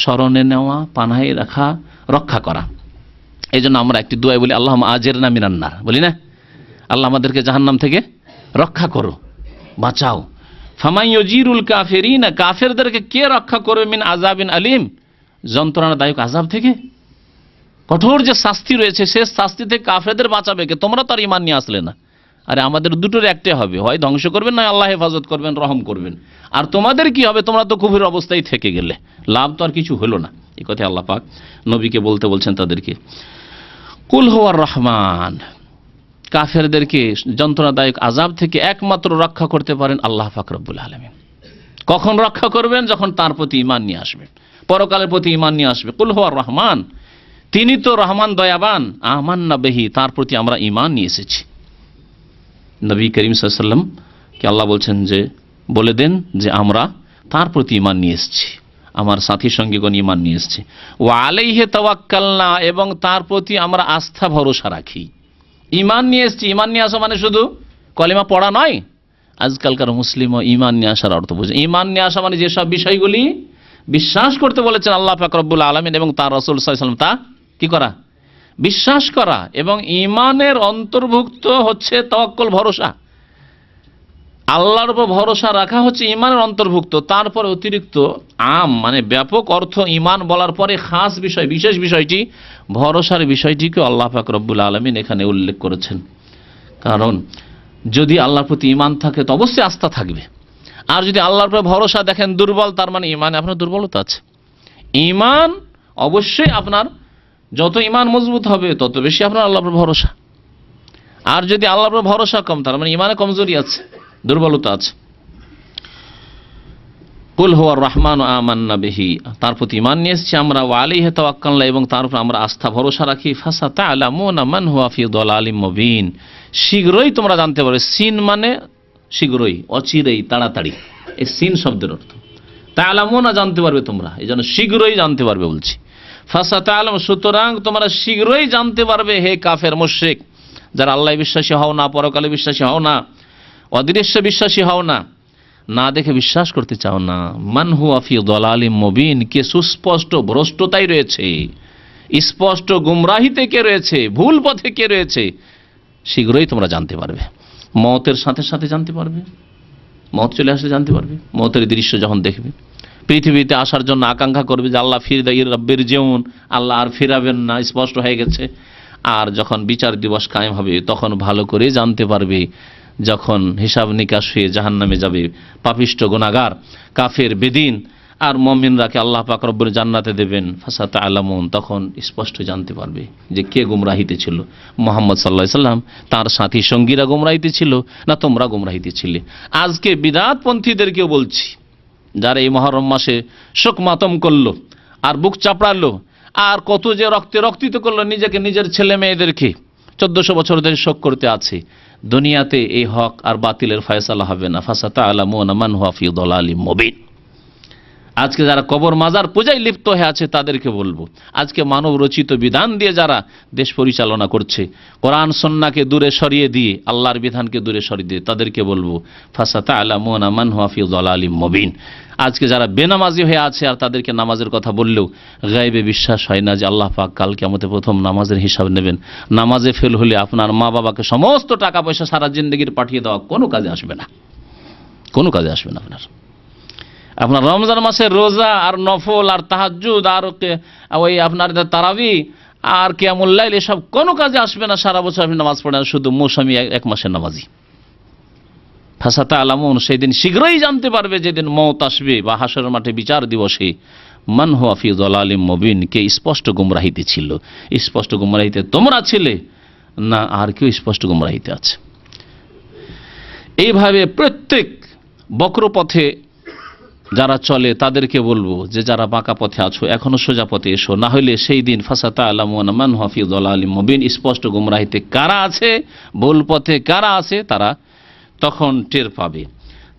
স্মরণে নেওয়া, পানাহে রাখা, রক্ষা করা। এই জন্য আমরা একটি দোয়া বলি, আল্লাহুম্মা আজিরনা মিনান নার, বলি না, আল্লাহ আমাদেরকে জাহান্নাম থেকে রক্ষা করো, বাঁচাও। ফামাই ইউজিরুল কাফিরিনা, কাফেরদেরকে কে রক্ষা করবে, মিন আযাবিন আলিম, যন্ত্রণাদায়ক আযাব থেকে, কঠোর যে শাস্তি রয়েছে সে শাস্তি থেকে কাফেরদের বাঁচাবে কে? তোমরা তো আর ঈমান নিয়ে আসলে না। আরে আমাদের দুটোর একটাই হবে, হয় ধ্বংস করবেন, নয় আল্লাহ হেফাজত করবেন, রহম করবেন। আর তোমাদের কি হবে? তোমরা তো কুফরের অবস্থায় থেকে গেলে, লাভ তো আর কিছু হলো না। এই কথা আল্লাহ পাক নবীকে বলছেন তাদেরকে। কুল হুয়ার রহমান, কাফেরদেরকে যন্ত্রণাদায়ক আযাব থেকে একমাত্র রক্ষা করতে পারেন আল্লাহ পাক রব্বুল আলামিন। কখন রক্ষা করবেন? যখন তার প্রতি ঈমান নিয়ে আসবে, পরকালের প্রতি ঈমান নিয়ে আসবে। কুল হুয়ার রহমান, তিনি তো রহমান, দয়াবান। আমান্না বিহি, তার প্রতি আমরা ঈমান নিয়ে এসেছি। নবী করিম সাল্লাল্লাহু আলাইহি ওয়াসাল্লাম কে আল্লাহ বলছেন যে বলে দেন যে আমরা তার প্রতি ঈমান নিয়ে এসেছি, আমার সাথী সঙ্গীগণ ঈমান নিয়ে এসেছি। ওয়া আলাইহি তাওয়াক্কালনা, এবং তার প্রতি আমরা আস্থা ভরসা রাখি। ঈমান নিয়ে এসেছি, ঈমান নিয়ে আসা মানে শুধু কলেমা পড়া নয়। আজকালকার মুসলিমও ঈমান নিয়ে আসার অর্থ বোঝে। ঈমান নিয়ে আসা মানে যেসব বিষয়গুলি বিশ্বাস করতে বলেছেন আল্লাহ পাক রব্বুল আলামিন এবং তার রাসূল সাল্লাল্লাহু আলাইহি ওয়াসাল্লাম, তা কি করা? বিশ্বাস করা। এবং ঈমানের অন্তর্ভুক্ত হচ্ছে তাওয়াক্কুল, ভরসা। আল্লাহর উপর ভরসা রাখা হচ্ছে ঈমানের অন্তর্ভুক্ত। তারপর অতিরিক্ত আম মানে ব্যাপক অর্থ ঈমান বলার পরে খাস বিষয়, বিশেষ বিষয়টি, ভরসার বিষয়টিকে আল্লাহ পাক রব্বুল আলামিন এখানে উল্লেখ করেছেন। কারণ যদি আল্লাহর প্রতি ঈমান থাকে তো অবশ্যই আস্থা থাকবে। আর যদি আল্লাহর উপর ভরসা দেখেন দুর্বল, তার মানে ঈমানে আপনার দুর্বলতা আছে। ঈমান অবশ্যই আপনার যত ঈমান মজবুত হবে তত বেশি আপনার আল্লাহর উপর ভরসা। আর যদি আল্লাহর উপর ভরসা কম, তার মানে ঈমানে কমজোরি আছে, দুর্বলতা আছে। কুল হুয়ার রহমান আমান্না বিহি, তার প্রতি ঈমান নিয়ে এসেছি আমরা। ওয়া আলাইহি তাওয়াক্কালনা, এবং তার উপর আমরা আস্থা ভরসা রাখি। ফাসাতা'লামুনা মান হুয়া ফি দালালিম মুবিন, শীঘ্রই তোমরা জানতে পারবে। সিন মানে শীঘ্রই, অচিরেই, তাড়াতাড়ি, এই সিন শব্দের অর্থ। তা'লামুনা জানতে পারবে তোমরা, এই জন্য শীঘ্রই জানতে পারবে বলছি। ফাসাতাআলাম, সুতরাং তোমরা শীঘ্রই জানতে পারবে হে কাফের মুশরিক, যারা আল্লাহ বিশ্বাসী হও না, পরকালে বিশ্বাসী হও না, অদৃশ্য বিশ্বাসী হও না, না দেখে বিশ্বাস করতে চাও না, মান হুয়া ফি দালালিম মুবিন, কে সুস্পষ্ট ভ্রষ্টতায় রয়েছে, স্পষ্ট গুমরাহিতে কে রয়েছে, ভুল পথে কে রয়েছে, শীঘ্রই তোমরা জানতে পারবে। মওতের সাথে সাথে জানতে পারবে, মওত চলে আসলে জানতে পারবে, মওতের দৃশ্য যখন দেখবে, পৃথিবীতে আসার জন্য আকাঙ্ক্ষা করবে যে আল্লাহ ফির রব্বির যেমন, আল্লাহ আর ফিরাবেন না, স্পষ্ট হয়ে গেছে। আর যখন বিচার দিবস কায়েম হবে তখন ভালো করে জানতে পারবে, যখন হিসাব নিকাশ হয়ে জাহান্নামে যাবে পাপিষ্ঠ গুনাহগার কাফের বেদিন, আর মুমিনরাকে আল্লাহ পাক রব্বুল জান্নাতে দেবেন, ফাসাতাআলামুন, তখন স্পষ্ট জানতে পারবে যে কে গুমরাহিতে ছিল, মুহাম্মদ সাল্লাল্লাহু আলাইহি সাল্লাম তার সাথী সঙ্গীরা গুমরাহিতে ছিল না তোমরা গুমরাহিতে ছিলে। আজকে বিদআতপন্থীদেরকেও বলছি, যারা এই মুহররম মাসে শোক মাতম করলো আর বুক চাপড়ালো আর কত যে রক্তে রক্তিত করলো নিজেকে, নিজের ছেলে মেয়েদেরকে, 1400 বছর ধরে শোক করতে আছে, দুনিয়াতে এই হক আর বাতিলের ফয়সালা হবে না। ফাসাতাআলামুনা মান হুয়া ফি দালালিম মুবিন। আজকে যারা কবর মাজার পূজায় লিপ্ত হয়ে আছে তাদেরকে বলবো, আজকে মানব রচিত বিধান দিয়ে যারা দেশ পরিচালনা করছে, কোরআন সুন্নাহকে দূরে সরিয়ে দিয়ে, আল্লাহর বিধানকে দূরে সরিয়ে দিয়ে, তাদেরকে বলবো ফাসাতাআলামুনা মান হুয়া ফি দালালিম মুবিন। আজকে যারা বেনামাজি হয়ে আছে আর তাদেরকে নামাজের কথা বললেও গায়বে বিশ্বাস হয় না যে আল্লাহ পাক কাল কিয়ামতে প্রথম নামাজের হিসাব নেবেন, নামাজে ফেল হলে আপনার মা বাবাকে সমস্ত টাকা পয়সা সারা জিন্দেগির পাঠিয়ে দেওয়া কোনো কাজে আসবে না, কোনো কাজে আসবে না। আপনার রমজান মাসের রোজা আর নফল আর তাহাজ্জুদ আর ওই আপনার তারাবি আর কিয়ামুল লাইল এসব কোনো কাজে আসবে না। সারা বছর আপনি নামাজ পড়েন, শুধু মৌসুমী এক মাসের নামাজি। ফাসাতাআলামুন, সেই দিন শীঘ্রই জানতে পারবে, যেদিন মওত আসবে বা হাসরের মাঠে বিচার দিবসে, মান হুয়া ফি দালালিম মুবিন, কে স্পষ্ট গুমরাহিতে ছিল। স্পষ্ট গুমরাহিতে তোমরা ছিলে না আর কেউ স্পষ্ট গুমরাহিতে আছে। এইভাবে প্রত্যেক বক্র পথে যারা চলে তাদেরকে বলবো যে যারা বাঁকা পথে আছো এখনো সোজা পথে এসো, না হলে সেই দিন ফাসাতাআলামুনা মান হুয়া ফি দালালিম মুবিন, স্পষ্ট গুমরাহিতে কারা আছে, ভুল পথে কারা আছে তারা তখন টের পাবে।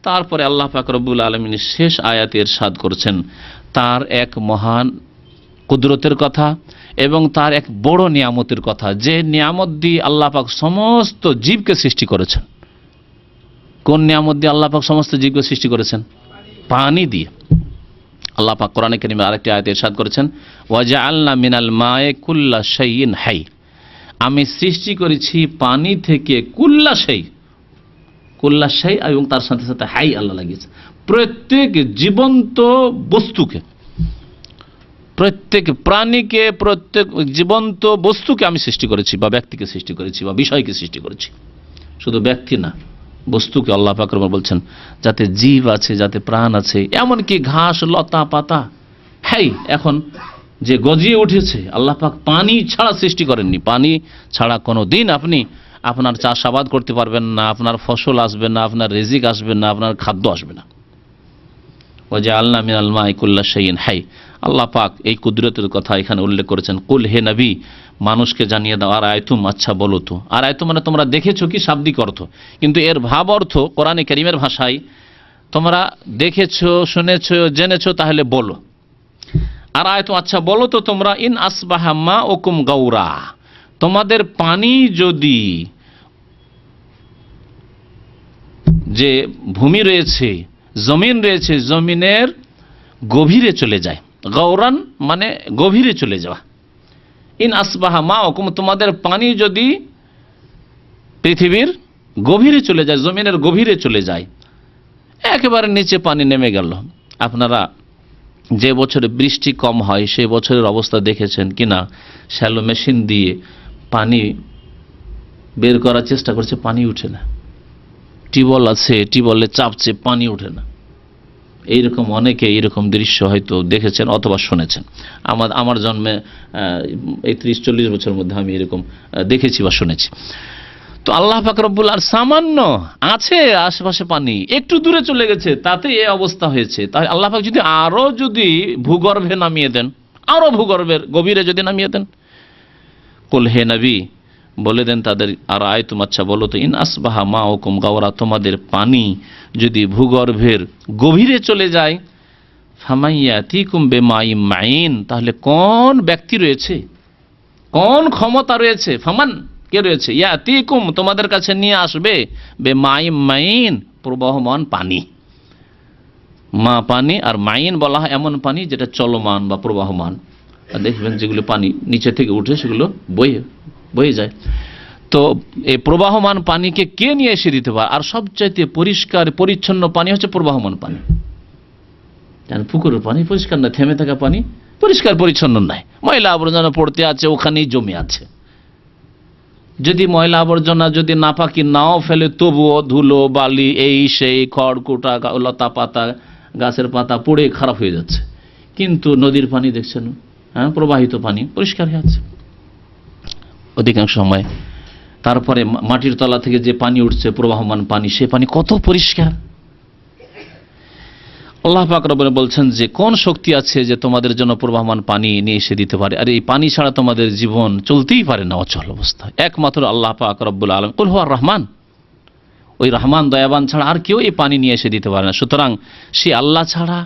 তারপরে আল্লাহ পাক রব্বুল আলামিন শেষ আয়াতে ইরশাদ করছেন তার এক মহান কুদরতের কথা এবং তার এক বড় নিয়ামতের কথা, যে নিয়ামত দিয়ে আল্লাহ পাক সমস্ত জীবকে সৃষ্টি করেছেন। কোন নিয়ামত দিয়ে আল্লাহ পাক সমস্ত জীবকে সৃষ্টি করেছেন? পানি দিয়ে। আল্লাহ পাক কোরআনে কারীমে আরেকটি আয়াতে ইরশাদ করেছেন ওয়াজআলনা মিনাল মায়ে কুল্লা শাইইন হাই, আমি সৃষ্টি করেছি পানি থেকে কুল্লা শাই, কুল্লা শাই এবং তার সাথে সাথে হাই আল্লাহ লাগিয়েছে, প্রত্যেক জীবন্ত বস্তুকে, প্রত্যেক প্রাণীকে, প্রত্যেক জীবন্ত বস্তুকে আমি সৃষ্টি করেছি, বা ব্যক্তিকে সৃষ্টি করেছি, বা বিষয়কে সৃষ্টি করেছি। শুধু ব্যক্তি না, বস্তুকে আল্লাহ পাক বলছেন যাতে জীব আছে, যাতে প্রাণ আছে, এমনকি ঘাস লতা পাতা, হ্যাঁ এখন যে গজিয়ে উঠেছে, আল্লাহ পাক পানি ছাড়া সৃষ্টি করেননি। পানি ছাড়া কোনো দিন আপনি আপনার চাষাবাদ করতে পারবেন না, আপনার ফসল আসবে না, আপনার রিজিক আসবে না, আপনার খাদ্য আসবে না। ওয়াজআলনা মিনাল মাই কুল্লা শাইইন হাই, আল্লাহ পাক এই কুদরতের কথা এখানে উল্লেখ করেছেন। কুল, হে নবী মানুষকে জানিয়ে দাও, আর আয়তুম, আচ্ছা বলো তো। আর আয়তু মানে তোমরা দেখেছো কি শাব্দিক অর্থ, কিন্তু এর ভাব অর্থ কোরআনে কারীমের ভাষায় তোমরা দেখেছো, শুনেছো, জেনেছো, তাহলে বলো। আর আয়তু, আচ্ছা বলো তো তোমরা, ইন আসবাহা মাউকুম গাওরা, তোমাদের পানি যদি, যে ভূমি রয়েছে, জমিন রয়েছে, জমিনের গভীরে চলে যায়। গাওরান মানে গভীরে চলে যাওয়া। ইন আসবাহা মাউকুম, তোমাদের পানি যদি পৃথিবীর গভীরে চলে যায়, জমিনের গভীরে চলে যায়, একেবারে নিচে পানি নেমে গেল। আপনারা যে বছরে বৃষ্টি কম হয় সেই বছরের অবস্থা দেখেছেন কিনা? শ্যালো মেশিন দিয়ে পানি বের করার চেষ্টা করছে, পানি উঠে না। টিউবওয়েল আছে, টিউবওয়েলে চাপছে, পানি উঠে না। এইরকম অনেকে এইরকম দৃশ্য হয়তো দেখেছেন অথবা শুনেছেন। আমার জন্মে এই 30-40 বছরের মধ্যে আমি এরকম দেখেছি বা শুনেছি। তো আল্লাহ পাক রব্বুল আর সামান্য আছে আশেপাশে পানি, একটু দূরে চলে গেছে, তাতে এই অবস্থা হয়েছে। তাই আল্লাহ পাক যদি আরো যদি ভূগর্ভে নামিয়ে দেন, আরো ভূগর্ভের গভীরে যদি নামিয়ে দেন, কুল, হে নবী বলে দেন তাদের, আর আয়তুম, আচ্ছা বলো তো, ইন আসবাহা মাউকুম গাওরা, তোমাদের পানি যদি ভূগর্ভের গভীরে চলে যায়, ফামাইয়াতিকুম বিমাইম মাইন, তাহলে কোন ব্যক্তি রয়েছে, কোন ক্ষমতা রয়েছে, ফামান কে রয়েছে, ইয়াতিকুম তোমাদের কাছে নিয়ে আসবে, বিমাইম মাইন প্রবাহমান পানি। মা পানি আর মাইন বলা হয় এমন পানি যেটা চলমান বা প্রবাহমান। আর দেখবেন যেগুলো পানি নিচে থেকে উঠে সেগুলো বয়ে বয়ে যায়। তো এই প্রবাহমান পানিকে কে নিয়ে এসে দিতে পারে? আর সবচাইতে পরিষ্কার পরিচ্ছন্ন পানি হচ্ছে প্রবাহমান পানি। পুকুরের পানি পরিষ্কার না, থেমে থাকা পানি পরিষ্কার পরিচ্ছন্ন নাই, ময়লা আবর্জনা পড়তে আছে, ওখানেই জমে আছে। যদি ময়লা আবর্জনা যদি নাপাকি নাও ফেলে তবুও ধুলো বালি এই সেই খড়কুটা লতা পাতা গাছের পাতা পড়ে খারাপ হয়ে যাচ্ছে। কিন্তু নদীর পানি দেখছেন, হ্যাঁ, প্রবাহিত পানি পরিষ্কার হয়ে আছে অধিকাংশ সময়। তারপরে মাটির তলা থেকে যে পানি উঠছে প্রবাহমান পানি, সে পানি কত পরিষ্কার। আল্লাহ পাক রব্বুল বলছেন যে কোন শক্তি আছে যে তোমাদের জন্য প্রবাহমান পানি নিয়ে এসে দিতে পারে, আর এই পানি ছাড়া তোমাদের জীবন চলতেই পারে না, অচল অবস্থা। একমাত্র আল্লাহ পাক রব্বুল আলামিন, কুল হুয়া রহমান, ওই রহমান দয়াবান ছাড়া আর কেউ এই পানি নিয়ে এসে দিতে পারে না। সুতরাং সে আল্লাহ ছাড়া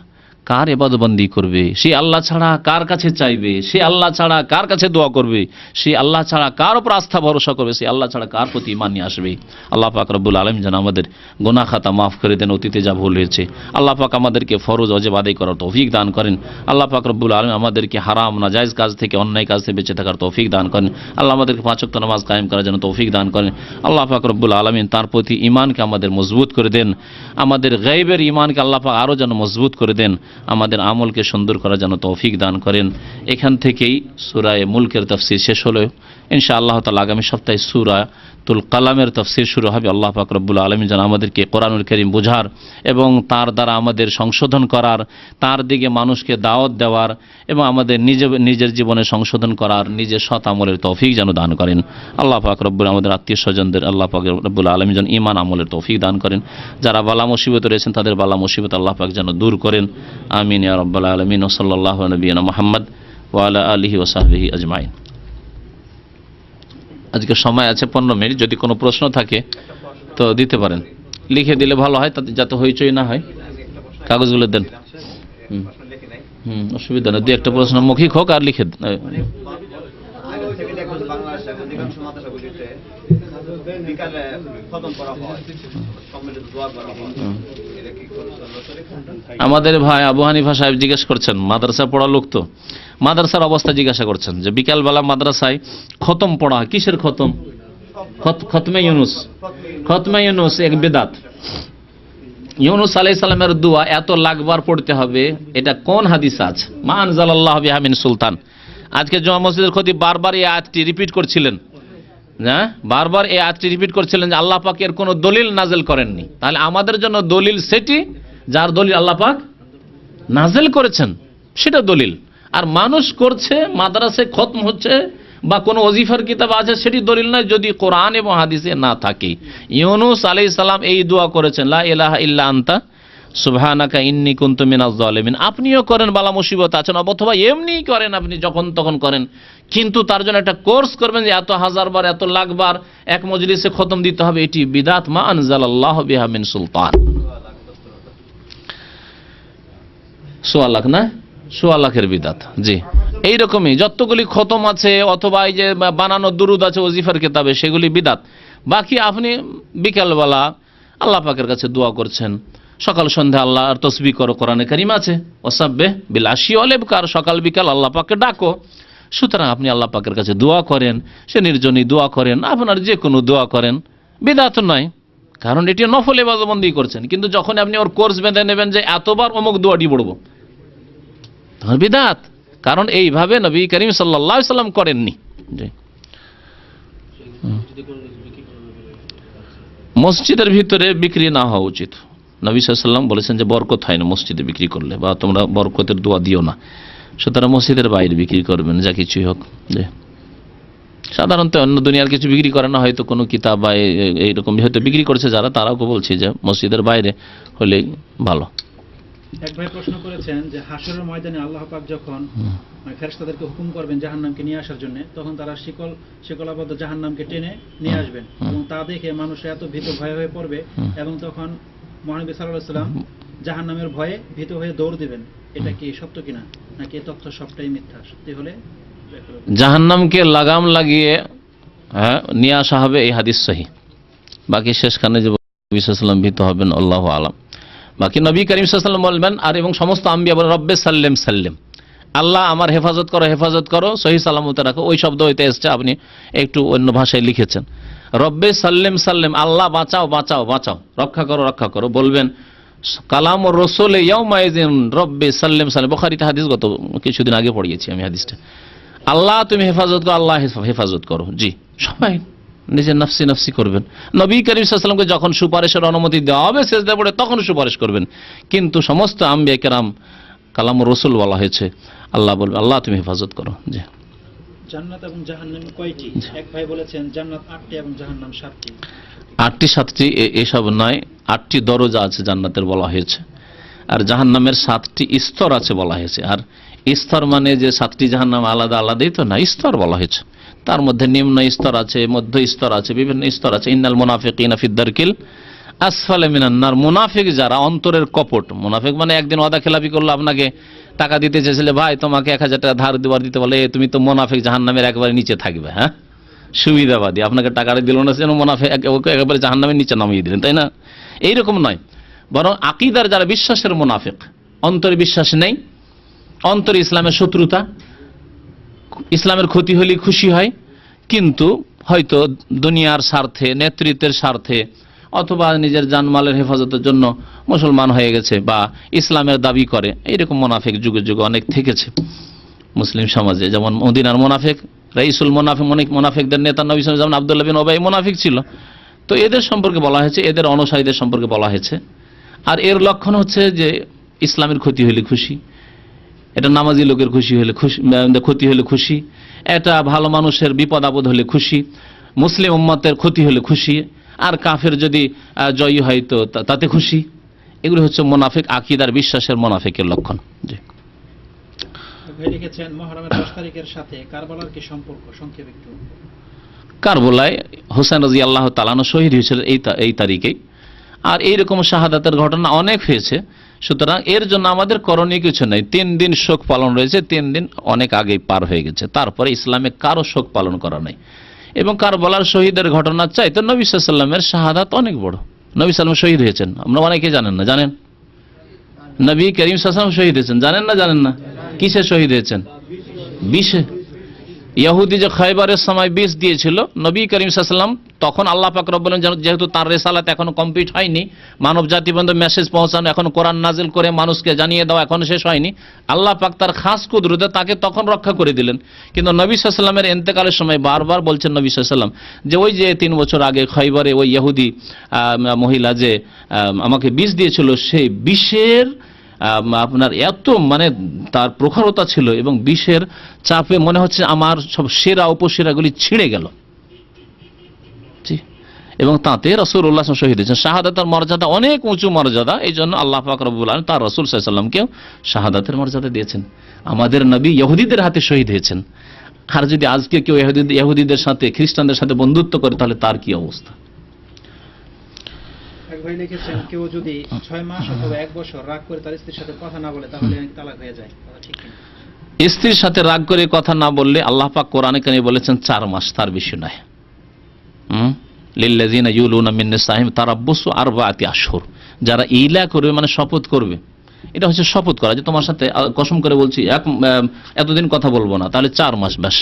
কার ইবাদতবন্দি করবে, সে আল্লাহ ছাড়া কার কাছে চাইবে, সে আল্লাহ ছাড়া কার কাছে দোয়া করবে, সে আল্লাহ ছাড়া কার উপর আস্থা ভরসা করবে, সে আল্লাহ ছাড়া কার প্রতি ঈমান নিয়ে আসবে। আল্লাহ পাক রব্বুল আলামিন যেন আমাদের গুনাহ খাতা মাফ করে দেন, অতীতে যা ভুল হয়েছে। আল্লাহ পাক আমাদেরকে ফরজ ওয়াজিব আদায় করার তৌফিক দান করেন। আল্লাহ পাক রব্বুল আলামিন আমাদেরকে হারাম নাজায়েজ কাজ থেকে, অন্যায় কাজ থেকে বেঁচে থাকার তৌফিক দান করেন। আল্লাহ আমাদেরকে 5 ওয়াক্ত নামাজ কায়েম করার জন্য তৌফিক দান করেন। আল্লাহ পাক রব্বুল আলামিন তার প্রতি ঈমানকে আমাদের মজবুত করে দেন, আমাদের গায়বের ঈমানকে আল্লাহ পাক আরও যেন মজবুত করে দেন, আমাদের আমলকে সুন্দর করার জন্য তৌফিক দান করেন। এখান থেকেই সূরা মুলকের তাফসীর শেষ হলো। ইনশাআল্লাহ তাআলা আগামী সপ্তাহে সূরাতুল কালামের তাফসীর শুরু হবে। আল্লাহ পাক রব্বুল আলামিন যেন আমাদেরকে কোরআনুল কারীম বোঝার এবং তার দ্বারা আমাদের সংশোধন করার, তার দিকে মানুষকে দাওয়াত দেওয়ার এবং আমাদের নিজের জীবনে সংশোধন করার, নিজের সৎ আমলের তৌফিক যেন দান করেন। আল্লাহ পাক রব্বুল আমাদের আত্মীয় স্বজনদের আল্লাহ পাক রব্বুল আলামিন যেন ঈমান আমলের তৌফিক দান করেন। যারা বালা মুসিবতে রয়েছেন তাদের বালা মুসিবত আল্লাহ পাক যেন দূর করেন। আমিন ইয়া রাব্বাল আলামিন। ওয়া সাল্লাল্লাহু আলা নবিয়িনা মুহাম্মদ ওয়া আলা আলিহি ওয়া সাহবিহি আজমাইন। আজকে সময় আছে 15 মিনিট, যদি কোনো প্রশ্ন থাকে তো দিতে পারেন, লিখে দিলে ভালো হয়, তাতে যাতে হইচই না হয়। কাগজগুলো দেন। অসুবিধা নেই, 2-1টা প্রশ্ন মৌখিক হোক আর লিখে আমাদের ভাই আবু হানিফা সাহেব জিজ্ঞেস করছেন, মাদ্রাসা পড়া লোক তো, মাদ্রাসার অবস্থা জিজ্ঞাসা করছেন যে বিকালবেলা মাদ্রাসায় খতম পড়া হয়, কিসের খতম? খতমে ইউনুস। খতমে ইউনুস এক বিদআত। ইউনুস আলাইহিস সালামের দোয়া এত লাখবার পড়তে হবে, এটা কোন হাদিস আছে? মা আনজালাল্লাহু বিহা মিন সুলতান। আজকে জুমা মসজিদের খতিব বারবার এই আয়াতটি রিপিট করছিলেন, হ্যাঁ, বারবার এই আয়াতটি রিপিট করছিলেন যে আল্লাহ পাক এর কোনো দলিল নাজিল করেননি। তাহলে আমাদের জন্য দলিল সেটি যার দলিল আল্লাহ পাক নাজিল করেছেন, সেটা দলিল। আর মানুষ করছে, মাদ্রাসায় খতম হচ্ছে বা কোনো ওজিফার কিতাব আছে, সেটি দলিল নয় যদি কোরআন এবং হাদিসে না থাকে। ইউনুস আলাইহিস সালাম এই দোয়া করেছেন, লা ইলাহা ইল্লা আনতা সুবহানাকা ইন্নী কুনতু মিনাজ জালিমিন। আপনিও করেন, বালা মুসিবত আছেন, অথবা এমনিই করেন, আপনি যখন তখন করেন, কিন্তু তার জন্য একটা কোর্স করবেন যে এত হাজারবার এত লাখবার এক মজলিসে খতম দিতে হবে, এটি বিদআত। মা আনজালাল্লাহু বিহা মিন সুলতান। 1.25 লাখ না, 1.25 লাখের বিদআত। জি, এইরকমই যতগুলি খতম আছে অথবা এই যে বানানো দুরুদ আছে ওজিফার কিতাবে, সেগুলি বিদআত। বাকি আপনি বিকালবেলা আল্লাহ পাকের কাছে দোয়া করছেন, সকাল সন্ধ্যা আল্লাহর তসবিহ করো, কোরআনে কারীম আছে ওয়াসাব্বিহ বিল আশি ওয়াল ইবকার, সকাল বিকাল আল্লাহ পাককে ডাকো। সুতরাং আপনি আল্লাহ পাকের কাছে দোয়া করেন, সে নির্জনী দোয়া করেন, আপনার যে কোনো দোয়া করেন, বিদআত নয়, কারণ এটি নফল ইবাদতবন্দি করছেন। কিন্তু যখন আপনি ওর কোর্স বেঁধে নেবেন যে এতবার অমুক দোয়াটি পড়ব, তখন বিদআত, কারণ এইভাবে নবী করিম সাল্লাল্লাহু আলাইহি সাল্লাম করেননি। মসজিদের ভিতরে বিক্রি না হওয়া উচিত। নবী সাল্লাল্লাহু আলাইহি সাল্লাম বলেছেন যে বরকত হয় না মসজিদে বিক্রি করলে, বা তোমরা বরকতের দোয়া দিও না। সুতরাং মসজিদের বাইরে বিক্রি করবেন, যা কিছুই হোক। যে সাধারণত অন্য দুনিয়ার কিছু বিক্রি করে না, হয়তো কোনো কিতাব বা এইরকম হয়তো বিক্রি করছে যারা, তারাও বলছে যে মসজিদের বাইরে হলে ভালো। এক ভাই প্রশ্ন করেছেন যে হাশরের ময়দানে আল্লাহ পাক যখন ফেরেশতাদেরকে হুকুম করবেন জাহান্নামকে নিয়ে আসার জন্য, তখন তারা শিকলাবদ্ধ জাহান্নামকে টেনে নিয়ে আসবেন, এবং তা দেখে মানুষ এত ভীত ভয় হয়ে পড়বে, এবং তখন মহানবী সাল্লাল্লাহু আলাইহি ওয়াসাল্লাম জাহান্নামের ভয়ে ভীত হয়ে দৌড় দিবেন, এটা কি সত্য কিনা, নাকি এই তথ্য সবটাই মিথ্যা? সত্যি হলে জাহান্নামকে লাগাম লাগিয়ে নিয়ে আসা হবে, এই হাদিস সহি। বাকি শেষখানে যে নবী সাল্লাল্লাহু আলাইহি ওয়াসাল্লাম ভীত হবেন, আল্লাহু আলাম। বাকি নবী করিম সাল্লাল্লাহু আলাইহি ওয়াসাল্লাম বলবেন, আর এবং সমস্ত আম্বিয়া বলেন রব্বে সাল্লেম সাল্লেম, আল্লাহ আমার হেফাজত করো, হেফাজত করো, সহি সালামতে রাখো। ওই শব্দ হইতে এসছে, আপনি একটু অন্য ভাষায় লিখেছেন, রব্বে সাল্লেম সাল্লেম, আল্লাহ বাঁচাও বাঁচাও বাঁচাও, রক্ষা করো রক্ষা করো। বলবেন কালাম ও রসুল ইয়াউমাইযিন রব্বে সাল্লেম সাল্লেম, বুখারীতে হাদিস, গত কিছুদিন আগে পড়িয়েছি আমি হাদিসটা। আল্লাহ তুমি হেফাজত করো, আল্লাহ হেফাজত করো। জি, সবাই নিজের নফসি নফসি করবেন। নবী করিম সাল্লাল্লাহু আলাইহি ওয়াসাল্লামকে যখন সুপারিশের অনুমতি দেওয়া হবে সিজদায় পড়ে, তখন সুপারিশ করবেন। কিন্তু সমস্ত আম্বিয়া কেরাম কালাম ও রসুল বলা হয়েছে, আল্লাহ বলবে আল্লাহ তুমি হেফাজত করো। জি। জান্নাত এবং জাহান্নাম কয়টি? এক ভাই বলেছেন জান্নাত 8টি এবং জাহান্নাম 7টি। 8টি 7টি এসব নয়, 8টি দরজা আছে জান্নাতের বলা হয়েছে, আর জাহান্নামের 7টি স্তর আছে বলা হয়েছে। আর স্তর মানে যে 7টি জাহান্নাম আলাদা আলাদাই তো না, স্তর বলা হয়েছে। তার মধ্যে নিম্ন স্তর আছে, মধ্য স্তর আছে, বিভিন্ন স্তর আছে। ইন্নাল মুনাফিকিনা ফিদ দারকিল আসফালে মিনান নার, মুনাফিক যারা, অন্তরের কপট। মুনাফিক মানে একদিন ওয়াদা খেলাপি করলো, আপনাকে টাকা দিতে চেয়েছিলে, ভাই তোমাকে 1000 টাকা ধার দেওয়ার দিতে বলে, তুমি তো মুনাফিক, জাহান্নামের একেবারে নিচে থাকবে। হ্যাঁ, সুবিধাবাদী, আপনাকে টাকাটা দিল না, যেন মুনাফিক, ওকে একেবারে জাহান্নামের নিচে নামিয়ে দিলেন, তাই না? এইরকম নয়, বরং আকীদার যারা বিশ্বাসের মুনাফিক, অন্তরে বিশ্বাস নেই, অন্তরে ইসলামের শত্রুতা, ইসলামের ক্ষতি হলে খুশি হয়, কিন্তু হয়তো দুনিয়ার স্বার্থে, নেতৃত্বের স্বার্থে, অথবা নিজের জানমালের হেফাজতের জন্য মুসলমান হয়ে গেছে বা ইসলামের দাবি করে। এইরকম মুনাফিক যুগে যুগে অনেক থেকেছে মুসলিম সমাজে। যেমন মদিনার মুনাফিক, রাইসুল মুনাফিক, মুনাফিকদের নেতা নবী সাল্লাল্লাহু আলাইহি ওয়াসাল্লাম, যেমন আব্দুল্লাহ বিন উবাই মুনাফিক ছিল। তো এদের সম্পর্কে বলা হয়েছে, এদের অনুসারীদের সম্পর্কে বলা হয়েছে। আর এর লক্ষণ হচ্ছে যে ইসলামের ক্ষতি হলে খুশি, এটা নামাজি লোকের খুশি হলে খুশি, ক্ষতি হলে খুশি, এটা ভালো মানুষের বিপদ আপদ হলে খুশি, মুসলিম উম্মতের ক্ষতি হলে খুশি, আর কাফের যদি জয়ী হয় তো তাতে খুশি। এগুলো হচ্ছে মুনাফিক, আকীদার বিশ্বাসের মুনাফিকের লক্ষণ। জি। ভাই লিখেছেন মুহররমের 10 তারিখের সাথে কারবালার কি সম্পর্ক, সংক্ষেপে একটু। কারবালায় হোসেন রাদিয়াল্লাহু তাআলা আনহু শহীদ হয়েছিলেন এই তারিখেই। আর এইরকম শাহাদাতের ঘটনা অনেক হয়েছে। সুতরাং এর জন্য আমাদের করণীয় কিছু নেই। 3 দিন শোক পালন রয়েছে, 3 দিন অনেক আগেই পার হয়ে গেছে, তারপরে ইসলামে কারো শোক পালন করা নেই। এবং কারবালার শহীদের ঘটনা চাইতে নবী সাল্লাল্লাহু আলাইহি ওয়াসাল্লামের শাহাদাত অনেক বড়। নবী সাল্লাল্লাহু আলাইহি ওয়াসাল্লাম শহীদ হয়েছেন, আমরা অনেকে জানেন না। জানেন নবী করিম সাল্লাল্লাহু আলাইহি ওয়াসাল্লাম শহীদ হয়েছেন, জানেন না? জানেন না? কিসে শহীদ হয়েছেন? বিষে। ইহুদি যে খয়বরের সময় বিষ দিয়েছিল, নবী করিম সাল্লাল্লাহু আলাইহি ওয়াসাল্লাম তখন আল্লাহ পাক রব্বুল আলামিন, যেহেতু তার রিসালাত এখনো কমপ্লিট হয়নি, মানব জাতি পর্যন্ত মেসেজ পৌঁছানো, এখনো কোরআন নাজিল করে মানুষকে জানিয়ে দেওয়া এখনো শেষ হয়নি, আল্লাহ পাক তার খাস কুদরতে তাকে তখন রক্ষা করে দিলেন। কিন্তু নবী সাল্লাল্লাহু আলাইহি ওয়াসাল্লামের ইন্তেকালের সময় বারবার বলছেন নবী সাল্লাল্লাহু আলাইহি ওয়াসাল্লাম যে ওই যে 3 বছর আগে খয়বরে ওই ইহুদি মহিলা যে আমাকে বিষ দিয়েছিল, সেই বিষের আপনার এত মানে তার প্রখরতা ছিল এবং বিষের চাপে মনে হচ্ছে আমার সব সেরা উপসেরাগুলি ছিঁড়ে গেল। এবং তাতে রাসূলুল্লাহ সাল্লাল্লাহু আলাইহি ওয়াসাল্লাম শহীদ হয়েছেন। শাহাদাতের মর্যাদা অনেক উঁচু মর্যাদা, এই জন্য আল্লাহ পাক রব্বুল আলামিন তার রাসূল সাল্লাল্লাহু আলাইহি ওয়াসাল্লামকেও শাহাদাতের মর্যাদা দিয়েছেন। আমাদের নবী ইহুদিদের হাতে শহীদ হয়েছেন, আর যদি আজকে কেউ ইহুদিদের সাথে, খ্রিস্টানদের সাথে বন্ধুত্ব করে, তাহলে তার কি অবস্থা? এক ভাই লিখেছেন কেউ যদি 6 মাস অথবা 1 বছর রাগ করে তার স্ত্রীর সাথে কথা না বলে, তাহলে তালাক হয়ে যায়, কথা ঠিক কিনা? স্ত্রীর সাথে রাগ করে কথা না বললে আল্লাহ পাক কোরআনে কারিমে বলেছেন 4 মাস, তার বেশি নয়। লিল্লাযিনা ইউলুনা মিন নিসাইহিম তারাব্বুসু 4 আশহুর, যারা ইলা করবে মানে শপথ করবে, এটা হচ্ছে শপথ করা যে তোমার সাথে কসম করে বলছি এতদিন কথা বলবো না, তাহলে 4 মাস ব্যাস।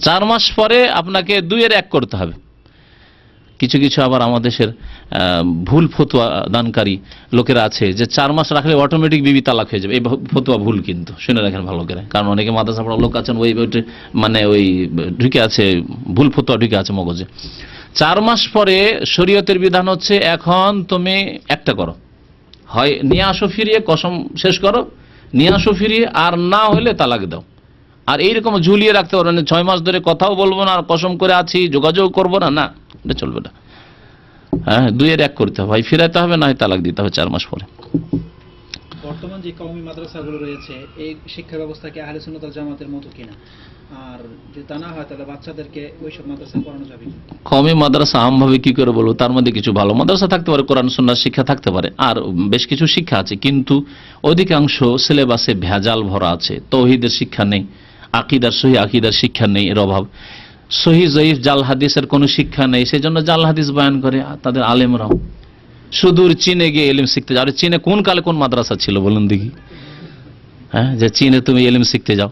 4 মাস পরে আপনাকে 2 এর 1 করতে হবে। কিছু কিছু আবার আমাদের দেশের ভুল ফতোয়া দানকারী লোকেরা আছে যে 4 মাস রাখলে অটোমেটিক বিবি তালাক হয়ে যাবে। এই ফতোয়া ভুল, কিন্তু শুনে রাখেন ভালো করে, কারণ অনেকে মাদ্রাসা পড়া লোক আছেন ওই মানে ওই ঢুকে আছে, ভুল ফতোয়া ঢুকে আছে মগজে। 4 মাস পরে শরীয়তের বিধান হচ্ছে এখন তুমি একটা করো, হয় নিয়ে আসো ফিরিয়ে, কসম শেষ করো, নিয়ে আসো ফিরিয়ে, আর না হলে তালাক দাও। আর এইরকম ঝুলিয়ে রাখতে পারবে না, 6 মাস ধরে কথাও বলবো না, আর কসম করে আছি, যোগাযোগ করবো না, না, এটা চলবে না। হ্যাঁ, 2 এর 1 করতে হবে, হয় ফিরাতে হবে, না হয় তালাক দিতে হবে 4 মাস পরে। বর্তমান যে কওমি মাদ্রাসাগুলো রয়েছে এই শিক্ষা ব্যবস্থা কি আহলে সুন্নাত ওয়াল জামাতের মতো কিনা, আর যদি তা না হয় তাহলে বাচ্চাদেরকে ওইসব মাদ্রাসা পড়ানো যাবে কি? কওমি মাদ্রাসা আমভাবে কি করে বলবো? তার মধ্যে কিছু ভালো মাদ্রাসা থাকতে পারে, কোরআন সুন্নাহর শিক্ষা থাকতে পারে, আর বেশ কিছু শিক্ষা আছে, কিন্তু অধিকাংশ সিলেবাসে ভেজাল ভরা আছে। তৌহিদের শিক্ষা নেই, আকীদার সহি আকীদার শিক্ষা নেই, এর অভাব। সহি জয়ীফ জাল হাদিসের কোনো শিক্ষা নেই, সেই জন্য জাল হাদিস বয়ান করে তাদের আলেমরাও। সুদূর চীনে গিয়ে এলিম শিখতে যাও। আরে চীনে কোন কালে কোন মাদ্রাসা ছিল বলুন দেখি? হ্যাঁ, যে চীনে তুমি এলিম শিখতে যাও।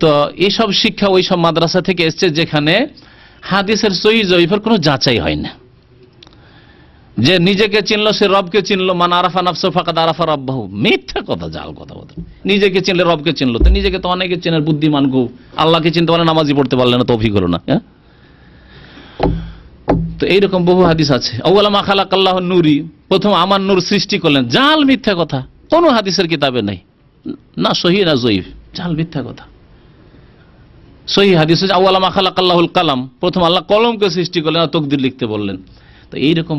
তো এইসব শিক্ষা ওই সব মাদ্রাসা থেকে এসছে যেখানে হাদিসের সহি জয়ীফের কোনো যাচাই হয় না। যে নিজেকে চিনলো সে রবকে চিনলো, মান আরাফা নাফসু ফাকাদ আরাফা রাব্বাহু। মিথ্যা কথা, জাল কথা বলে। নিজেকে চিনলে রবকে চিনলো, তো নিজেকে তো অনেকে চেনার বুদ্ধিমান গো, আল্লাহকে চিনতে পারলে নামাজি পড়তে পারলে না, তৌফিক হলো না। হ্যাঁ, তো এইরকম বহু হাদিস আছে। আউয়ালা মা খালাকাল্লাহু নূরি, প্রথম আমার নূর সৃষ্টি করলেন, জাল মিথ্যা কথা, কোনো হাদিসের কিতাবে নাই, না সহি না জয়ীফ, জাল মিথ্যা কথা। সহি হাদিস হচ্ছে আউয়ালা মা খালাকাল্লাহুল কালাম, প্রথম আল্লাহ কলমকে সৃষ্টি করলেন আর তাকদীর লিখতে বললেন। তো এইরকম